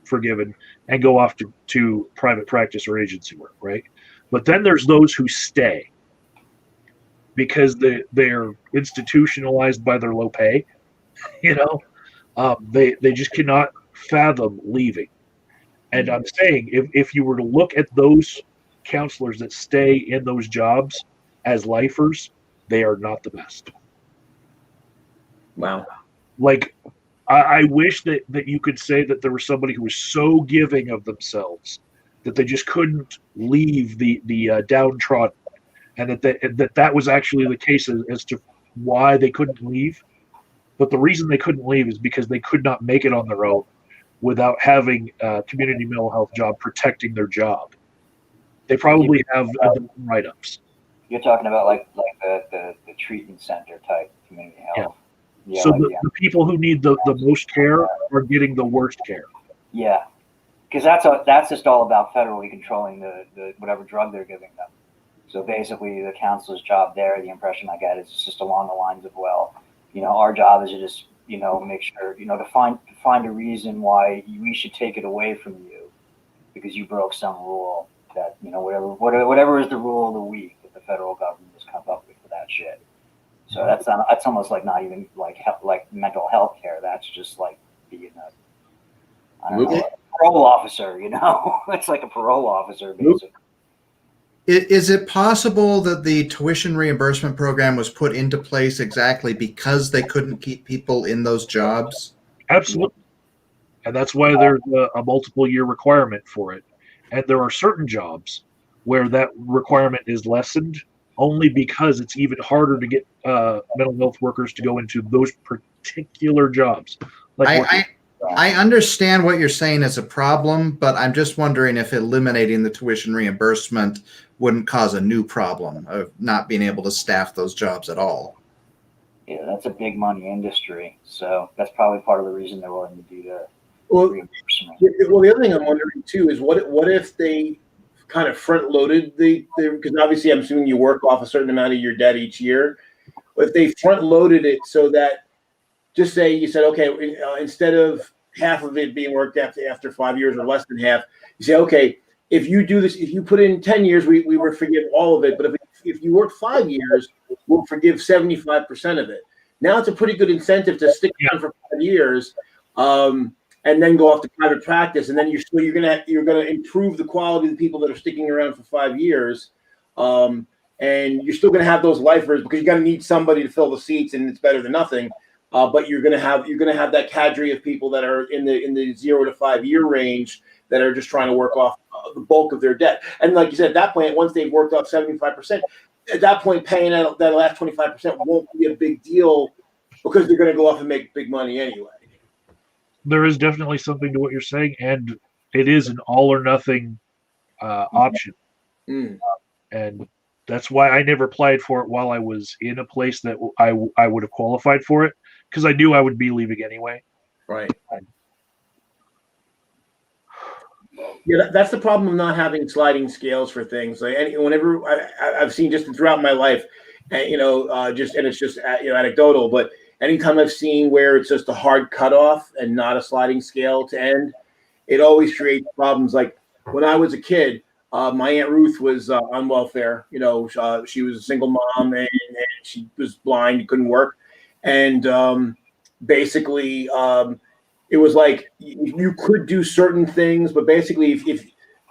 forgiven and go off to private practice or agency work, right? But then there's those who stay because they're institutionalized by their low pay. They just cannot fathom leaving. And I'm saying if you were to look at those counselors that stay in those jobs as lifers, they are not the best. Wow. Like, I wish that you could say that there was somebody who was so giving of themselves that they just couldn't leave the downtrodden, and that was actually the case as to why they couldn't leave. But the reason they couldn't leave is because they could not make it on their own without having a community mental health job protecting their job. They probably have write-ups. You're talking about like the treatment center type community health. Yeah. Yeah, So the people who need the most care are getting the worst care. Yeah, because that's just all about federally controlling the whatever drug they're giving them. So basically, the counselor's job there, the impression I get is just along the lines of, well, our job is to just make sure to find a reason why we should take it away from you because you broke some rule that whatever is the rule of the week that the federal government has come up with for that shit. So that's almost like not even like mental health care. That's just like being a parole officer. It's like a parole officer basically. Is it possible that the tuition reimbursement program was put into place exactly because they couldn't keep people in those jobs? Absolutely, and that's why there's a multiple year requirement for it. And there are certain jobs where that requirement is lessened only because it's even harder to get mental health workers to go into those particular jobs. I understand what you're saying as a problem, but I'm just wondering if eliminating the tuition reimbursement wouldn't cause a new problem of not being able to staff those jobs at all. Yeah, that's a big money industry. So that's probably part of the reason they're willing to do that. Well, the other thing I'm wondering too is what if they kind of front loaded because obviously I'm assuming you work off a certain amount of your debt each year. If they front loaded it so that, just say you said, okay, instead of half of it being worked after 5 years or less than half, you say, okay, if you do this, if you put in 10 years, we will forgive all of it. But if you work 5 years, we'll forgive 75% of it. Now it's a pretty good incentive to stick around for 5 years. And and then go off to private practice, and then you're gonna improve the quality of the people that are sticking around for 5 years, and you're still gonna have those lifers because you're gonna need somebody to fill the seats, and it's better than nothing. But you're gonna have that cadre of people that are in the 0 to 5 year range that are just trying to work off the bulk of their debt. And like you said, at that point, once they've worked off 75%, at that point, paying that last 25% won't be a big deal because they're going to go off and make big money anyway. There is definitely something to what you're saying, and it is an all or nothing option. And that's why I never applied for it while I was in a place that I would have qualified for it, because I knew I would be leaving anyway. Right. Yeah, that's the problem of not having sliding scales for things. Like whenever I've seen just throughout my life, and it's just anecdotal, but anytime I've seen where it's just a hard cutoff and not a sliding scale to end, it always creates problems. Like when I was a kid, my Aunt Ruth was on welfare. She was a single mom and she was blind, couldn't work, and basically. It was like you could do certain things, but basically, if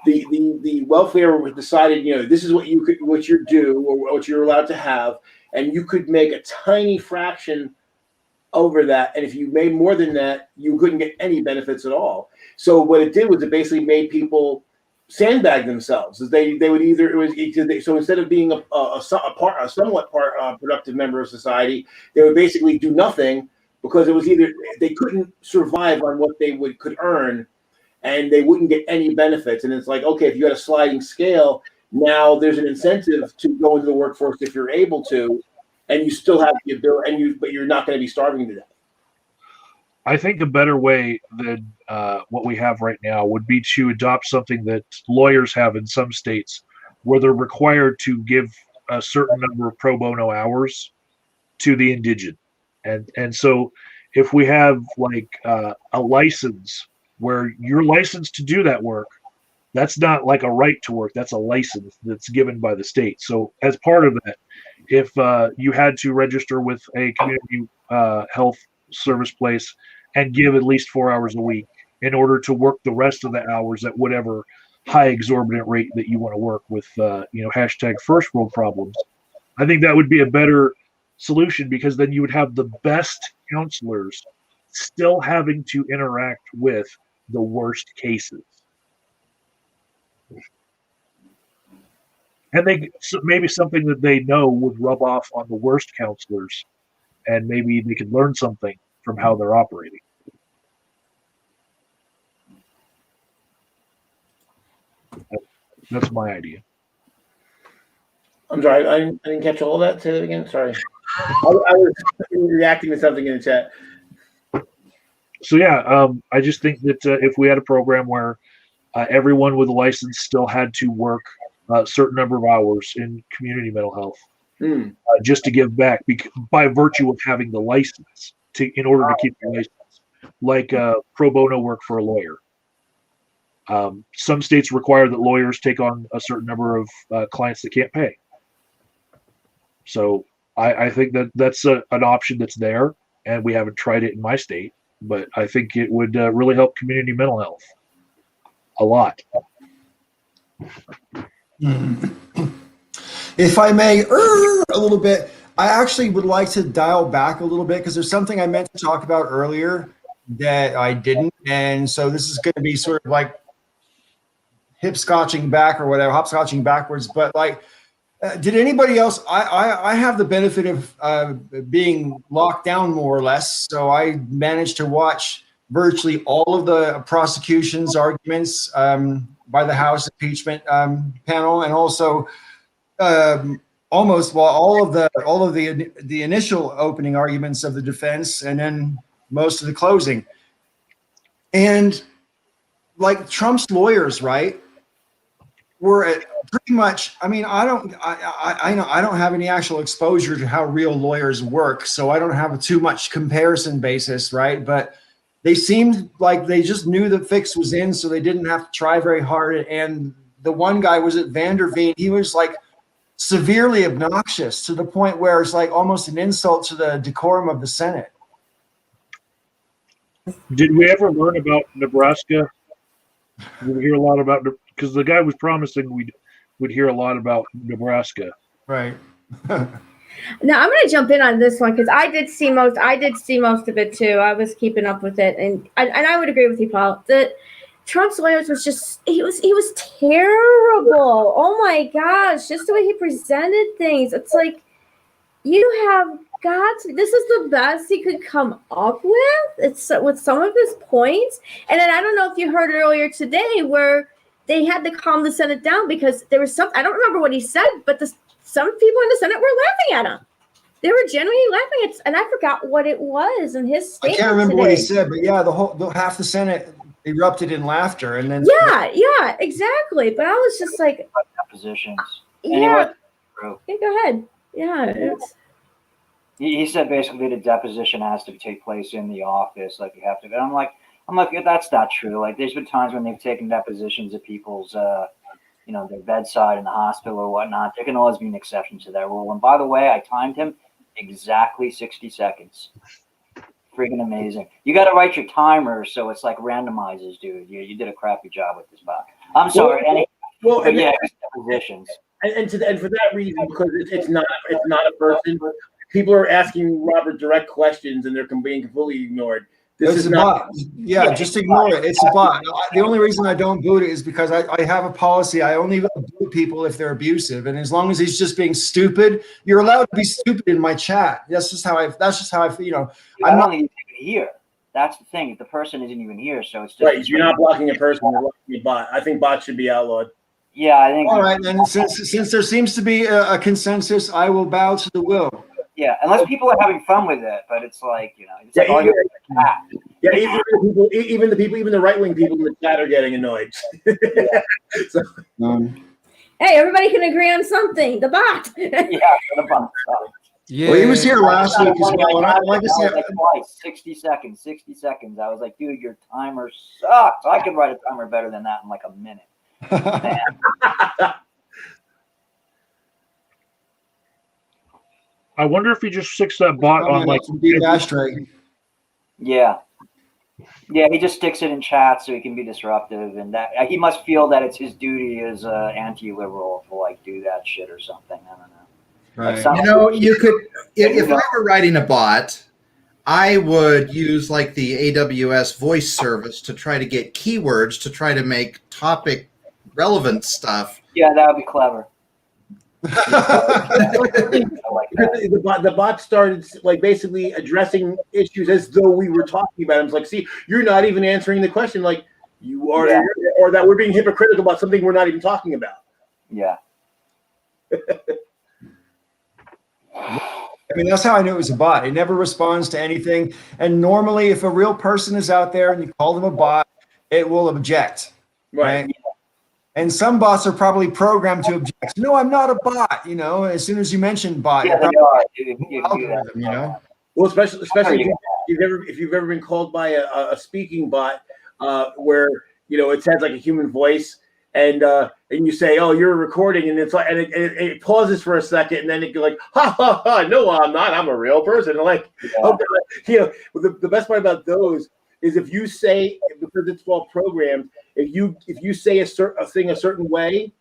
the welfare decided, this is what you're due or what you're allowed to have, and you could make a tiny fraction over that, and if you made more than that, you couldn't get any benefits at all. So what it did was it basically made people sandbag themselves. They would so instead of being a somewhat productive member of society, they would basically do nothing. Because it was either they couldn't survive on what they could earn, and they wouldn't get any benefits. And it's like, okay, if you had a sliding scale, now there's an incentive to go into the workforce if you're able to, and you still have the ability, but you're not going to be starving to death. I think a better way than what we have right now would be to adopt something that lawyers have in some states, where they're required to give a certain number of pro bono hours to the indigent. And so if we have like a license where you're licensed to do that work, that's not like a right to work. That's a license that's given by the state. So as part of that, if you had to register with a community health service place and give at least 4 hours a week in order to work the rest of the hours at whatever high exorbitant rate that you want to work with, hashtag first world problems, I think that would be a better solution, because then you would have the best counselors still having to interact with the worst cases. And maybe something that they know would rub off on the worst counselors, and maybe they could learn something from how they're operating. That's my idea. I'm sorry, I didn't catch all of that. Say that again. Sorry. I was reacting to something in the chat. So yeah, I just think that if we had a program where everyone with a license still had to work a certain number of hours in community mental health, just to give back by virtue of having the license in order to keep the license, like pro bono work for a lawyer. Some states require that lawyers take on a certain number of clients that can't pay. So I think that's an option that's there, and we haven't tried it in my state, but I think it would really help community mental health a lot. If I may, a little bit, I actually would like to dial back a little bit, because there's something I meant to talk about earlier that I didn't. And so this is going to be sort of like hopscotching backwards. But like, did anybody else? I have the benefit of being locked down more or less, so I managed to watch virtually all of the prosecution's arguments by the House impeachment panel, and also almost all of the initial opening arguments of the defense, and then most of the closing. And like Trump's lawyers, right, were at pretty much, I mean, I know I don't have any actual exposure to how real lawyers work, so I don't have too much comparison basis, right? But they seemed like they just knew the fix was in, so they didn't have to try very hard. And the one guy was at Vanderveen. He was like severely obnoxious to the point where it's like almost an insult to the decorum of the Senate. Did we ever learn about Nebraska? Did we hear a lot about, because the guy was promising we'd hear a lot about Nebraska. Right. Now I'm going to jump in on this one because I did see most of it too. I was keeping up with it, and I would agree with you, Paul. That Trump's lawyers was just he was terrible. Oh my gosh, just the way he presented things. It's like you have got to, this is the best he could come up with. It's with some of his points, and then I don't know if you heard earlier today where they had to calm the Senate down because there was some. I don't remember what he said, but some people in the Senate were laughing at him. They were genuinely laughing at, and I forgot what it was in his statement. I can't remember today. what he said, but yeah, the half the Senate erupted in laughter, and then yeah, exactly. But I was just like, depositions. Yeah, go ahead. Yeah, he said basically the deposition has to take place in the office, like you have to. And I'm like, that's not true. Like, there's been times when they've taken depositions of people's, their bedside in the hospital or whatnot. There can always be an exception to that rule. And by the way, I timed him exactly 60 seconds. Freaking amazing. You got to write your timer so it's like randomizes, dude. You did a crappy job with this bot. I'm sorry. Depositions. And for that reason, because it's not a person. People are asking Robert direct questions and they're being completely ignored. This is a not. bot. Yeah, just ignore it. It's a bot. The only reason I don't boot it is because I have a policy. I only boot people if they're abusive, and as long as he's just being stupid, you're allowed to be stupid in my chat. That's just how I. I'm not even here. That's the thing. The person isn't even here, so it's just right. You're not blocking a person. You're blocking a bot. I think bots should be outlawed. Yeah, I think. All right, then since there seems to be a consensus, I will bow to the will. Yeah, unless people are having fun with it, but it's like, it's yeah, like even the right-wing people in the chat are getting annoyed. So, hey, everybody can agree on something. The bot. The bot. Yeah. Well, he was here last week as well. Like I said, twice, 60 seconds. I was like, dude, your timer sucks. I could write a timer better than that in like a minute. I wonder if he just sticks that bot on like ashtray. Yeah, he just sticks it in chat so he can be disruptive, and that he must feel that it's his duty as anti-liberal to like do that shit or something. I don't know. Right. You could if I were writing a bot, I would use like the AWS voice service to try to get keywords to try to make topic relevant stuff. Yeah, that would be clever. The bot started like basically addressing issues as though we were talking about them. It's like, see, you're not even answering the question, like you are, or that we're being hypocritical about something we're not even talking about. Yeah. I mean, that's how I knew it was a bot. It never responds to anything. And normally, if a real person is out there and you call them a bot, it will object. Right? And some bots are probably programmed to object. No, I'm not a bot. As soon as you mention bot, Well, especially if you've ever been called by a speaking bot, where it sounds like a human voice, and you say, "Oh, you're recording," and it's like, and it pauses for a second, and then it goes like, "Ha ha ha! No, I'm not. I'm a real person." And like, okay, the best part about those is if you say, because it's all programmed, if you say a thing a certain way,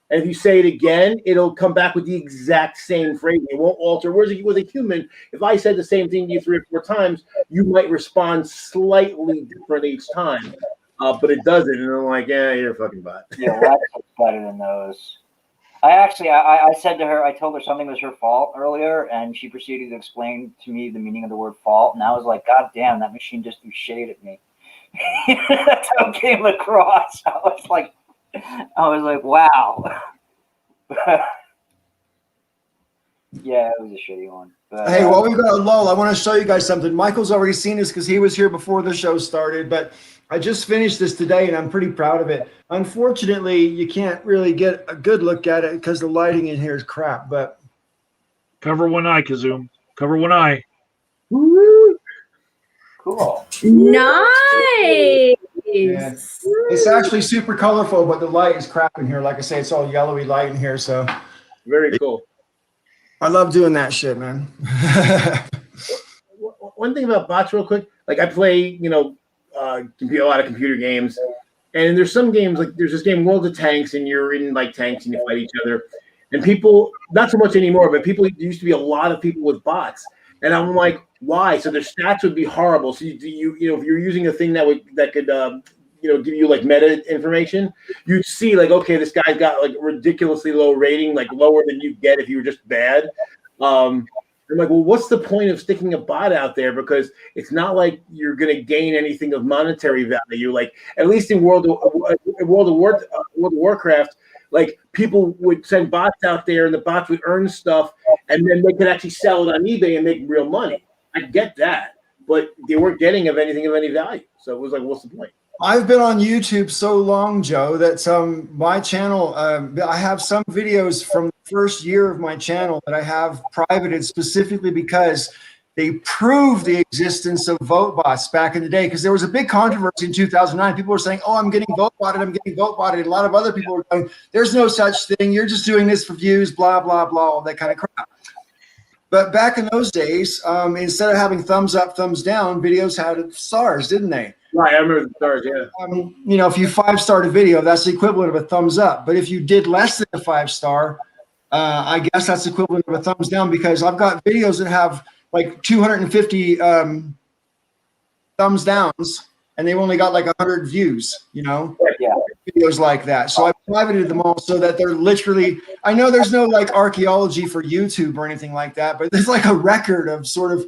and if you say it again, it'll come back with the exact same phrase. It won't alter. Whereas with a human, if I said the same thing to you 3 or 4 times, you might respond slightly different each time. But it doesn't, and I'm like, yeah, you're a fucking bot. Yeah, that's better than those. I said to her, I told her something was her fault earlier, and she proceeded to explain to me the meaning of the word fault, and I was like, God damn, that machine just threw shade at me. That's how it came across. I was like, wow. Yeah, it was a shitty one. But, hey, while we've got a lull, I want to show you guys something. Michael's already seen this because he was here before the show started, but I just finished this today, and I'm pretty proud of it. Unfortunately, you can't really get a good look at it because the lighting in here is crap, but... Cover one eye, Kazoom. Cover one eye. Woo! Cool. Nice! Yeah. It's actually super colorful, but the light is crap in here. Like I say, it's all yellowy light in here, so... Very cool. I love doing that shit, man. One thing about bots real quick. like I play, a lot of computer games, and there's some games like there's this game World of Tanks, and you're in like tanks and you fight each other, and people not so much anymore, but people used to be a lot of people with bots, and I'm like, why? So their stats would be horrible. So if you're using a thing that could give you like meta information, you'd see like, okay, this guy's got like ridiculously low rating, like lower than you'd get if you were just bad. I'm like, well, what's the point of sticking a bot out there? Because it's not like you're going to gain anything of monetary value. Like at least in World of Warcraft, like people would send bots out there, and the bots would earn stuff, and then they could actually sell it on eBay and make real money. I get that, but they weren't getting anything of any value. So it was like, what's the point? I've been on YouTube so long, Joe, that my channel, I have some videos from the first year of my channel that I have privated specifically because they prove the existence of vote bots back in the day. Because there was a big controversy in 2009. People were saying, oh, I'm getting vote botted, I'm getting vote botted. A lot of other people were going, there's no such thing. You're just doing this for views, blah, blah, blah, all that kind of crap. But back in those days, instead of having thumbs up, thumbs down, videos had stars, didn't they? Right, I remember the stars, yeah. If you 5-starred a video, that's the equivalent of a thumbs up. But if you did less than a 5-star, I guess that's the equivalent of a thumbs down, because I've got videos that have like 250 thumbs downs, and they've only got like 100 views, Yeah. videos like that. So I privated them all so that they're literally, I know there's no like archaeology for YouTube or anything like that, but there's like a record of sort of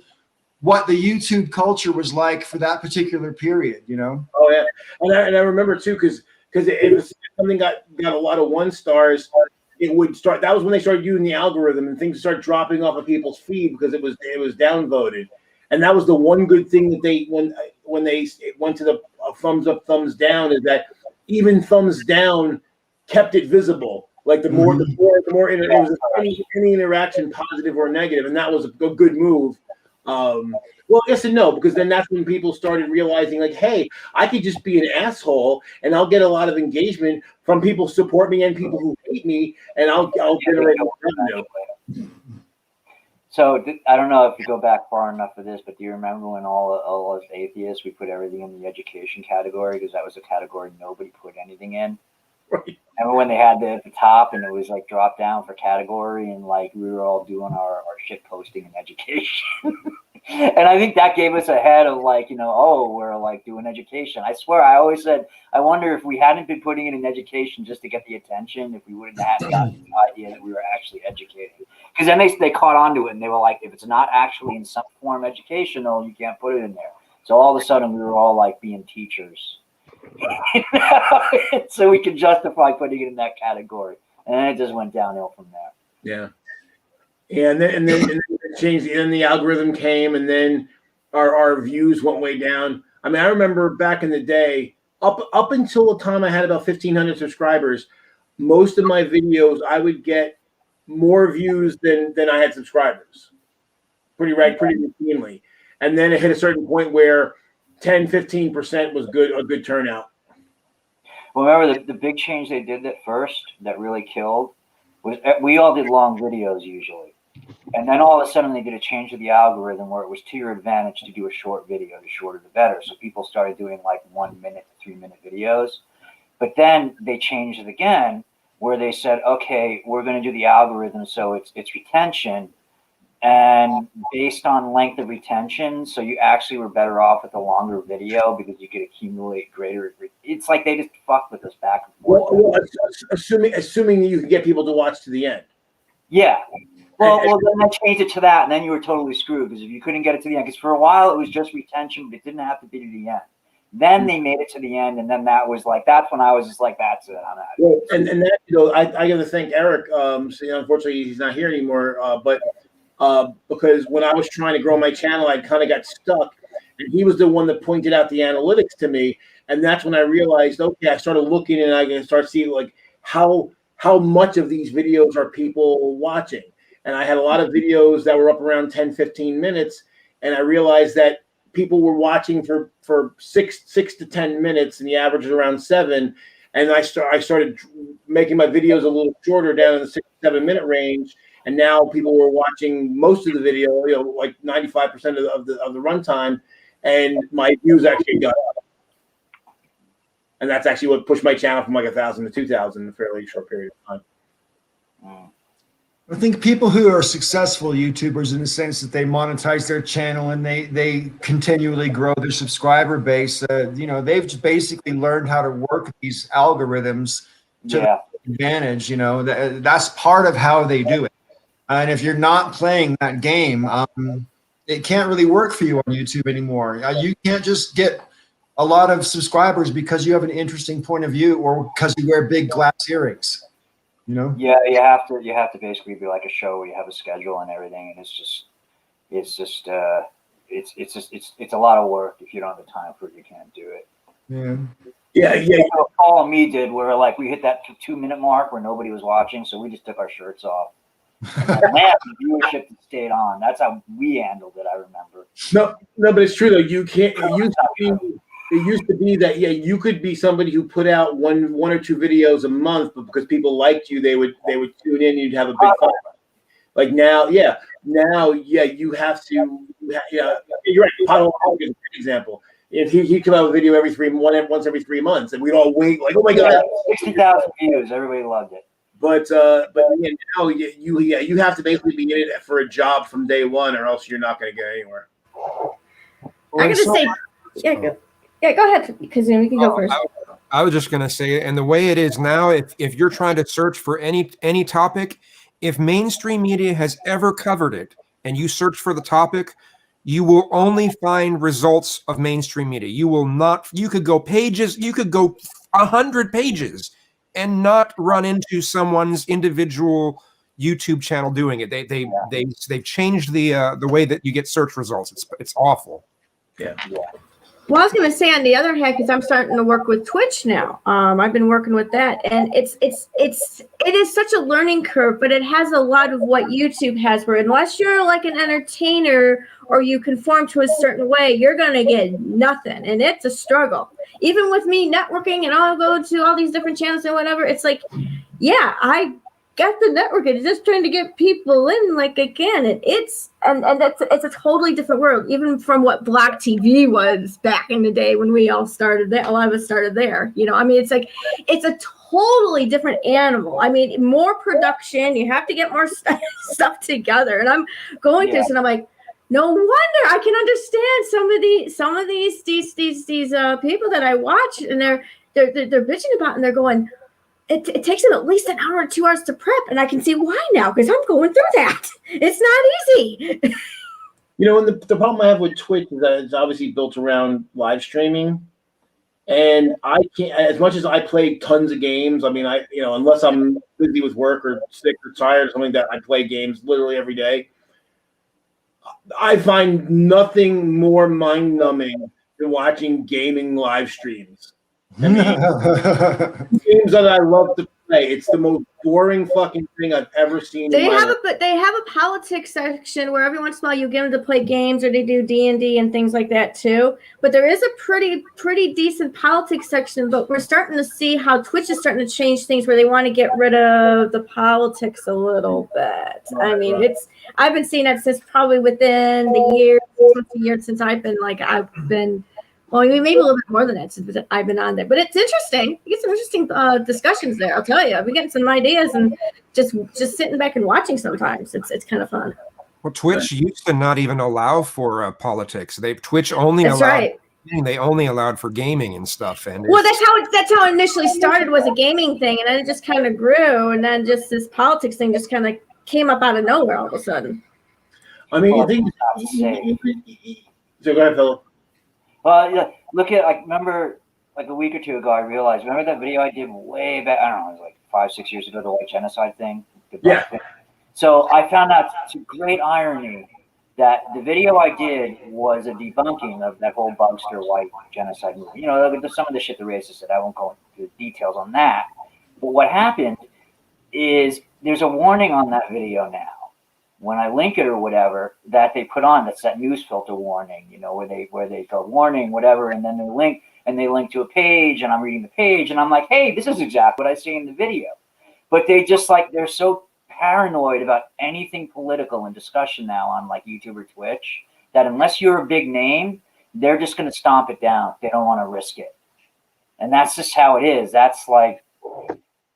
what the YouTube culture was like for that particular period, Oh yeah, and I remember too, because it was something got a lot of 1-stars. It would start. That was when they started using the algorithm, and things started dropping off of people's feed because it was downvoted. And that was the one good thing that they when they went to the thumbs up, thumbs down, is that even thumbs down kept it visible. Like the more it was any interaction, positive or negative, and that was a good move. Well, yes and no, because then that's when people started realizing, like, hey, I could just be an asshole, and I'll get a lot of engagement from people who support me and people who hate me, and I'll generate more revenue. So I don't know if you go back far enough for this, but do you remember when all us atheists, we put everything in the education category because that was a category nobody put anything in? Right. Remember when they had at the top and it was like drop down for category, and like we were all doing our shit posting in education. And I think that gave us a head of like, we're like doing education. I swear, I always said, I wonder if we hadn't been putting it in education just to get the attention, if we wouldn't have gotten the idea that we were actually educating. Because then they caught on to it, and they were like, if it's not actually in some form educational, you can't put it in there. So all of a sudden we were all like being teachers. So we could justify putting it in that category. And then it just went downhill from there. Yeah. And then it changed. And then the algorithm came, and then our views went way down. I mean, I remember back in the day, up until the time I had about 1,500 subscribers, most of my videos I would get more views than I had subscribers, pretty routinely. And then it hit a certain point where 10-15% was a good turnout. Well, remember the big change they did at first that really killed was we all did long videos usually. And then all of a sudden they did a change to the algorithm where it was to your advantage to do a short video. The shorter the better. So people started doing like 1 minute to 3-minute videos. But then they changed it again where they said, okay, we're going to do the algorithm so it's retention. And based on length of retention, so you actually were better off with a longer video because you could accumulate greater. It's like they just fucked with us back and forth. Well, assuming you could get people to watch to the end. Yeah. Well, then I changed it to that, and then you were totally screwed because if you couldn't get it to the end, because for a while it was just retention, but it didn't have to be to the end. Then they made it to the end, and then that's when I was just like, that's it. I'm out. Well, and that I got to thank Eric. Unfortunately, he's not here anymore. But because when I was trying to grow my channel, I kind of got stuck, and he was the one that pointed out the analytics to me, and that's when I realized, okay, I started looking, and I can start seeing like how much of these videos are people watching. And I had a lot of videos that were up around 10-15 minutes, and I realized that people were watching for 6 to 10 minutes, and the average is around 7. And I started making my videos a little shorter, down in the 6 to 7 minute range. And now people were watching most of the video, like 95% of the runtime. and my views actually got up. And that's actually what pushed my channel from like 1,000 to 2,000 in a fairly short period of time. I think people who are successful YouTubers in the sense that they monetize their channel and they continually grow their subscriber base, they've just basically learned how to work these algorithms to their advantage. That's part of how they do it. And if you're not playing that game, it can't really work for you on YouTube anymore. You can't just get a lot of subscribers because you have an interesting point of view or because you wear big glass earrings. Yeah, you have to basically be like a show where you have a schedule and everything, and it's a lot of work. If you don't have the time for it, you can't do it. Yeah. What Paul and me did, where like we hit that 2-minute mark where nobody was watching, so we just took our shirts off. And the viewership stayed on. That's how we handled it. I remember. No, but it's true though. You can't. It used to be that you could be somebody who put out one or two videos a month, but because people liked you, they would tune in and you'd have a big fun. Like now, you have to. You're right. Pothole is a great example. If he come out with a video once every 3 months, and we'd all wait like, oh my god, 60,000 views, everybody loved it. But now you have to basically be in it for a job from day one, or else you're not going to get anywhere. I gotta say, yeah, go ahead, because we can go first. I was just going to say, and the way it is now, if you're trying to search for any topic, if mainstream media has ever covered it and you search for the topic, you will only find results of mainstream media. You will not, you could go 100 pages and not run into someone's individual YouTube channel doing it. They've changed the way that you get search results. It's awful. Yeah. Well, I was going to say on the other hand, because I'm starting to work with Twitch now. I've been working with that, and it is such a learning curve, but it has a lot of what YouTube has. Where unless you're like an entertainer or you conform to a certain way, you're going to get nothing, and it's a struggle. Even with me networking, and I'll go to all these different channels and whatever. It's like, yeah, I got the network. It's just trying to get people in like I can. And it's a totally different world, even from what Black TV was back in the day when we all started there. A lot of us started there. I mean, it's like it's a totally different animal. I mean, more production. You have to get more stuff together. And I'm going through this, and I'm like, no wonder I can understand some of these people that I watch, and they're bitching about, and they're going, It takes them at least an hour or 2 hours to prep, and I can see why now, because I'm going through that. It's not easy. And the problem I have with Twitch is that it's obviously built around live streaming, and I can't. As much as I play tons of games, I mean, unless I'm busy with work or sick or tired or something, that I play games literally every day. I find nothing more mind-numbing than watching gaming live streams. I mean, games that I love to play. It's the most boring fucking thing I've ever seen. They have a politics section where every once in a while you get them to play games, or they do D&D and things like that too. But there is a pretty decent politics section. But we're starting to see how Twitch is starting to change things where they want to get rid of the politics a little bit. I mean, I've been seeing that since probably within the year since I've been. Well, maybe a little bit more than that since I've been on there. But it's interesting. You get some interesting discussions there, I'll tell you. I've been getting some ideas and just sitting back and watching sometimes. It's kind of fun. Well, Twitch used to not even allow for politics. Twitch only That's allowed. Right. They only allowed for gaming and stuff. And well, that's how it initially started, was a gaming thing, and then it just kind of grew, and then just this politics thing just kind of came up out of nowhere all of a sudden. I mean, I think. So go ahead, Philip. Look at, remember, a week or two ago, I realized, remember that video I did way back, I don't know, it was like 5-6 years ago, the white genocide thing? Yeah. So I found out, to great irony, that the video I did was a debunking of that whole Bugster white genocide movement. Some of the shit the racists said, I won't go into the details on that. But what happened is there's a warning on that video now. When I link it or whatever, that they put on, that's that news filter warning, where they go warning, whatever, and then they link to a page, and I'm reading the page, and I'm like, hey, this is exactly what I see in the video. But they just they're so paranoid about anything political and discussion now on YouTube or Twitch that unless you're a big name, they're just going to stomp it down. They don't want to risk it. And that's just how it is. That's like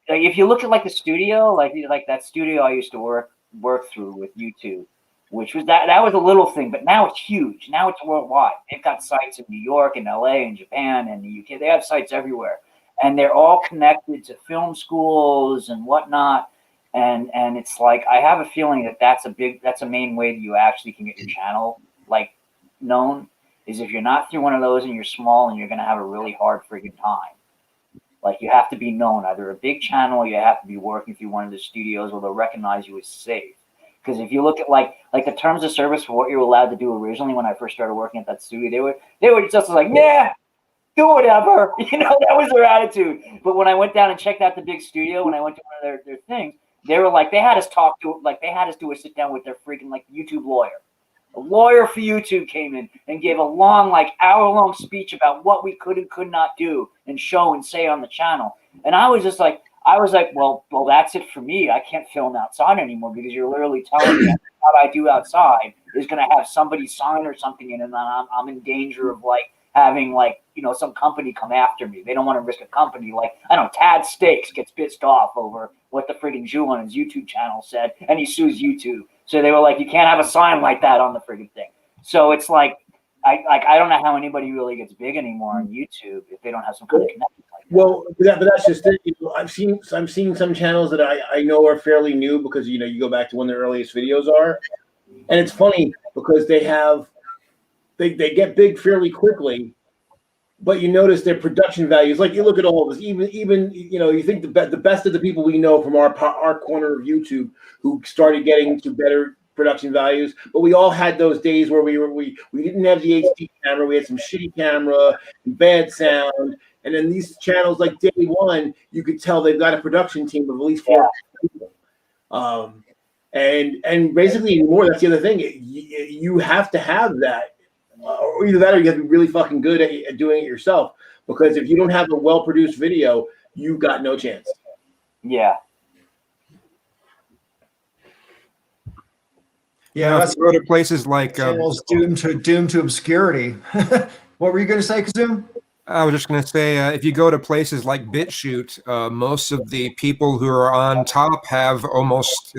if you look at like the studio, like that studio I used to work through with YouTube, which was that was a little thing, but now it's huge. Now it's worldwide. They've got sites in New York and LA and Japan and the UK. They have sites everywhere, and they're all connected to film schools and whatnot. And it's like I have a feeling that that's a main way that you actually can get your channel like known, is if you're not through one of those and you're small, and you're going to have a really hard friggin' time. Like you have to be known, either a big channel, or you have to be working through one of the studios where they'll recognize you as safe. Because if you look at like the terms of service for what you were allowed to do originally when I first started working at that studio, they were just like, yeah, do whatever. You know, that was their attitude. But when I went down and checked out the big studio, when I went to one of their things, they were like, they had us do a sit down with their freaking like YouTube lawyer. A lawyer for YouTube came in and gave a long, like hour-long speech about what we could and could not do and show and say on the channel. And I was like, well, that's it for me. I can't film outside anymore, because you're literally telling me what I do outside is going to have somebody sign or something in, and then I'm in danger of like having like, you know, some company come after me. They don't want to risk a company. Like, I don't know, Tad Steaks gets pissed off over what the friggin' Jew on his YouTube channel said, and he sues YouTube. So they were like, you can't have a sign like that on the friggin' thing. So it's like, I don't know how anybody really gets big anymore on YouTube if they don't have some kind of connection like that. Well, but that's just it. You know, I'm seeing some channels that I know are fairly new, because you know, you go back to when their earliest videos are, and it's funny because they get big fairly quickly, but you notice their production values. Like you look at all of this, even you know, you think the best of the people we know from our corner of YouTube who started getting to better production values, but we all had those days where we didn't have the HD camera, we had some shitty camera and bad sound, and then these channels like day one, you could tell they've got a production team of at least 4 people. And basically anymore, that's the other thing. You have to have that. Or either that, or you have to be really fucking good at doing it yourself. Because if you don't have a well-produced video, you've got no chance. Yeah. Yeah, let's go to places like channels doomed to obscurity. What were you going to say, Kazum? I was just going to say, if you go to places like BitChute, most of the people who are on top have almost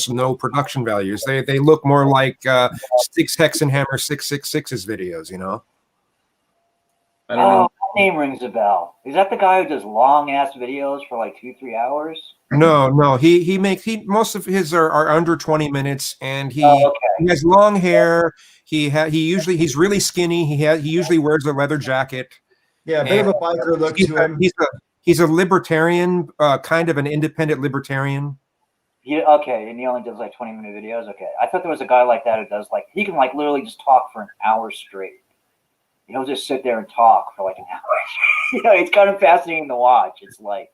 no production values. They look more like Six Hexenhammer 666's videos, you know. I don't know. That name rings a bell. Is that the guy who does long ass videos for like 2-3 hours? No. Most of his are under 20 minutes, and he has long hair. He's really skinny. He usually wears a leather jacket. Yeah, a bit of a biker look to him. He's a libertarian, kind of an independent libertarian. Okay, and he only does like 20-minute videos. Okay, I thought there was a guy like that who does like, he can like literally just talk for an hour straight. He'll just sit there and talk for like an hour. You know, it's kind of fascinating to watch. It's like,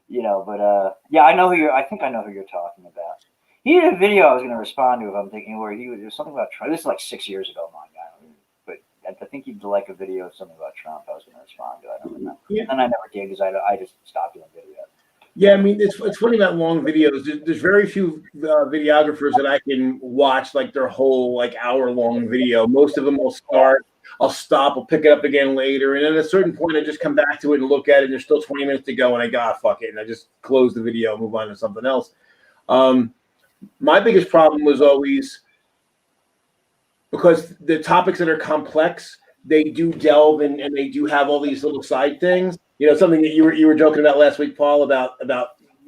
you know, but yeah, I think I know who you're talking about. He did a video I was going to respond to, if I'm thinking, where there was something about Trump. This is like 6 years ago, my guy. But I think he did like a video of something about Trump I was going to respond to. I don't remember. Yeah. And I never did, because I just stopped doing videos. Yeah, I mean, it's funny about long videos. There's very few videographers that I can watch like their whole like hour-long video. Most of them will start, I'll stop, I'll pick it up again later, and at a certain point, I just come back to it and look at it, and there's still 20 minutes to go, and I go, fuck it, and I just close the video and move on to something else. My biggest problem was always, because the topics that are complex, they do delve and they do have all these little side things. You know, something that you were joking about last week, Paul, about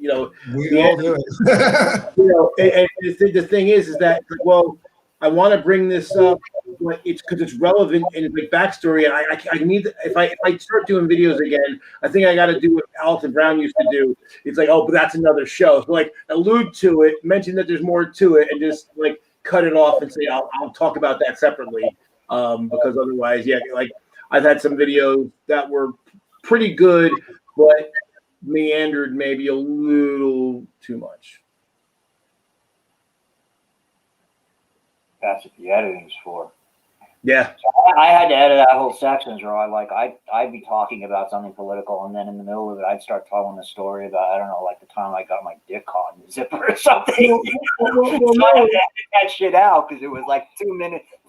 you know, we all do it. You know, and the thing is that, well, I want to bring this up. It's because it's relevant in the backstory, and I need, if I start doing videos again, I think I got to do what Alton Brown used to do. It's like, oh, but that's another show. So like, allude to it, mention that there's more to it, and just like cut it off and say I'll talk about that separately. Because otherwise, yeah, like I've had some videos that were pretty good, but meandered maybe a little too much. That's what the editing's for. Yeah. So I had to edit that whole section, where I'd be talking about something political, and then in the middle of it, I'd start telling a story about, I don't know, like the time I got my dick caught in the zipper or something. So I had to edit that shit out, because it was like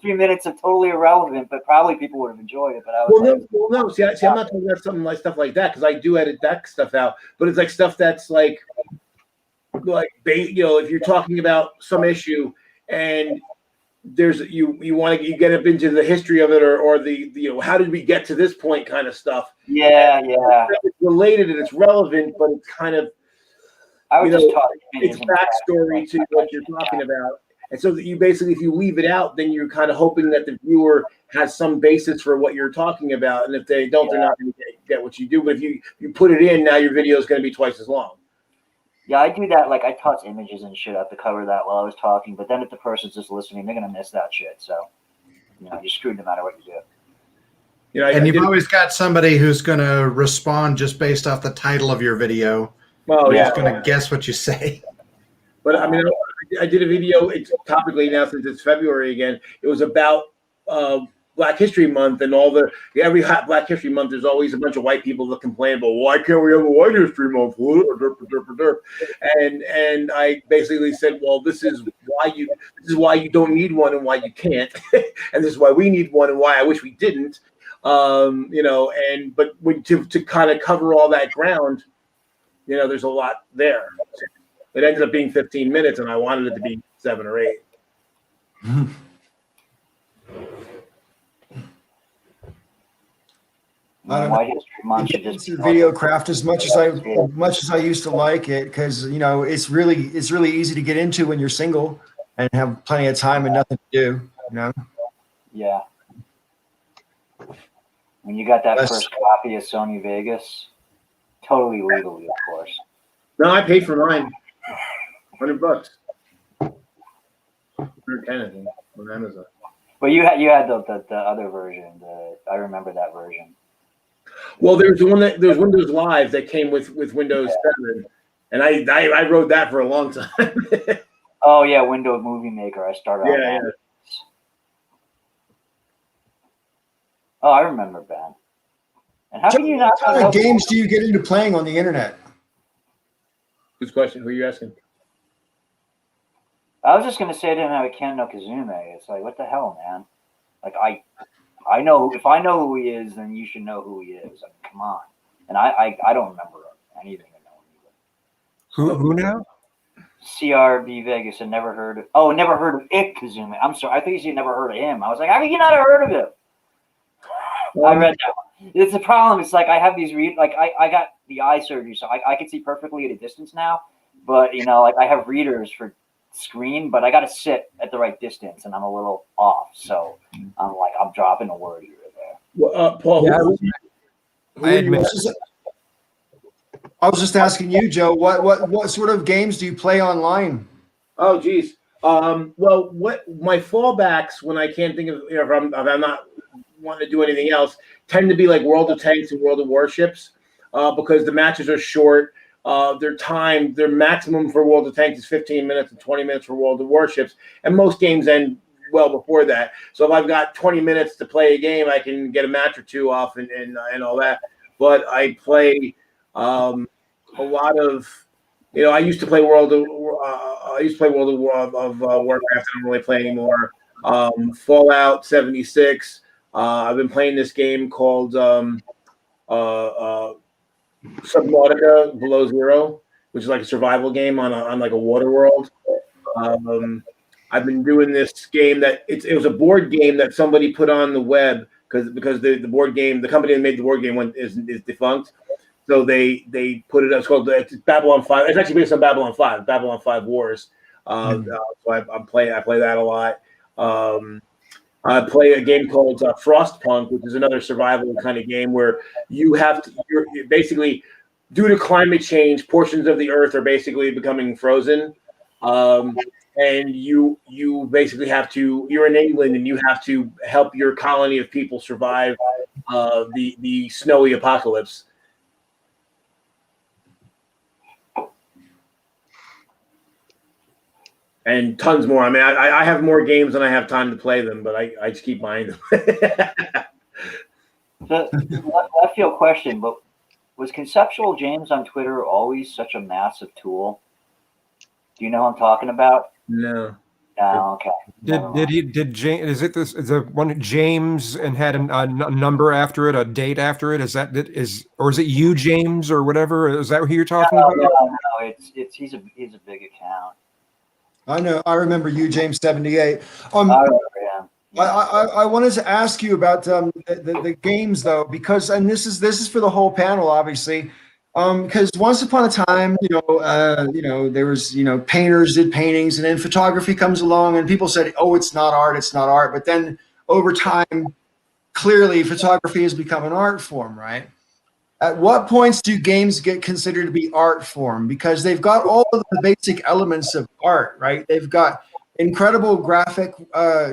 minutes of totally irrelevant, but probably people would have enjoyed it. But I was no. See, I'm not talking about something like stuff like that because I do edit that stuff out. But it's like stuff that's like if you're talking about some issue and there's you get up into the history of it or the how did we get to this point kind of stuff. Yeah. It's related and it's relevant, but it's kind of it's backstory to what you're talking about. And so that you basically, if you leave it out, then you're kind of hoping that the viewer has some basis for what you're talking about. And if they don't, they're not going to get what you do. But if you put it in, now your video is going to be twice as long. Yeah, I do that. Like I toss images and shit up to cover that while I was talking. But then if the person's just listening, they're going to miss that shit. So, you're screwed no matter what you do. And you've always got somebody who's going to respond just based off the title of your video. Well, Who's going to guess what you say. But I mean, I did a video. It's topically now since it's February again. It was about Black History Month and every Black History Month. There's always a bunch of white people that complain about why can't we have a White History Month? And I basically said, well, this is why you don't need one and why you can't, and this is why we need one and why I wish we didn't. But to kind of cover all that ground, there's a lot there. It ended up being 15 minutes, and I wanted it to be 7 or 8. Video craft as much as I used to like it because it's really easy to get into when you're single and have plenty of time and nothing to do. Yeah. When you got that first copy of Sony Vegas, totally legally, of course. No, I paid for mine. $100. 110, I think, on Amazon. Well, you had the other version. I remember that version. Well, there's Windows Live that came with Windows 7, and I wrote that for a long time. Oh yeah, Windows Movie Maker. I started on that. Yeah. Oh, I remember, Ben. And how can you not? What kind of games do you get into playing on the internet? Whose question? Who are you asking? I was just gonna say to him how he can't know Kazume. It's like, what the hell, man? Like I know if I know who he is, then you should know who he is. I mean, come on. And I don't remember anything I know him either. Who now? CRB Vegas had never heard of. Oh, never heard of it, Kazume. I'm sorry. I think you never heard of him. I was like, how can you not have heard of him? I read that one. It's a problem. It's like I have these I got the eye surgery, so I can see perfectly at a distance now. But I have readers for screen, but I got to sit at the right distance, and I'm a little off. So I'm dropping a word here or there. Well, Paul, I was just asking you, Joe. What sort of games do you play online? Oh, geez. Well, what my fallbacks when I can't think of if I'm not wanting to do anything else tend to be like World of Tanks and World of Warships because the matches are short. Their maximum for World of Tanks is 15 minutes and 20 minutes for World of Warships, and most games end well before that. So if I've got 20 minutes to play a game, I can get a match or two off and all that. But I play a lot of. I used to play World of Warcraft. I don't really play anymore. Fallout 76. I've been playing this game called Subnautica Below Zero, which is like a survival game on like a water world. I've been doing this game that it was a board game that somebody put on the web because the board game, the company that made the board game is defunct. So they put it. It's called Babylon 5. It's actually based on Babylon 5. Babylon 5 Wars. So I play that a lot. I play a game called Frostpunk, which is another survival kind of game where you're basically, due to climate change, portions of the earth are basically becoming frozen. And you basically you're in England and you have to help your colony of people survive the snowy apocalypse. And tons more. I mean, I have more games than I have time to play them, but I just keep buying them. So, left field question, but was Conceptual James on Twitter always such a massive tool? Do you know what I'm talking about? No. No, okay. Did James, is it this, is the one James and had a number after it, a date after it? Is or is it you, James, or whatever? Is that who you're talking about? No, it's he's a big account. I know. I remember you, James 78. I remember him. I wanted to ask you about the games though, because this is for the whole panel, obviously. Because once upon a time, there was, painters did paintings, and then photography comes along, and people said, "Oh, it's not art, it's not art." But then over time, clearly, photography has become an art form, right? At what points do games get considered to be art form? Because they've got all of the basic elements of art, right? They've got incredible graphic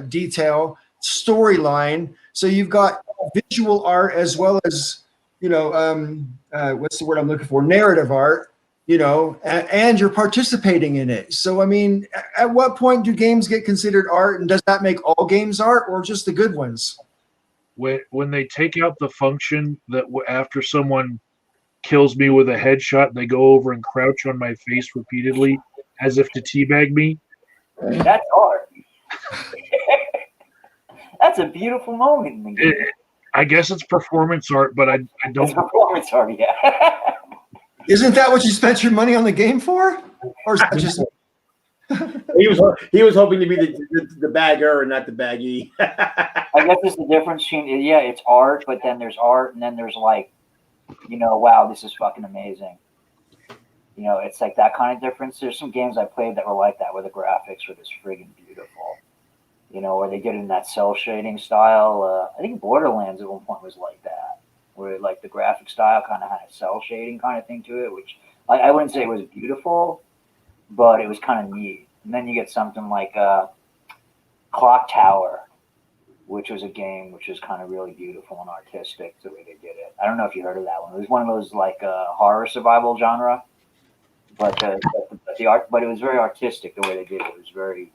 detail, storyline. So you've got visual art as well as what's the word I'm looking for? Narrative art, and you're participating in it. So, I mean, at what point do games get considered art, and does that make all games art or just the good ones? When they take out the function that after someone kills me with a headshot, they go over and crouch on my face repeatedly as if to teabag me. That's art. That's a beautiful moment in the game. I guess it's performance art, but I don't. It's performance art, yeah. Isn't that what you spent your money on the game for? Or is that just... He was hoping to be the bagger and not the baggy. I guess there's the difference between, it's art, but then there's art, and then there's like, wow, this is fucking amazing. It's like that kind of difference. There's some games I played that were like that, where the graphics were just friggin' beautiful. Where they did it in that cell shading style. I think Borderlands at one point was like that, where like the graphic style kind of had a cell shading kind of thing to it, which I wouldn't say it was beautiful, but it was kind of neat. And then you get something like Clock Tower, which was a game which was kind of really beautiful and artistic the way they did it. I don't know if you heard of that one. It was one of those like horror survival genre, but the art, but it was very artistic the way they did it. It was very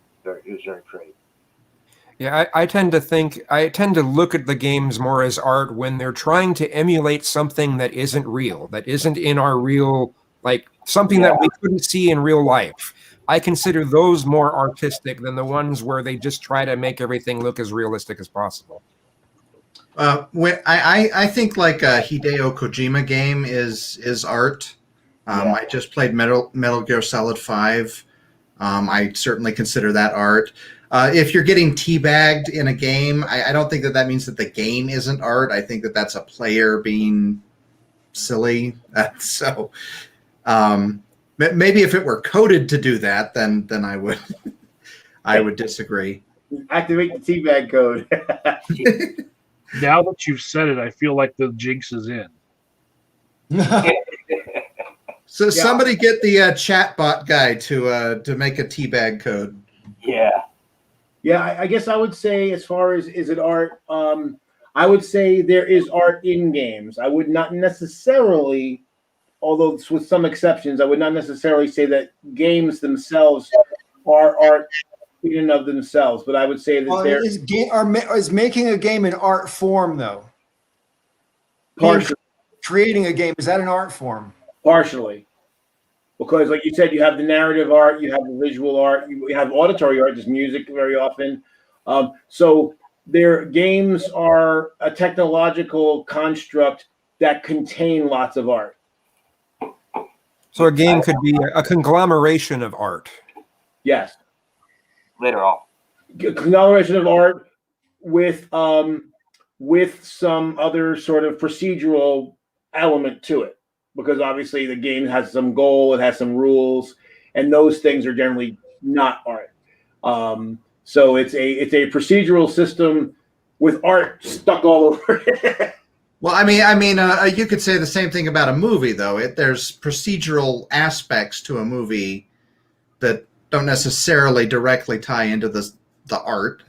pretty. Yeah, I tend to look at the games more as art when they're trying to emulate something that isn't real, that isn't in our real, like something that we couldn't see in real life. I consider those more artistic than the ones where they just try to make everything look as realistic as possible. I think like a Hideo Kojima game is art. I just played Metal Gear Solid 5. I certainly consider that art. If you're getting teabagged in a game, I don't think that means that the game isn't art. I think that that's a player being silly. So maybe if it were coded to do that, then I would disagree. Activate the teabag code. Now that you've said it, I feel like the jinx is in. So somebody get the chatbot guy to make a teabag code. Yeah, I guess I would say, as far as is it art, I would say there is art in games. I would not necessarily, although with some exceptions, I would not necessarily say that games themselves are art in and of themselves. But I would say that is making a game an art form, though. Partially. Creating a game, is that an art form? Partially. Because, like you said, you have the narrative art, you have the visual art, you have auditory art, just music very often. So their games are a technological construct that contain lots of art. So a game could be a conglomeration of art. Yes. Later on. A conglomeration of art with some other sort of procedural element to it. Because obviously the game has some goal, it has some rules, and those things are generally not art. So it's a procedural system with art stuck all over it. Well, I mean, you could say the same thing about a movie, though. There's procedural aspects to a movie that don't necessarily directly tie into the art.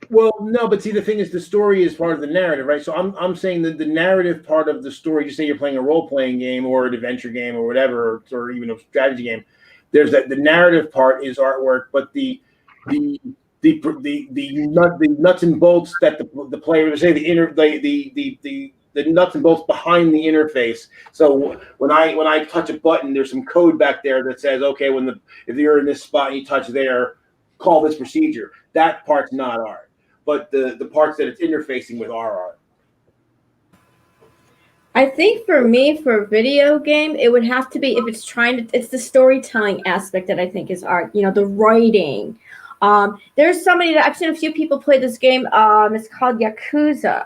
Well, no, but see, the thing is, the story is part of the narrative, right? So I'm saying that the narrative part of the story, just say you're playing a role-playing game or an adventure game or whatever, or even a strategy game, there's that the narrative part is artwork, but the nuts and bolts that the player, say the nuts and bolts behind the interface. So when I touch a button, there's some code back there that says, okay, if you're in this spot and you touch there, call this procedure. That part's not art, but the parts that it's interfacing with are art. I think for me, for a video game, it would have to be if it's it's the storytelling aspect that I think is art. You know, the writing. There's somebody that I've seen a few people play this game. It's called Yakuza.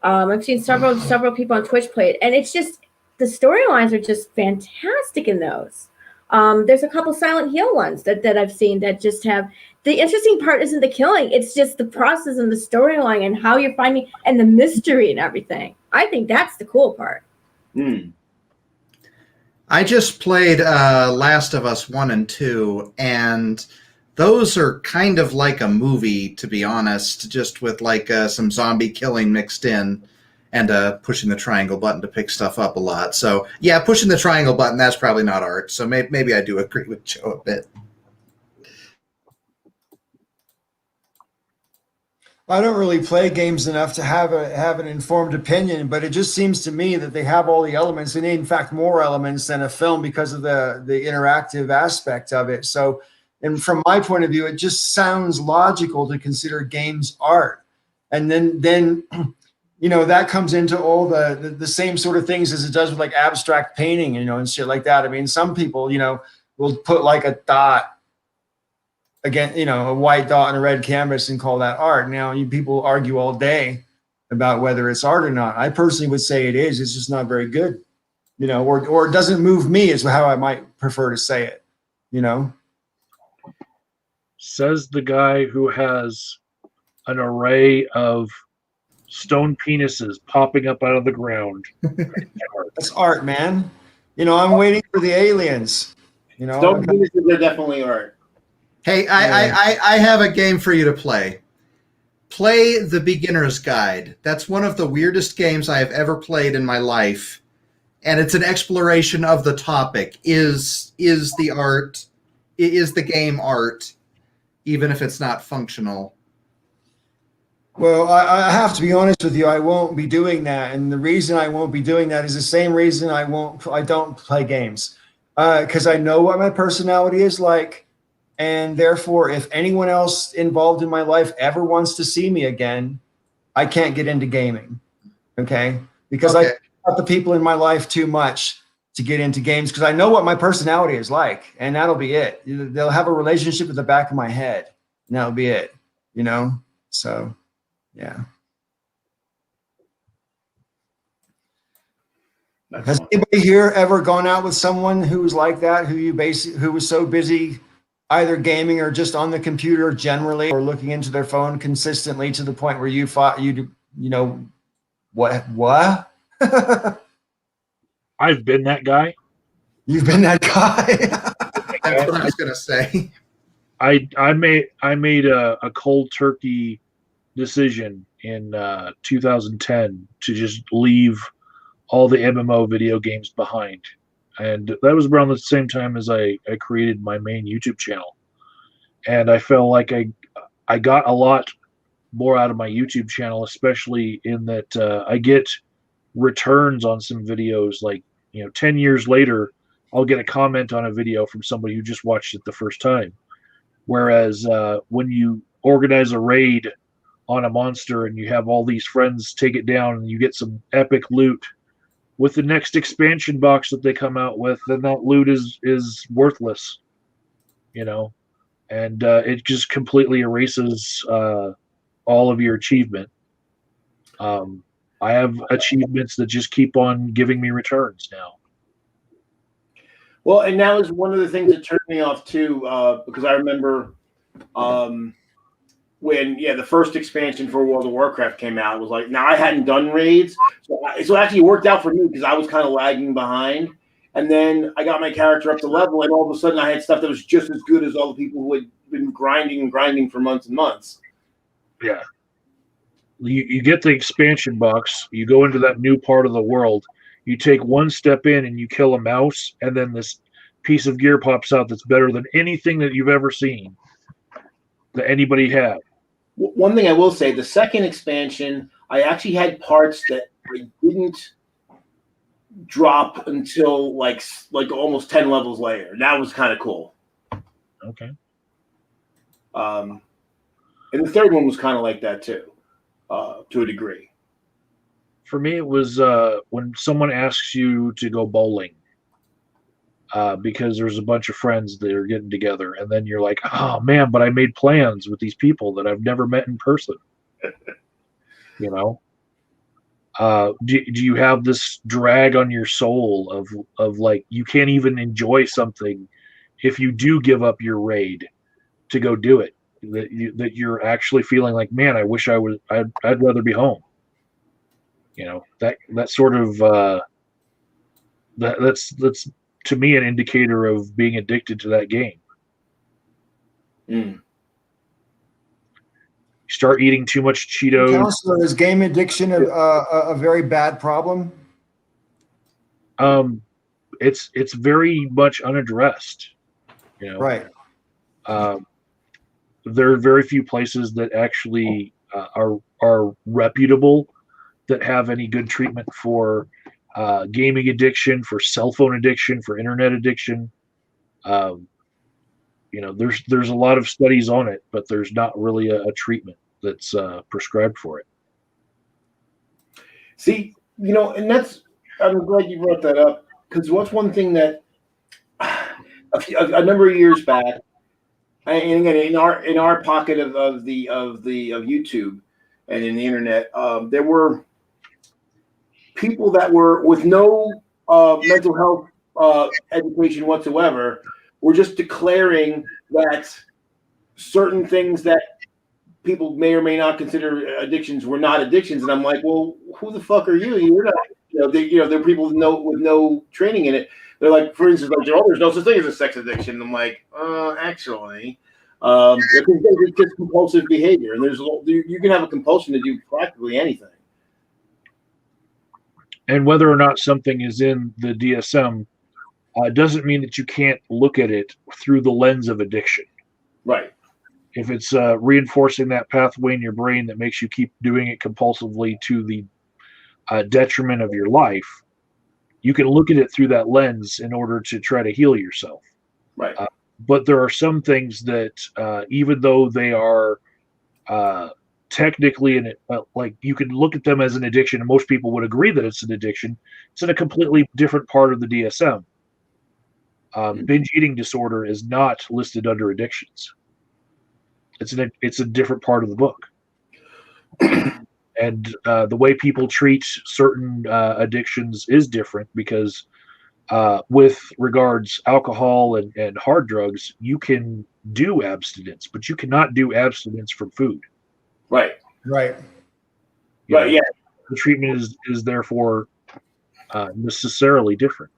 I've seen several people on Twitch play it, and it's just the storylines are just fantastic in those. There's a couple Silent Hill ones that I've seen that just have the interesting part isn't the killing, it's just the process and the storyline and how you're finding and the mystery and everything. I think that's the cool part. I just played Last of Us 1 and 2, and those are kind of like a movie, to be honest, just with like some zombie killing mixed in and pushing the triangle button to pick stuff up a lot. So, yeah, pushing the triangle button, that's probably not art. So maybe I do agree with Joe a bit. I don't really play games enough to have an informed opinion, but it just seems to me that they have all the elements, and in fact more elements than a film because of the interactive aspect of it. So, and from my point of view, it just sounds logical to consider games art. And then you know, that comes into all the same sort of things as it does with like abstract painting, you know, and shit like that. I mean, some people, you know, will put like a dot again, you know, a white dot on a red canvas and call that art. Now, people argue all day about whether it's art or not. I personally would say it is. It's just not very good, you know, or it doesn't move me is how I might prefer to say it, you know. Says the guy who has an array of stone penises popping up out of the ground. That's art, man. You know, I'm waiting for the aliens. You know, stone penises are definitely art. Hey, I have a game for you to play. Play The Beginner's Guide. That's one of the weirdest games I have ever played in my life. And it's an exploration of the topic. Is the game art, even if it's not functional? Well, I have to be honest with you. I won't be doing that. And the reason I won't be doing that is the same reason I don't play games. Because I know what my personality is like. And therefore, if anyone else involved in my life ever wants to see me again, I can't get into gaming. Okay? Because I love the people in my life too much to get into games because I know what my personality is like, and that'll be it. They'll have a relationship with the back of my head, and that'll be it. You know? So, yeah. Has anybody here ever gone out with someone who was like that, who was so busy either gaming or just on the computer generally, or looking into their phone consistently to the point where you thought you know, what? I've been that guy. You've been that guy. That's what I was going to say. I made a cold turkey decision in 2010 to just leave all the MMO video games behind. And that was around the same time as I created my main YouTube channel. And I felt like I got a lot more out of my YouTube channel, especially in that I get returns on some videos. Like, you know, 10 years later, I'll get a comment on a video from somebody who just watched it the first time. Whereas when you organize a raid on a monster and you have all these friends take it down and you get some epic loot, with the next expansion box that they come out with, then that loot is worthless, you know, and it just completely erases all of your achievement. I have achievements that just keep on giving me returns now. Well, and that was one of the things that turned me off too, because I remember when the first expansion for World of Warcraft came out, it was like, now I hadn't done raids, so actually it worked out for me because I was kind of lagging behind, and then I got my character up to level, and all of a sudden I had stuff that was just as good as all the people who had been grinding for months and months. Yeah, you get the expansion box, you go into that new part of the world, you take one step in and you kill a mouse, and then this piece of gear pops out that's better than anything that you've ever seen that anybody had. One thing I will say, the second expansion, I actually had parts that I didn't drop until like almost 10 levels later. That was kind of cool. Okay. And the third one was kind of like that too, to a degree. For me, it was when someone asks you to go bowling because there's a bunch of friends that are getting together, and then you're like, oh man, but I made plans with these people that I've never met in person. You know, do you have this drag on your soul of like you can't even enjoy something if you do give up your raid to go do it, that you're actually feeling like, man, I wish I'd rather be home. You know, that sort of that's to me an indicator of being addicted to that game. Mm. You start eating too much Cheetos. Counselor, is game addiction a very bad problem? It's very much unaddressed. You know, right. There are very few places that actually are reputable that have any good treatment for gaming addiction, for cell phone addiction, for internet addiction. You know, there's a lot of studies on it, but there's not really a treatment that's prescribed for it. See, you know, and I'm glad you brought that up, because what's one thing that a number of years back, and again in our pocket of YouTube and in the internet, there were people that were with no mental health education whatsoever were just declaring that certain things that people may or may not consider addictions were not addictions, and I'm like, well, who the fuck are you? You're not. There are people with no training in it. They're like, for instance, like, oh, there's no such thing as a sex addiction. I'm like, actually, it's just compulsive behavior, and you can have a compulsion to do practically anything. And whether or not something is in the DSM doesn't mean that you can't look at it through the lens of addiction. Right. If it's reinforcing that pathway in your brain that makes you keep doing it compulsively to the detriment of your life, you can look at it through that lens in order to try to heal yourself. Right. But there are some things that, even though they are technically like you can look at them as an addiction, and most people would agree that it's an addiction, it's in a completely different part of the DSM. Binge eating disorder is not listed under addictions. It's a different part of the book. And the way people treat certain addictions is different, because with regards alcohol and hard drugs, you can do abstinence, but you cannot do abstinence from food. Right. Right. Right. Yeah. The treatment is therefore necessarily different.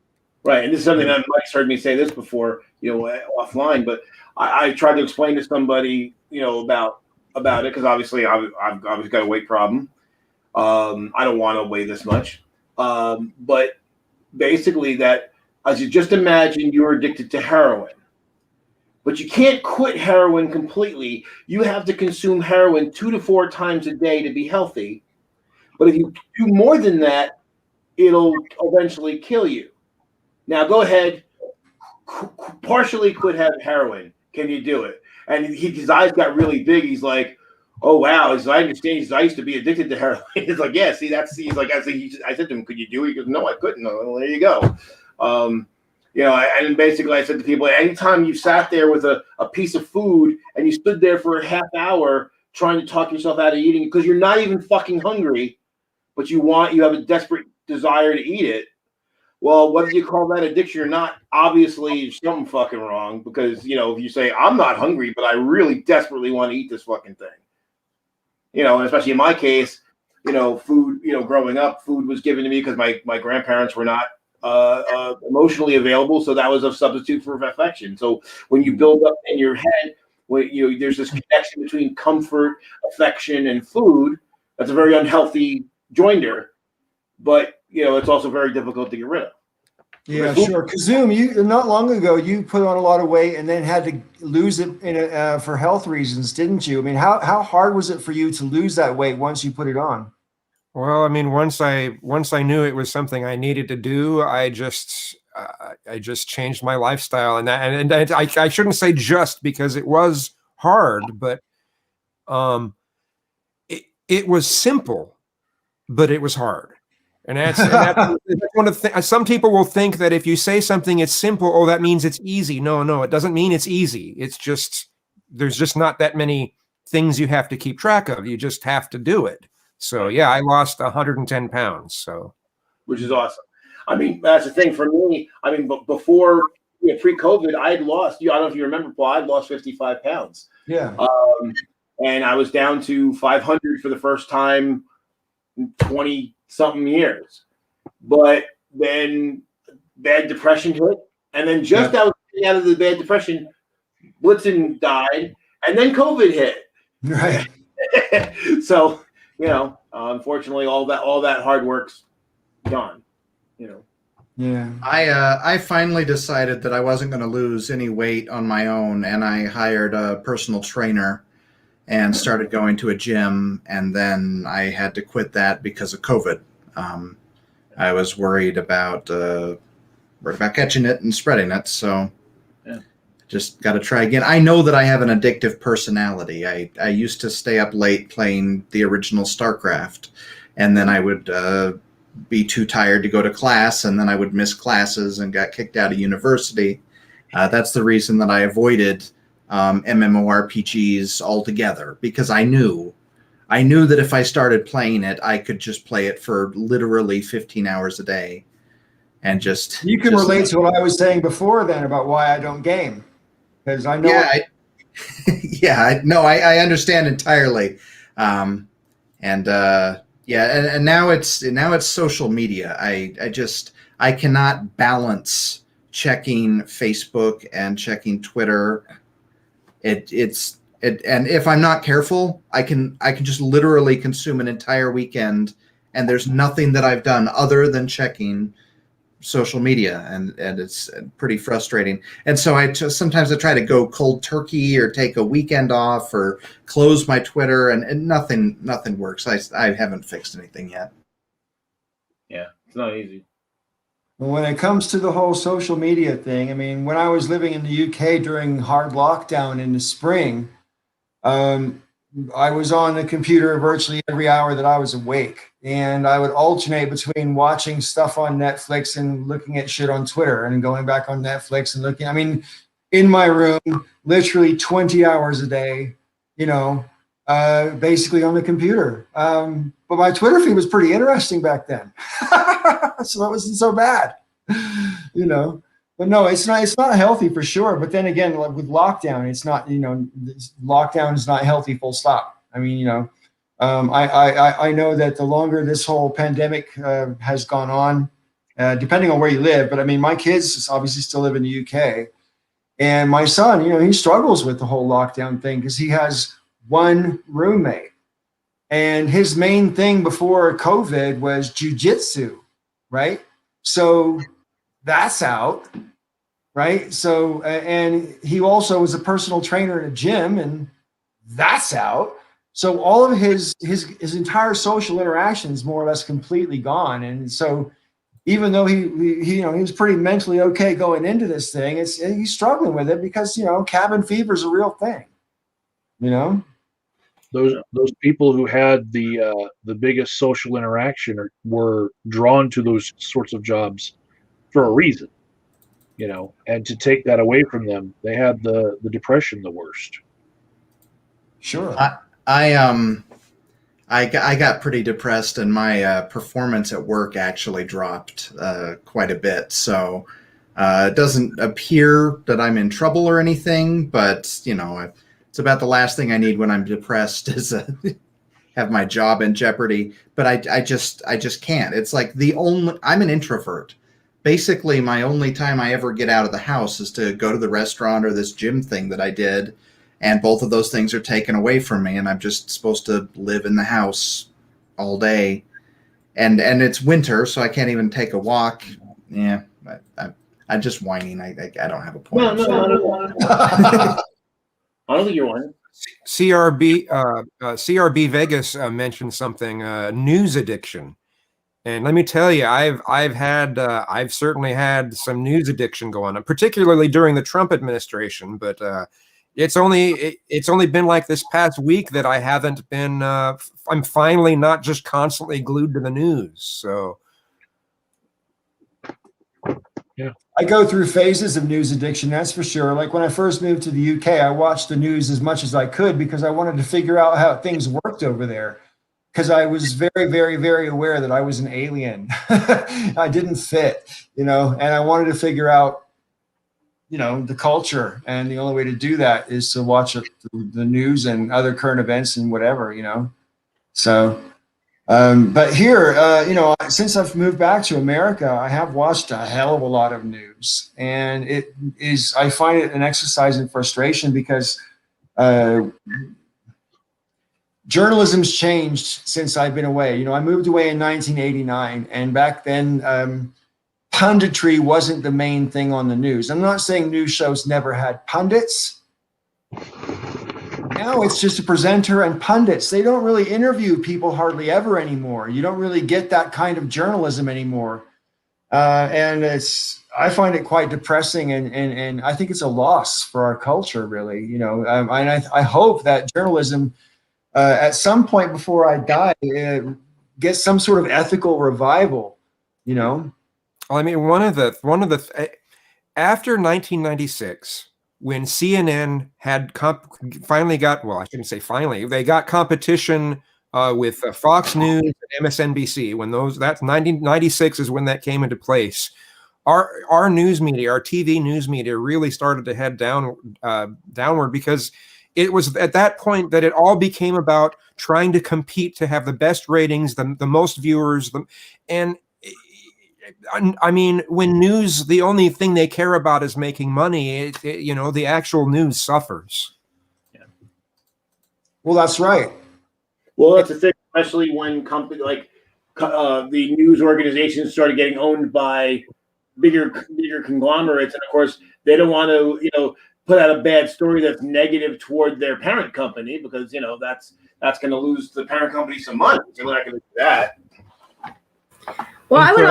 Right. And this is something that Mike's heard me say this before, offline, but I tried to explain to somebody, about it, because obviously I've got a weight problem. I don't want to weigh this much. But basically that, as you just imagine, you're addicted to heroin, but you can't quit heroin completely. You have to consume heroin 2 to 4 times a day to be healthy. But if you do more than that, it'll eventually kill you. Now go ahead, partially quit heroin. Can you do it? And his eyes got really big. He's like, oh, wow. I understand. I used to be addicted to heroin. He's like, yeah, see, he's like, I said to him, could you do it? He goes, no, I couldn't. Well, there you go. And basically I said to people, anytime you sat there with a piece of food and you stood there for a half hour trying to talk yourself out of eating it because you're not even fucking hungry, but you have a desperate desire to eat it. Well, whether you call that addiction or not, obviously there's something fucking wrong, because, if you say, I'm not hungry, but I really desperately want to eat this fucking thing. And especially in my case, food, growing up, food was given to me because my grandparents were not emotionally available. So that was a substitute for affection. So when you build up in your head, there's this connection between comfort, affection, and food. That's a very unhealthy joinder, but it's also very difficult to get rid of. Yeah, sure. Kazum, you not long ago you put on a lot of weight and then had to lose it for health reasons, didn't you? I mean, how hard was it for you to lose that weight once you put it on? Well, I mean, once I knew it was something I needed to do, I just changed my lifestyle, and I shouldn't say just, because it was hard, but it was simple, but it was hard. And that's one of the things. Some people will think that if you say something is simple, oh, that means it's easy. No, it doesn't mean it's easy. It's just, there's just not that many things you have to keep track of. You just have to do it. So yeah, I lost 110 pounds. So, which is awesome. I mean, that's the thing for me. I mean, but before, pre-COVID, I had lost, I don't know if you remember, Paul, I'd lost 55 pounds. Yeah. And I was down to 500 for the first time in 20 something years. But then bad depression hit. And then just out of the bad depression, Blitzen died. And then COVID hit. Right. So, unfortunately, all that hard work's gone. Yeah. I finally decided that I wasn't going to lose any weight on my own, and I hired a personal trainer and started going to a gym, and then I had to quit that because of COVID. I was worried about catching it and spreading it, so just got to try again. I know that I have an addictive personality. I used to stay up late playing the original StarCraft, and then I would be too tired to go to class, and then I would miss classes and got kicked out of university. That's the reason that I avoided MMORPGs altogether, because I knew that if I started playing it, I could just play it for literally 15 hours a day. And you can relate to what I was saying before then about why I don't game, because I know. Yeah, I understand entirely. And now it's social media. I cannot balance checking Facebook and checking Twitter. And if I'm not careful, I can just literally consume an entire weekend, and there's nothing that I've done other than checking social media, and it's pretty frustrating. And so sometimes I try to go cold turkey or take a weekend off or close my Twitter, and nothing works. I haven't fixed anything yet. Yeah, it's not easy. Well, when it comes to the whole social media thing, I mean, when I was living in the UK during hard lockdown in the spring, I was on the computer virtually every hour that I was awake, and I would alternate between watching stuff on Netflix and looking at shit on Twitter, and going back on Netflix and looking. I mean, in my room, literally 20 hours a day, basically on the computer. But my Twitter feed was pretty interesting back then, so that wasn't so bad, But no, it's not healthy for sure. But then again, like with lockdown, it's not, lockdown is not healthy, full stop. I mean, I know that the longer this whole pandemic has gone on, depending on where you live, but I mean, my kids obviously still live in the UK, and my son, he struggles with the whole lockdown thing because he has one roommate, and his main thing before COVID was jujitsu, right? So that's out. Right. So, and he also was a personal trainer at a gym, and that's out. So all of his entire social interactions more or less completely gone. And so even though he was pretty mentally okay going into this thing, he's struggling with it because, cabin fever is a real thing, Those people who had the biggest social interaction were drawn to those sorts of jobs for a reason. And to take that away from them, they had the depression the worst. Sure. I got pretty depressed, and my performance at work actually dropped quite a bit. So it doesn't appear that I'm in trouble or anything, but it's about the last thing I need when I'm depressed is have my job in jeopardy. But I just can't. It's like I'm an introvert. Basically, my only time I ever get out of the house is to go to the restaurant or this gym thing that I did, and both of those things are taken away from me, and I'm just supposed to live in the house all day. And it's winter, so I can't even take a walk. Yeah, I'm just whining. I don't have a point. No. I don't think you're whining. CRB Vegas mentioned something, news addiction. And let me tell you, I've certainly had some news addiction going on, particularly during the Trump administration. But it's only been like this past week that I haven't been. I'm finally not just constantly glued to the news. So. Yeah. I go through phases of news addiction, that's for sure. Like when I first moved to the UK, I watched the news as much as I could because I wanted to figure out how things worked over there. Because I was very, very, very aware that I was an alien. I didn't fit, and I wanted to figure out, the culture. And the only way to do that is to watch the news and other current events and whatever, So, but here, since I've moved back to America, I have watched a hell of a lot of news, and I find it an exercise in frustration because journalism's changed since I've been away. I moved away in 1989, and back then, punditry wasn't the main thing on the news. I'm not saying news shows never had pundits. Now it's just a presenter and pundits. They don't really interview people hardly ever anymore. You don't really get that kind of journalism anymore. And I find it quite depressing, and I think it's a loss for our culture, really. And I hope that journalism, at some point before I die, gets some sort of ethical revival. I mean, one of the after 1996. When CNN had finally got, well, I shouldn't say finally, they got competition with Fox News and MSNBC. When that's 1996 is when that came into place. Our news media, our TV news media, really started to head downward because it was at that point that it all became about trying to compete to have the best ratings, the most viewers, and. I mean, when news, the only thing they care about is making money, the actual news suffers. Yeah. Well, that's right. Well, that's the thing, especially when companies like the news organizations started getting owned by bigger conglomerates. And of course, they don't want to, put out a bad story that's negative toward their parent company because, that's going to lose the parent company some money. So we're not going to do that. Well, I would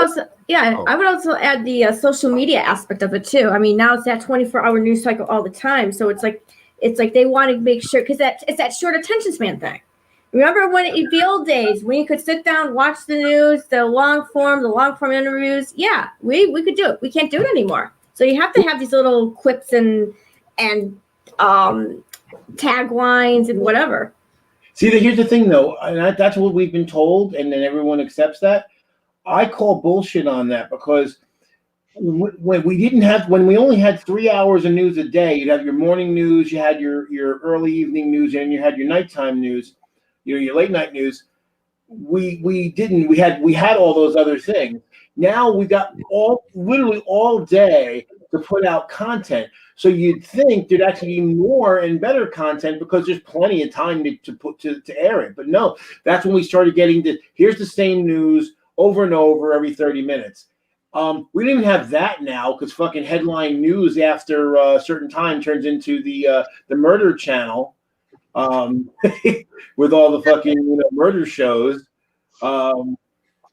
also add the social media aspect of it too. I mean, now it's that 24-hour news cycle all the time. So it's like they want to make sure because it's that short attention span thing. Remember when in the old days when you could sit down, watch the news, the long form interviews? Yeah, we could do it. We can't do it anymore. So you have to have these little clips and taglines and whatever. See, here's the thing though, and that's what we've been told, and then everyone accepts that. I call bullshit on that because when we only had 3 hours of news a day, you'd have your morning news, you had your early evening news, and you had your nighttime news, your late night news. We had all those other things. Now we got literally all day to put out content. So you'd think there'd actually be more and better content because there's plenty of time to air it. But no, that's when we started getting here's the same news over and over every 30 minutes. We don't even have that now because fucking headline news after a certain time turns into the murder channel with all the fucking murder shows, and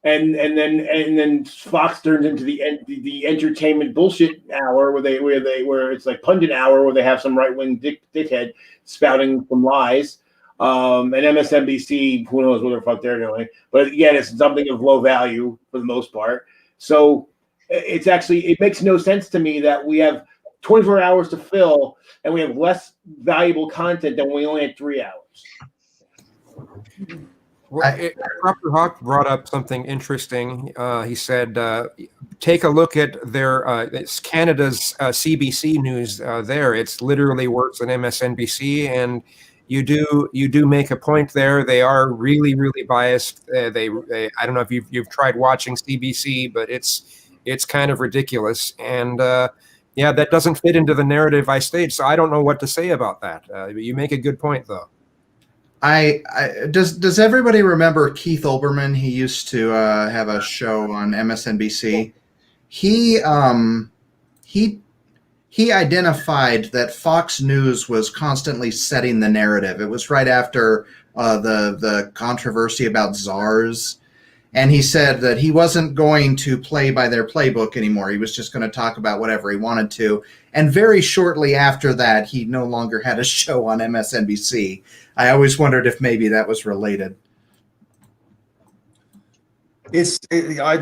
then Fox turns into the entertainment bullshit hour where it's like pundit hour where they have some right wing dickhead spouting some lies. And MSNBC, who knows what the fuck they're doing, but again, it's something of low value for the most part. So it makes no sense to me that we have 24 hours to fill and we have less valuable content than we only had 3 hours. Well, Dr. Hawk brought up something interesting. He said, take a look at it's Canada's CBC news there. It's literally worse than MSNBC, and you do make a point there. They are really, really biased. They I don't know if you've tried watching CBC, but it's kind of ridiculous. And that doesn't fit into the narrative I staged. So I don't know what to say about that. You make a good point, though. Does everybody remember Keith Olbermann? He used to have a show on MSNBC. He identified that Fox News was constantly setting the narrative. It was right after the controversy about czars. And he said that he wasn't going to play by their playbook anymore. He was just going to talk about whatever he wanted to. And very shortly after that, he no longer had a show on MSNBC. I always wondered if maybe that was related. I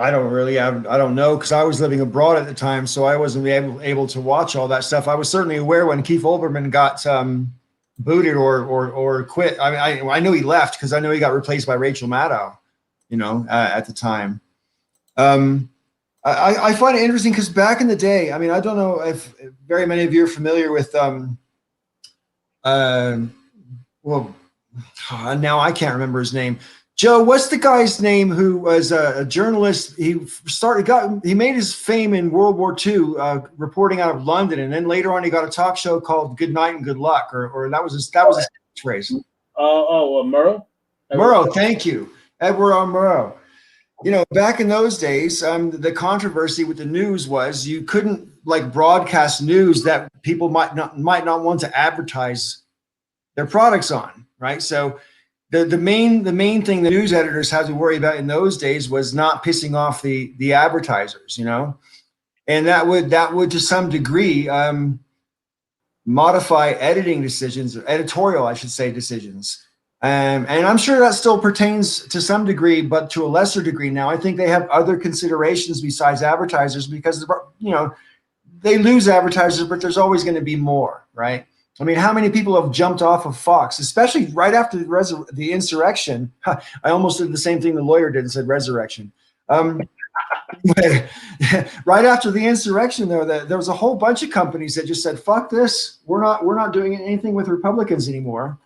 don't really I don't know, because I was living abroad at the time, so I wasn't able to watch all that stuff. I was certainly aware when Keith Olbermann got booted or quit. I mean, I knew he left because I know he got replaced by Rachel Maddow, at the time. I find it interesting because back in the day, I mean, I don't know if very many of you are familiar with well, now I can't remember his name. Joe, what's the guy's name who was a journalist? He made his fame in World War II, reporting out of London, and then later on he got a talk show called Good Night and Good Luck, or that was his phrase. Murrow. Murrow, thank you, Edward R. Murrow. Back in those days, the controversy with the news was you couldn't broadcast news that people might not want to advertise their products on, right? So the main thing the news editors had to worry about in those days was not pissing off the advertisers, and that would to some degree modify editing decisions, or editorial, I should say, decisions. And I'm sure that still pertains to some degree, but to a lesser degree now. I think they have other considerations besides advertisers because, they lose advertisers, but there's always going to be more, right? I mean, how many people have jumped off of Fox, especially right after the insurrection? I almost did the same thing the lawyer did and said resurrection. Right after the insurrection, though, there was a whole bunch of companies that just said, "Fuck this! We're not doing anything with Republicans anymore."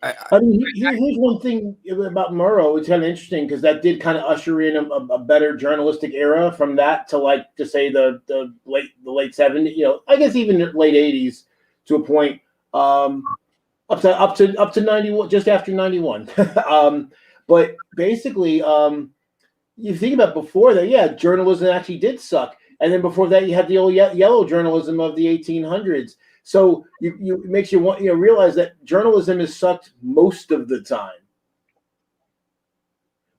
I mean, here's one thing about Murrow. It's kind of interesting because that did kind of usher in a better journalistic era from that to say the late 70s. I guess even late 80s to a point, up to 91, just after 91. But basically, you think about before that, yeah, journalism actually did suck, and then before that, you had the old yellow journalism of the 1800s. So it makes you want realize that journalism has sucked most of the time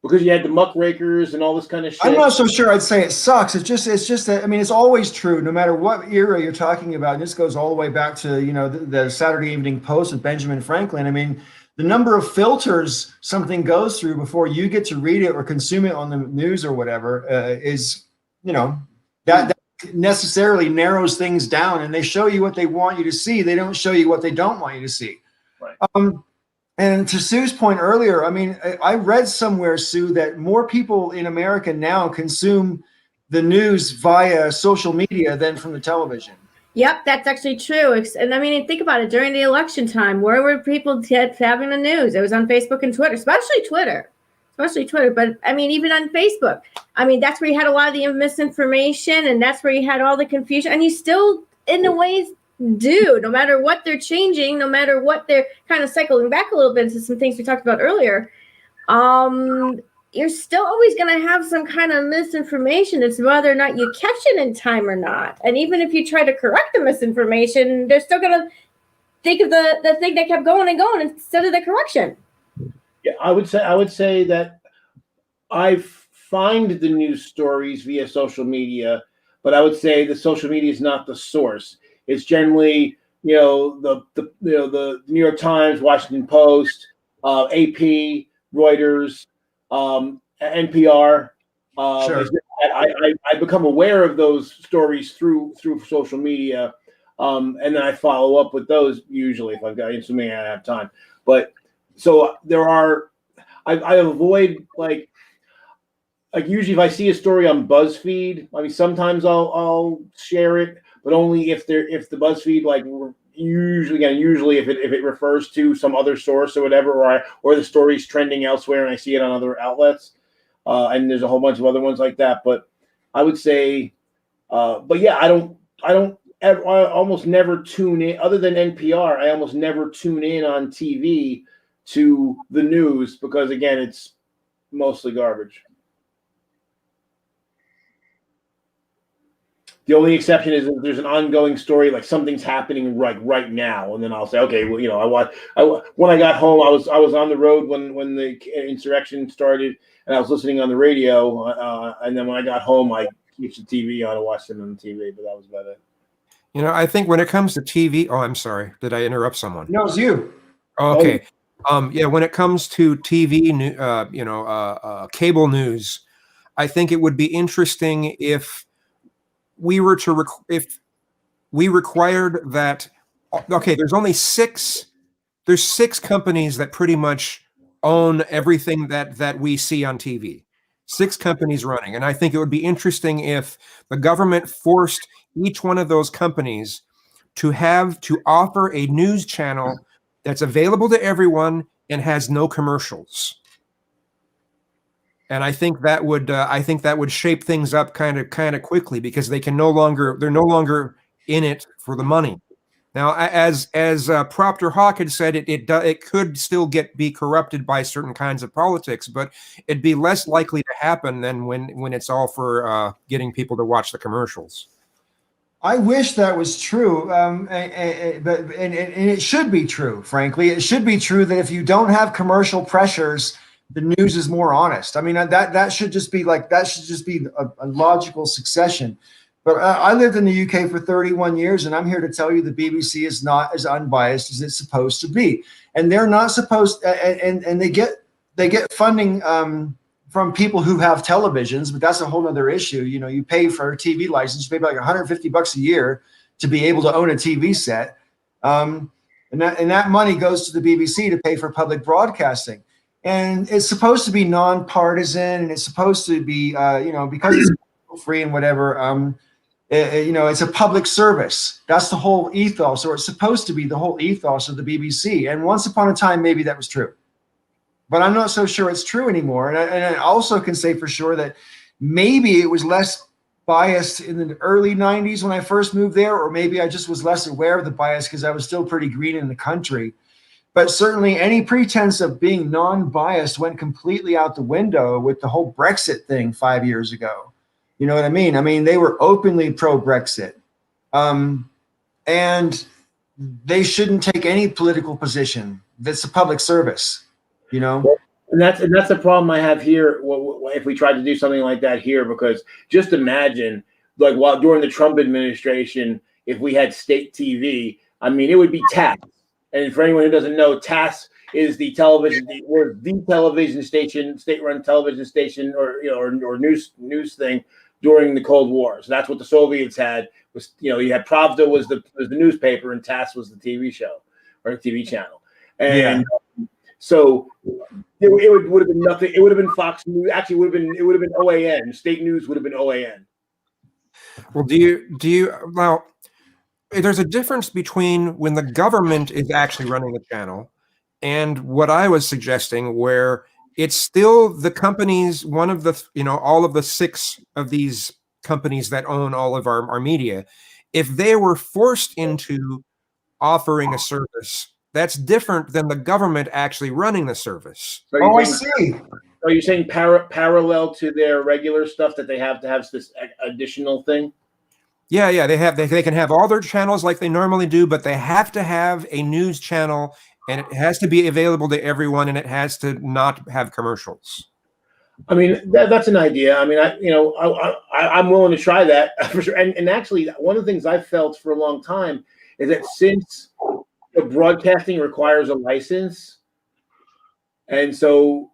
because you had the muckrakers and all this kind of shit. I'm not so sure I'd say it sucks. It's just that, I mean, it's always true, no matter what era you're talking about. And this goes all the way back to the Saturday Evening Post with Benjamin Franklin. I mean, the number of filters something goes through before you get to read it or consume it on the news or whatever is that necessarily narrows things down, and they show you what they want you to see. They don't show you what they don't want you to see. Right. And to Sue's point earlier, I mean, I read somewhere, Sue, that more people in America now consume the news via social media than from the television. Yep, that's actually true. And I mean, think about it. During the election time, where were people having the news? It was on Facebook and Twitter, especially Twitter. But I mean, even on Facebook, I mean, that's where you had a lot of the misinformation, and that's where you had all the confusion. And you still, in a ways, do, no matter what they're changing, no matter what they're kind of cycling back a little bit to some things we talked about earlier. You're still always going to have some kind of misinformation. It's whether or not you catch it in time or not. And even if you try to correct the misinformation, they're still going to think of the thing that kept going and going instead of the correction. Yeah, I would say that I find the news stories via social media, but I would say the social media is not the source. It's generally, the New York Times, Washington Post, AP, Reuters, NPR. Sure. I become aware of those stories through social media, and then I follow up with those usually if I've got, assuming I have time. But so there are, I avoid like usually if I see a story on BuzzFeed, I mean sometimes I'll share it, but only if the BuzzFeed usually if it refers to some other source or whatever, or the story's trending elsewhere and I see it on other outlets, and there's a whole bunch of other ones like that. But I would say, but yeah, I almost never tune in, other than NPR. I almost never tune in on TV to the news because, again, it's mostly garbage. The only exception is if there's an ongoing story, like something's happening right now, and then I'll say, okay, well, when I got home, I was on the road when the insurrection started, and I was listening on the radio, and then when I got home, I keeps the TV on and watch them on the TV, but that was about it. You know, I think when it comes to TV, oh, I'm sorry. Did I interrupt someone? No, it's you. Okay. Yeah, when it comes to TV, cable news, I think it would be interesting if we were to if we required that. Okay, there's six companies that pretty much own everything that we see on TV. 6 companies running, and I think it would be interesting if the government forced each one of those companies to offer a news channel that's available to everyone and has no commercials. And I think that would shape things up kind of quickly, because they're no longer in it for the money. Now, as Proctor Hawk had said, it could still be corrupted by certain kinds of politics, but it'd be less likely to happen than when it's all for getting people to watch the commercials. I wish that was true, but it should be true. Frankly, it should be true that if you don't have commercial pressures, the news is more honest. I mean, that should just be a logical succession. But I lived in the UK for 31 years, and I'm here to tell you the BBC is not as unbiased as it's supposed to be. And they're not supposed, and they get funding from people who have televisions, but that's a whole other issue. You know, you pay for a TV license, you pay like $150 a year to be able to own a TV set. And that money goes to the BBC to pay for public broadcasting. And it's supposed to be nonpartisan, and it's supposed to be, because it's free and whatever, it's a public service. That's the whole ethos, or it's supposed to be the whole ethos of the BBC. And once upon a time, maybe that was true. But I'm not so sure it's true anymore. And I also can say for sure that maybe it was less biased in the early 90s when I first moved there, or maybe I just was less aware of the bias because I was still pretty green in the country. But certainly any pretense of being non-biased went completely out the window with the whole Brexit thing 5 years ago. You know what I mean? I mean, they were openly pro-Brexit. And they shouldn't take any political position. That's a public service, you know? And that's the problem I have here if we tried to do something like that here, because just imagine, like, during the Trump administration, if we had state TV, I mean, it would be TASS. And for anyone who doesn't know, TASS is the television station, state-run television station, or news thing during the Cold War. So that's what the Soviets had. Was, you had Pravda was the newspaper, and TASS was the TV show or TV channel. And so it would have been nothing. It would have been Fox News. Actually, it would have been OAN. State news would have been OAN. Well, now, there's a difference between when the government is actually running the channel and what I was suggesting, where it's still the companies, one of the, all of the 6 of these companies that own all of our media. If they were forced into offering a service, that's different than the government actually running the service. So I see. Are you saying parallel to their regular stuff that they have to have this additional thing? Yeah, they can have all their channels like they normally do, but they have to have a news channel, and it has to be available to everyone, and it has to not have commercials. I mean, that's an idea. I mean, I'm willing to try that for sure. And actually, one of the things I've felt for a long time is that since the broadcasting requires a license, and so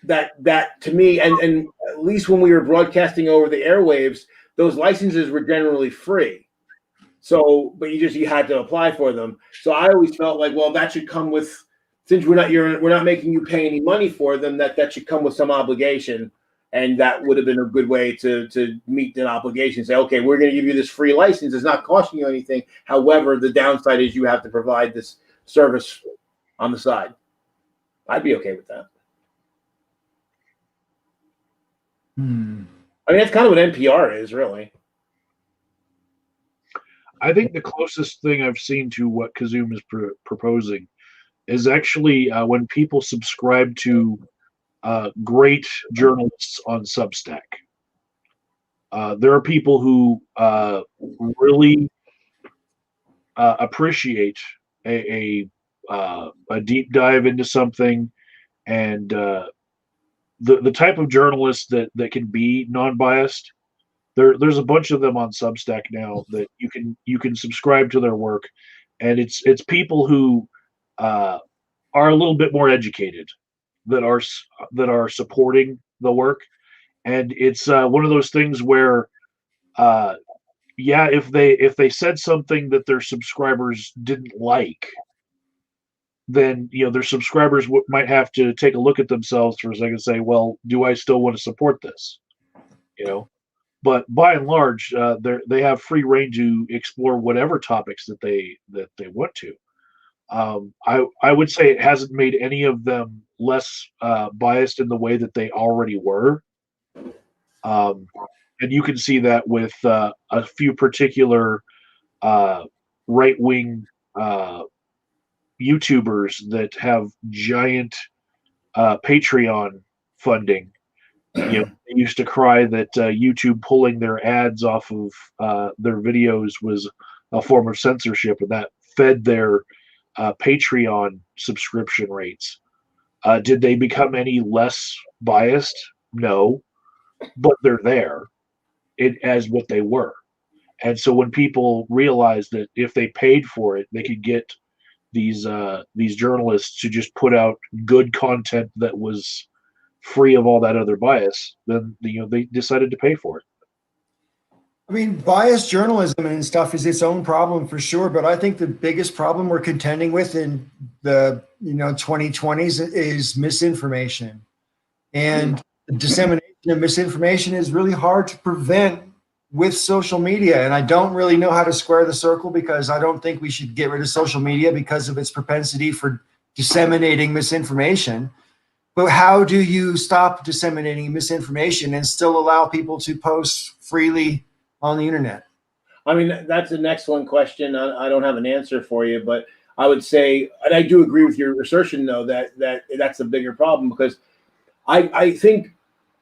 that to me, and at least when we were broadcasting over the airwaves, those licenses were generally free. So, but you had to apply for them. So I always felt like, well, that should come with, since we're not making you pay any money for them, that should come with some obligation, and that would have been a good way to meet that obligation. Say, okay, we're going to give you this free license. It's not costing you anything. However, the downside is you have to provide this service on the side. I'd be okay with that. I mean, that's kind of what NPR is, really. I think the closest thing I've seen to what Kazum is proposing is actually when people subscribe to great journalists on Substack. There are people who really appreciate a deep dive into something, and the type of journalists that can be non-biased, there's a bunch of them on Substack now that you can subscribe to their work, and it's people who are a little bit more educated that are supporting the work, and it's one of those things where yeah, if they said something that their subscribers didn't like, then their subscribers might have to take a look at themselves for a second and say, well, do I still want to support this? But by and large, they have free reign to explore whatever topics that they want to. I would say it hasn't made any of them less biased in the way that they already were. And you can see that with a few particular right wing YouTubers that have giant Patreon funding. They used to cry that YouTube pulling their ads off of their videos was a form of censorship, and that fed their Patreon subscription rates. Did they become any less biased? No, but they're there as what they were. And so when people realized that if they paid for it, they could get these journalists to just put out good content that was free of all that other bias, then they decided to pay for it. I mean, biased journalism and stuff is its own problem for sure, but I think the biggest problem we're contending with in the 2020s is misinformation. And the dissemination of misinformation is really hard to prevent with social media. And I don't really know how to square the circle, because I don't think we should get rid of social media because of its propensity for disseminating misinformation. But how do you stop disseminating misinformation and still allow people to post freely on the internet? I mean, that's an excellent question. I don't have an answer for you, but I would say, and I do agree with your assertion, though, that's a bigger problem, because I think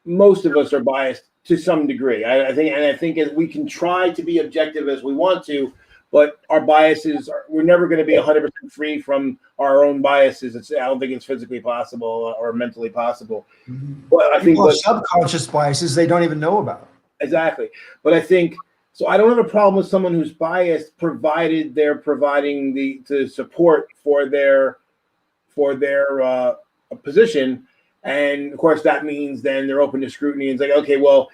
most of us are biased to some degree. I think as we can try to be objective as we want to, but our biases we're never going to be 100% free from our own biases. I don't think it's physically possible or mentally possible. But I think subconscious biases they don't even know about. Exactly. But I think so. I don't have a problem with someone who's biased, provided they're providing the support for their position. And of course, that means then they're open to scrutiny and say, okay, well,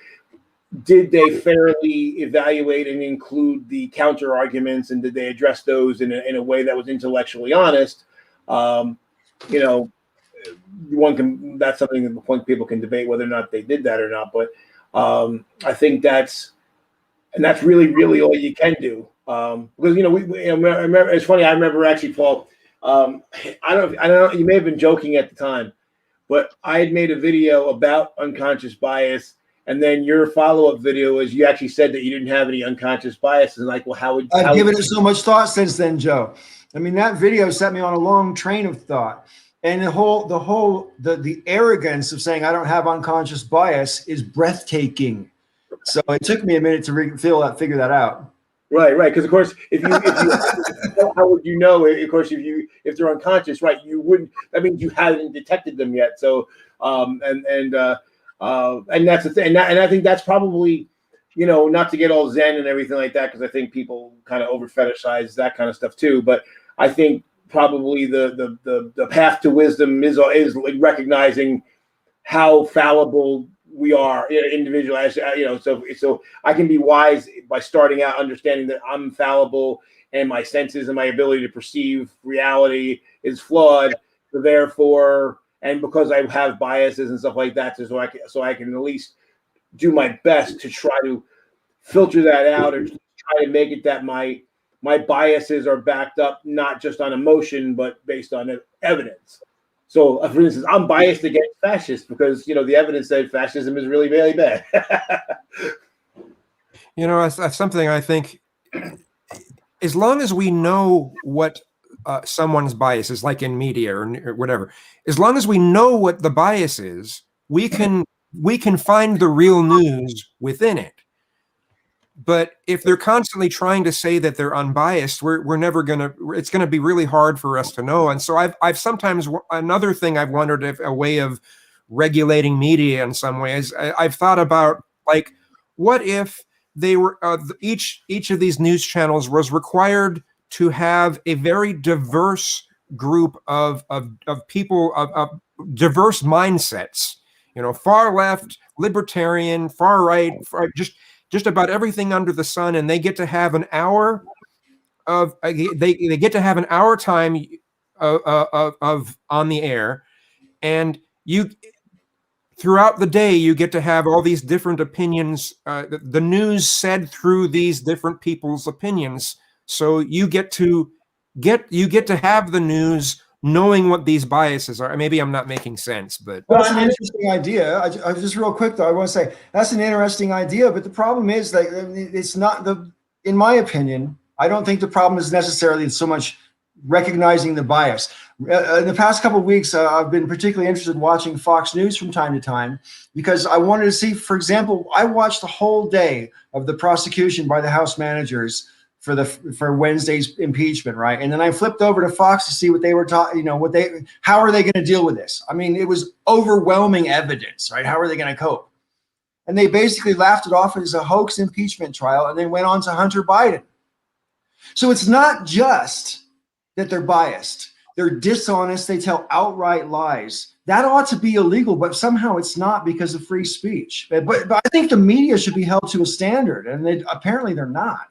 did they fairly evaluate and include the counter arguments, and did they address those in a way that was intellectually honest? That's something that people can debate whether or not they did that or not. But I think that's really all you can do. Because I remember, it's funny. I remember actually, Paul. I don't know. You may have been joking at the time, but I had made a video about unconscious bias, and then your follow-up video is you actually said that you didn't have any unconscious bias. And like, well, I've given it so much thought since then, Joe. I mean, that video set me on a long train of thought, and the arrogance of saying I don't have unconscious bias is breathtaking. So it took me a minute to figure that out. Right. Because of course, if you how would you know? Of course, if they're unconscious, right, you wouldn't. That means you haven't detected them yet. So, and that's the thing. And I think that's probably, not to get all zen and everything like that, because I think people kind of over fetishize that kind of stuff too. But I think probably the path to wisdom is like recognizing how fallible we are individuals, so I can be wise by starting out understanding that I'm fallible and my senses and my ability to perceive reality is flawed. So therefore, and because I have biases and stuff like that, so I can at least do my best to try to filter that out, or try to make it that my biases are backed up not just on emotion but based on evidence. So, for instance, I'm biased against fascists because, the evidence said fascism is really, really bad. That's something I think, as long as we know what someone's bias is, like in media or whatever, as long as we know what the bias is, we can find the real news within it. But if they're constantly trying to say that they're unbiased, we're never it's going to be really hard for us to know. And so I've sometimes, another thing I've wondered if a way of regulating media in some ways. I've thought about, like, what if they were each of these news channels was required to have a very diverse group of people of diverse mindsets, far left, libertarian, far right, just about everything under the sun, and they get to have an hour of they get to have an hour time of on the air, and you throughout the day you get to have all these different opinions, the news said through these different people's opinions, so you get to have the news knowing what these biases are. Maybe I'm not making sense, but that's an interesting idea. I just real quick though, I want to say that's an interesting idea, but the problem is that it's not in my opinion, I don't think the problem is necessarily so much recognizing the bias. In the past couple of weeks, I've been particularly interested in watching Fox News from time to time because I wanted to see, for example, I watched the whole day of the prosecution by the House managers for Wednesday's impeachment, right? And then I flipped over to Fox to see what they were talking, how are they going to deal with this? I mean, it was overwhelming evidence, right? How are they going to cope? And they basically laughed it off as a hoax impeachment trial and then went on to Hunter Biden. So it's not just that they're biased. They're dishonest. They tell outright lies. That ought to be illegal, but somehow it's not because of free speech. But I think the media should be held to a standard, and apparently they're not.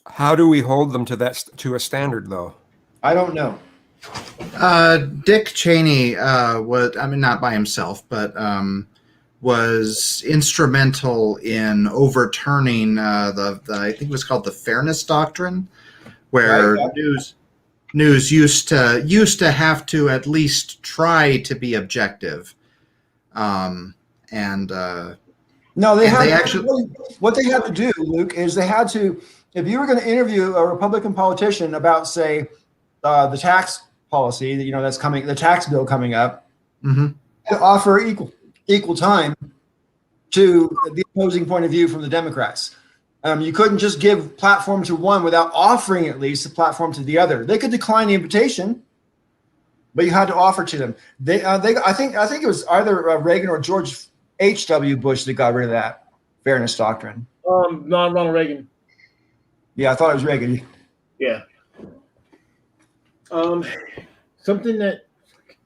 How do we hold them to a standard, though? I don't know. Dick Cheney was, not by himself, but was instrumental in overturning the I think it was called the Fairness Doctrine, where news used to have to at least try to be objective, No, what they had to do, Luke, is they had to, if you were going to interview a Republican politician about, say, the tax policy, that's coming, the tax bill coming up, to offer equal time to the opposing point of view from the Democrats. You couldn't just give platform to one without offering at least a platform to the other. They could decline the invitation, but you had to offer to them. I think it was either Reagan or George H.W. Bush that got rid of that Fairness Doctrine. Not Ronald Reagan. Yeah, I thought it was Reagan. Yeah. Something that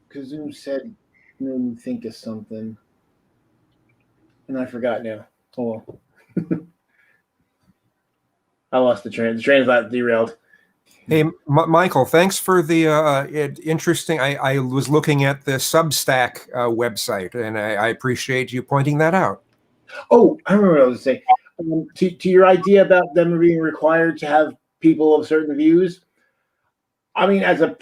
Kazum said made me think of something, and I forgot now. Oh, I lost the train. The train's not derailed. Hey, Michael, thanks for the interesting. I was looking at the Substack website, and I appreciate you pointing that out. Oh, I remember what I was saying. To your idea about them being required to have people of certain views, I mean, as a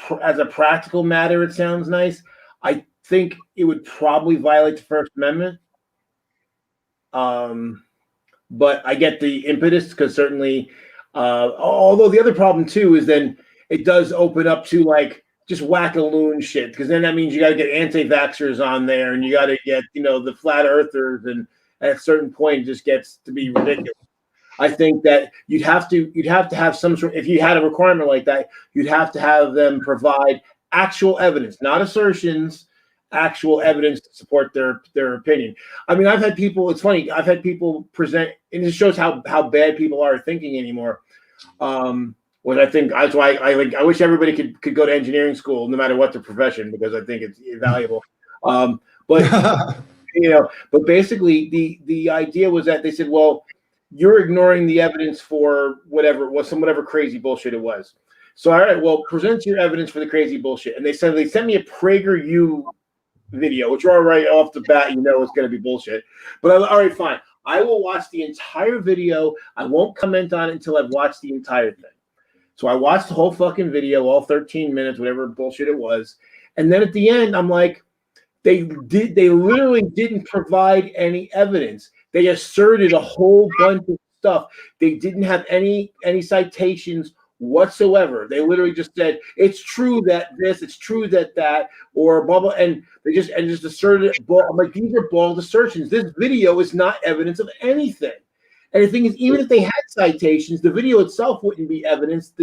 practical matter, it sounds nice. I think it would probably violate the First Amendment. But I get the impetus because certainly, although the other problem too is then it does open up to like just whack-a-loon shit, because then that means you got to get anti-vaxxers on there and you got to get the flat earthers, and at a certain point it just gets to be ridiculous. I think that you'd have to have some sort, if you had a requirement like that, you'd have to have them provide actual evidence, not assertions, actual evidence to support their opinion. I mean, I've had people, it's funny, I've had people present, and it shows how bad people are thinking anymore. What I think, that's why I wish everybody could go to engineering school, no matter what their profession, because I think it's valuable. But basically the idea was that they said, well, you're ignoring the evidence for whatever it was, whatever crazy bullshit it was. So, all right, well, present your evidence for the crazy bullshit. And they sent me a PragerU video, which right off the bat, it's going to be bullshit. But all right, fine. I will watch the entire video. I won't comment on it until I've watched the entire thing. So I watched the whole fucking video, all 13 minutes, whatever bullshit it was. And then at the end, I'm like, they literally didn't provide any evidence. They asserted a whole bunch of stuff. They didn't have any citations whatsoever. They literally just said, it's true that this, it's true that, or blah, blah, and they just asserted it. I'm like, these are bald assertions. This video is not evidence of anything. And the thing is, even if they had citations, the video itself wouldn't be evidence.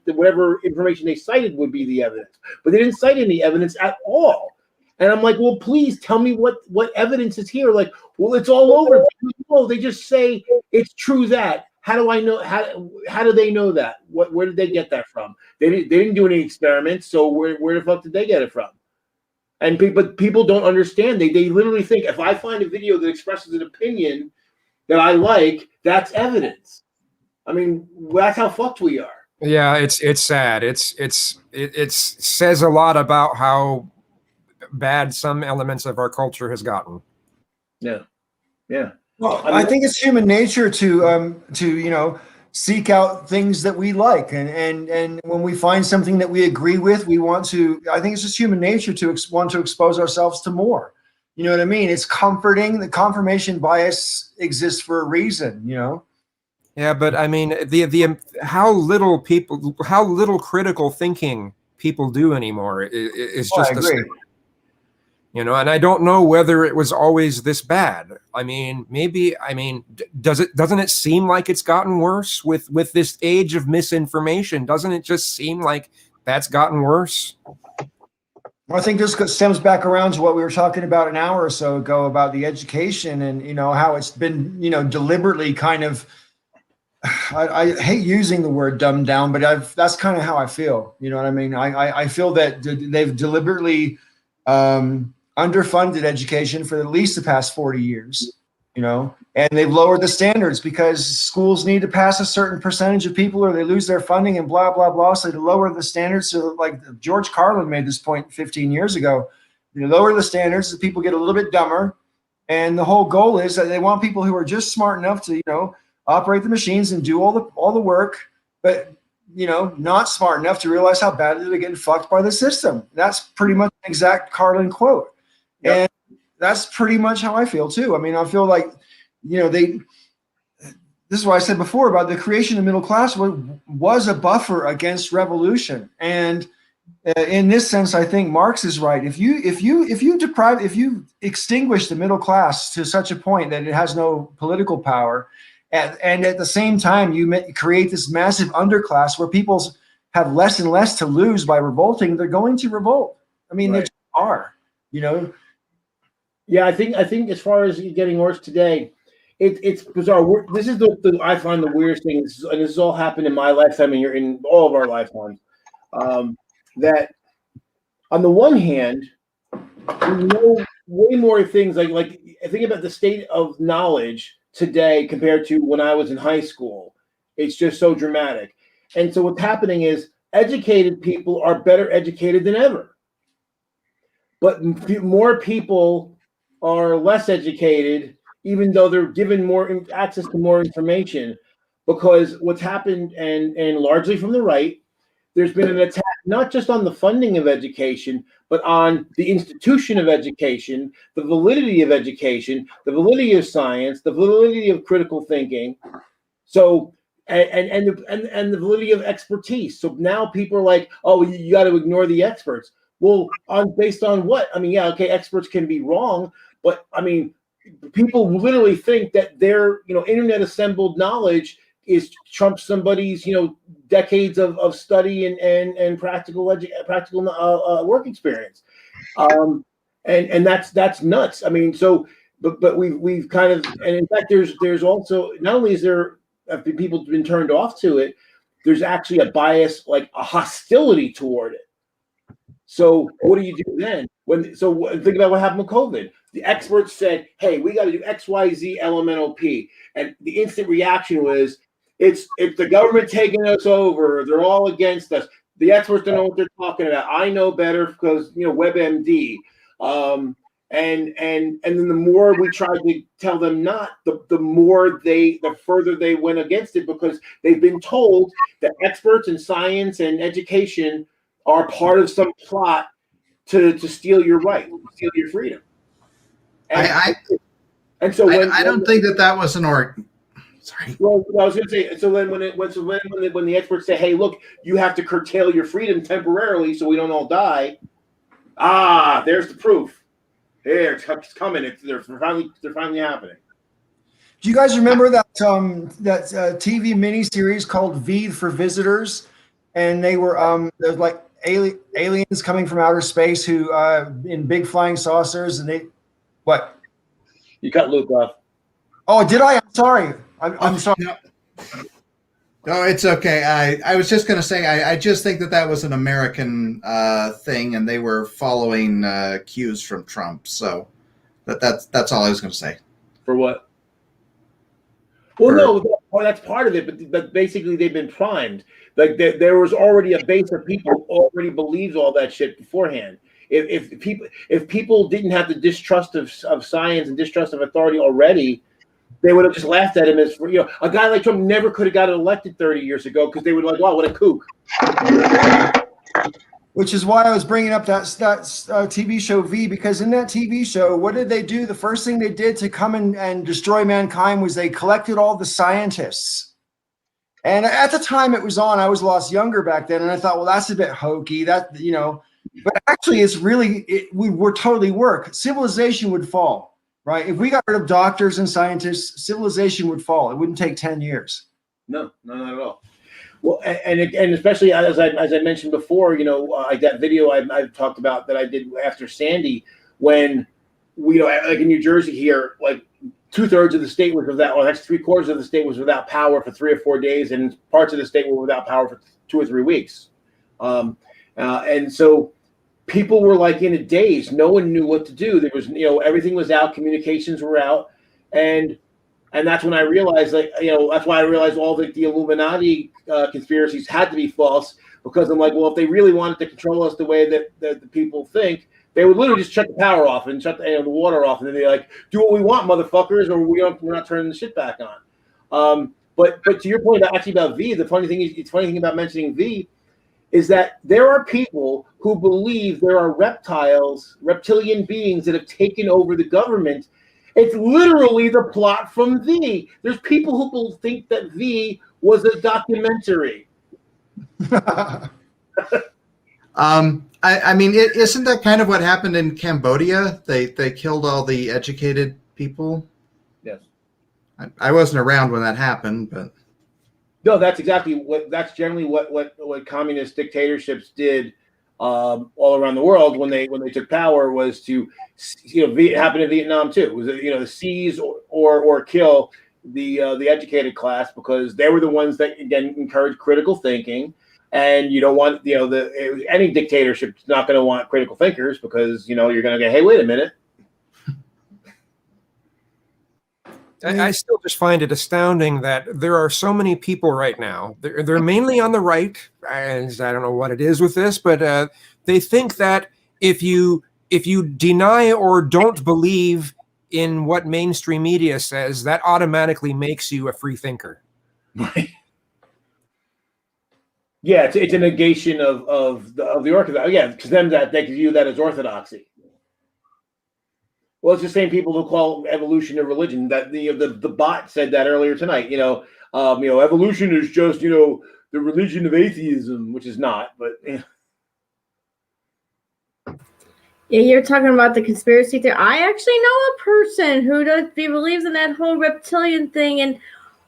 Whatever information they cited would be the evidence, but they didn't cite any evidence at all. And I'm like, well, please tell me what evidence is here. Like, well, it's all over. No, they just say it's true that. How do I know? How do they know that? Where did they get that from? They didn't do any experiments, so where the fuck did they get it from? And people don't understand. They literally think if I find a video that expresses an opinion that I like, that's evidence. I mean, that's how fucked we are. Yeah, it's sad. It says a lot about how bad some elements of our culture has gotten. Yeah. Well, I think it's human nature to seek out things that we like, and when we find something that we agree with, we want to. I think it's just human nature to want to expose ourselves to more. You know what I mean? It's comforting. The confirmation bias exists for a reason. Yeah, but I mean, the how little critical thinking people do anymore is just I agree. And I don't know whether it was always this bad. I mean, doesn't it seem like it's gotten worse with this age of misinformation? Doesn't it just seem like that's gotten worse? Well, I think this stems back around to what we were talking about an hour or so ago about the education and how it's been deliberately kind of. I hate using the word dumbed down, but that's kind of how I feel. You know what I mean? I feel that they've deliberately underfunded education for at least the past 40 years, and they've lowered the standards because schools need to pass a certain percentage of people or they lose their funding and blah, blah, blah. So to lower the standards, so like George Carlin made this point 15 years ago, lower the standards so people get a little bit dumber. And the whole goal is that they want people who are just smart enough to, operate the machines and do all the work, but not smart enough to realize how badly they're getting fucked by the system. That's pretty much an exact Carlin quote. Yep. And that's pretty much how I feel too. I mean, I feel like, this is what I said before about the creation of middle class was a buffer against revolution. And in this sense, I think Marx is right. If you extinguish the middle class to such a point that it has no political power, and at the same time, you create this massive underclass where people have less and less to lose by revolting. They're going to revolt. I mean, They just are. Yeah, I think as far as getting worse today, it's bizarre. This is the I find the weirdest thing, and this has all happened in my lifetime, and you're in all of our lifetimes. That on the one hand, we know way more things. Like think about the state of knowledge today compared to when I was in high school. It's just so dramatic. And so what's happening is educated people are better educated than ever. But more people are less educated, even though they're given more access to more information. Because what's happened, and largely from the right, there's been an attack not just on the funding of education, but on the institution of education, the validity of education, the validity of science, the validity of critical thinking. So and the validity of expertise. So now people are like, oh, you got to ignore the experts. Well, based on what? I mean, yeah, okay, experts can be wrong, but I mean, people literally think that their internet assembled knowledge is trumps somebody's decades of study and practical work experience, and that's nuts. I mean, so but we've kind of, and in fact there's also, not only is there have people been turned off to it, there's actually a bias, like a hostility toward it. So what do you do then? Think about what happened with COVID. The experts said, hey, we got to do XYZ LMNOP. And the instant reaction was, it's the government taking us over. They're all against us. The experts don't know what they're talking about. I know better because, WebMD. And then the more we tried to tell them not, the further they went against it, because they've been told that experts in science and education are part of some plot to steal your right, steal your freedom. And I don't think that was an org. Sorry. Well, I was going to say, so then when the experts say, "Hey, look, you have to curtail your freedom temporarily so we don't all die," there's the proof. Here, it's coming. They're finally happening. Do you guys remember that TV miniseries called V for Visitors? And they were there's like aliens coming from outer space who in big flying saucers, and they what? You cut Luke off. Oh, did I? I'm sorry. I'm sorry. No, it's okay. I was just going to say, I just think that was an American thing, and they were following cues from Trump. So that's all I was going to say. For what? Well, no, that's part of it, but basically they've been primed. Like there was already a base of people who already believed all that shit beforehand. If people didn't have the distrust of science and distrust of authority already, they would have just laughed at him as, a guy like Trump never could have gotten elected 30 years ago because they would like, wow, what a kook. Which is why I was bringing up that TV show V, because in that TV show, what did they do? The first thing they did to come and destroy mankind was they collected all the scientists. And at the time it was on, I was a lot younger back then, and I thought, well, that's a bit hokey. But actually it's really, it would totally work. Civilization would fall, right? If we got rid of doctors and scientists, civilization would fall. It wouldn't take 10 years. No, not at all. Well, and especially as I mentioned before, that video I've talked about that I did after Sandy, when like in New Jersey here, like 2/3 of the state was without, or that's 3/4 of the state was without power for 3 or 4 days, and parts of the state were without power for 2 or 3 weeks, and so people were like in a daze. No one knew what to do. There was, everything was out, communications were out, and that's when I realized, that's why I realized all the Illuminati conspiracies had to be false, because I'm like, well, if they really wanted to control us the way that the people think, they would literally just shut the power off and shut the water off, and then they're like, do what we want, motherfuckers, or we're not turning the shit back on. But to your point actually about V, the funny thing about mentioning V is that there are people who believe there are reptilian beings that have taken over the government. It's literally the plot from V. There's people who think that V was a documentary. I mean, isn't that kind of what happened in Cambodia? They killed all the educated people. Yes. I wasn't around when that happened, but no, that's generally what communist dictatorships did all around the world when they took power, was to, it happened in Vietnam too. It was, to seize or kill the educated class, because they were the ones that, again, encouraged critical thinking. And you don't want, any dictatorship is not going to want critical thinkers, because, you're going to go, hey, wait a minute. I still just find it astounding that there are so many people right now. They're mainly on the right, and I don't know what it is with this, but they think that if you deny or don't believe in what mainstream media says, that automatically makes you a free thinker. Right. Yeah, it's a negation of the orthodox. Yeah, because then they view that as orthodoxy. Well, it's the same people who call evolution a religion. That the bot said that earlier tonight. Evolution is just the religion of atheism, which is not. But yeah, you're talking about the conspiracy theory. I actually know a person who believes in that whole reptilian thing, and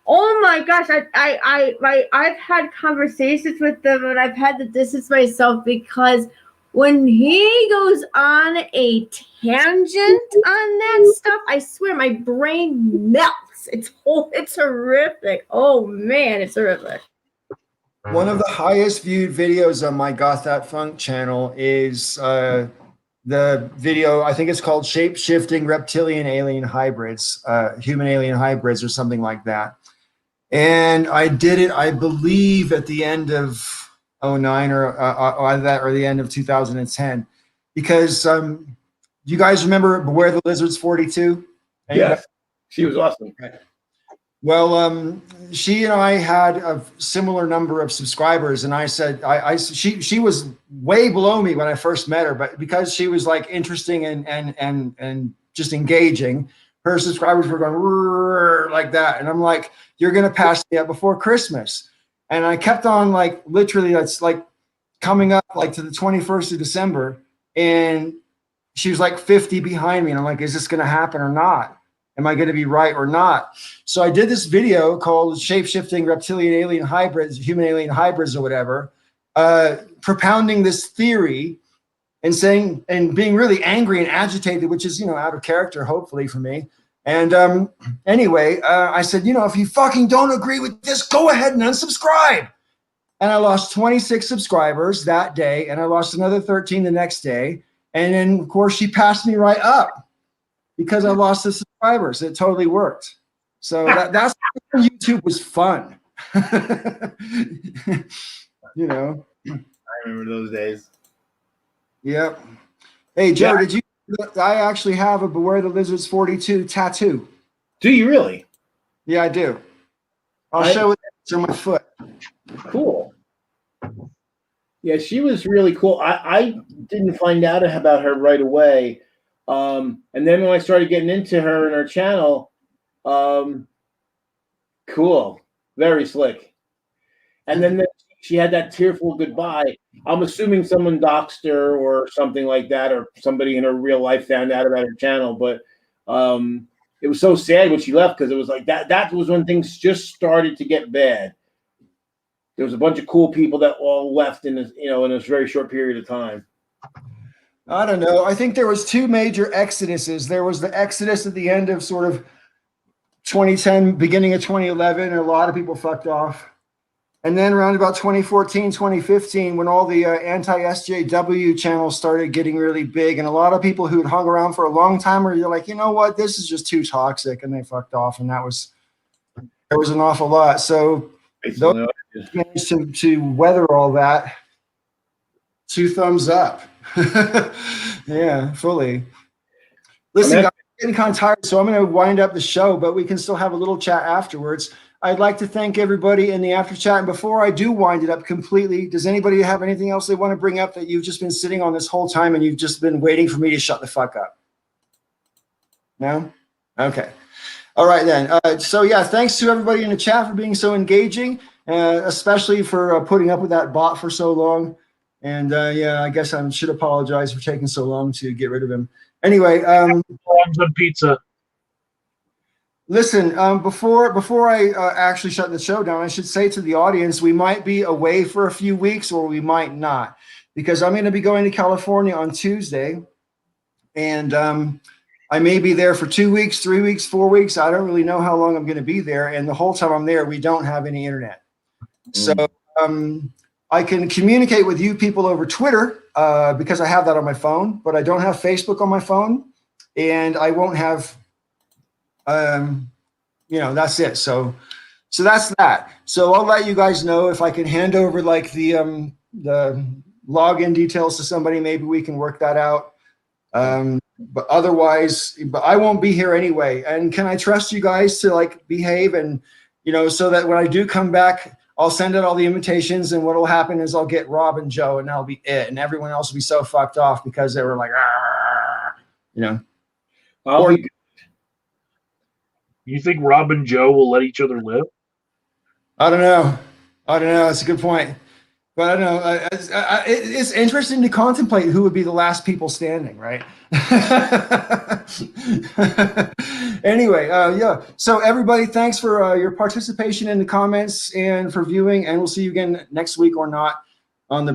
oh my gosh, I've had conversations with them, and I've had to distance myself, because when he goes on a tangent on that stuff, I swear my brain melts. It's horrific. Oh man, it's horrific. One of the highest viewed videos on my Got That Funk channel is the video, I think it's called Shape-Shifting Reptilian Alien Hybrids, Human Alien Hybrids, or something like that. And I did it, I believe, at the end of 2009 or the end of 2010, because do you guys remember Beware the Lizards 42? Yes, she was awesome. Right. Well, she and I had a similar number of subscribers, and I said she was way below me when I first met her, but because she was like interesting and just engaging, her subscribers were going like that, and I'm like, you're gonna pass me up before Christmas. And I kept on, like, literally, that's like coming up like to the 21st of December, and she was like 50 behind me, and I'm like, is this gonna happen or not? Am I going to be right or not? So I did this video called Shape-Shifting Reptilian Alien Hybrids, Human Alien Hybrids or whatever, propounding this theory and saying, and being really angry and agitated, which is, out of character, hopefully for me. And anyway, I said, if you fucking don't agree with this, go ahead and unsubscribe. And I lost 26 subscribers that day, and I lost another 13 the next day. And then, of course, she passed me right up because I lost the subscribers. It totally worked. So that's YouTube was fun. I remember those days. Yep. Hey, Joe, did you? I actually have a Beware the Lizards 42 tattoo. Do you really? Yeah, I do. I'll show it on my foot. Cool. Yeah, she was really cool. I didn't find out about her right away. And then when I started getting into her and her channel, cool. Very slick. And then she had that tearful goodbye. I'm assuming someone doxed her or something like that, or somebody in her real life found out about her channel. But it was so sad when she left, because it was like that was when things just started to get bad. There was a bunch of cool people that all left in this, in this very short period of time. I don't know. I think there was two major exoduses. There was the exodus at the end of sort of 2010, beginning of 2011, and a lot of people fucked off. And then around about 2014, 2015, when all the anti-SJW channels started getting really big, and a lot of people who had hung around for a long time were like, you know what, this is just too toxic, and they fucked off, and there was an awful lot. So those managed to weather all that. 2 thumbs up. Yeah, fully. Listen, guys, I'm getting kind of tired, so I'm going to wind up the show, but we can still have a little chat afterwards. I'd like to thank everybody in the after chat. And before I do wind it up completely, does anybody have anything else they want to bring up that you've just been sitting on this whole time and you've just been waiting for me to shut the fuck up? No? Okay. All right, then. So, yeah, thanks to everybody in the chat for being so engaging, especially for putting up with that bot for so long. And, yeah, I guess I should apologize for taking so long to get rid of him. Anyway. Pizza. Listen, before I actually shut the show down, I should say to the audience, we might be away for a few weeks or we might not, because I'm going to be going to California on Tuesday, and I may be there for 2 weeks, 3 weeks, 4 weeks. I don't really know how long I'm going to be there, and the whole time I'm there, we don't have any internet. So I can communicate with you people over Twitter because I have that on my phone, but I don't have Facebook on my phone, and I won't have that's it. So that's that. So I'll let you guys know if I can hand over like the login details to somebody. Maybe we can work that out. But otherwise, I won't be here anyway. And can I trust you guys to like behave and, so that when I do come back, I'll send out all the invitations, and what'll happen is I'll get Rob and Joe, and that'll be it. And everyone else will be so fucked off because they were like, You think Rob and Joe will let each other live? I don't know. That's a good point. But I don't know. It's interesting to contemplate who would be the last people standing, right? Anyway, yeah. So everybody, thanks for your participation in the comments and for viewing. And we'll see you again next week or not on the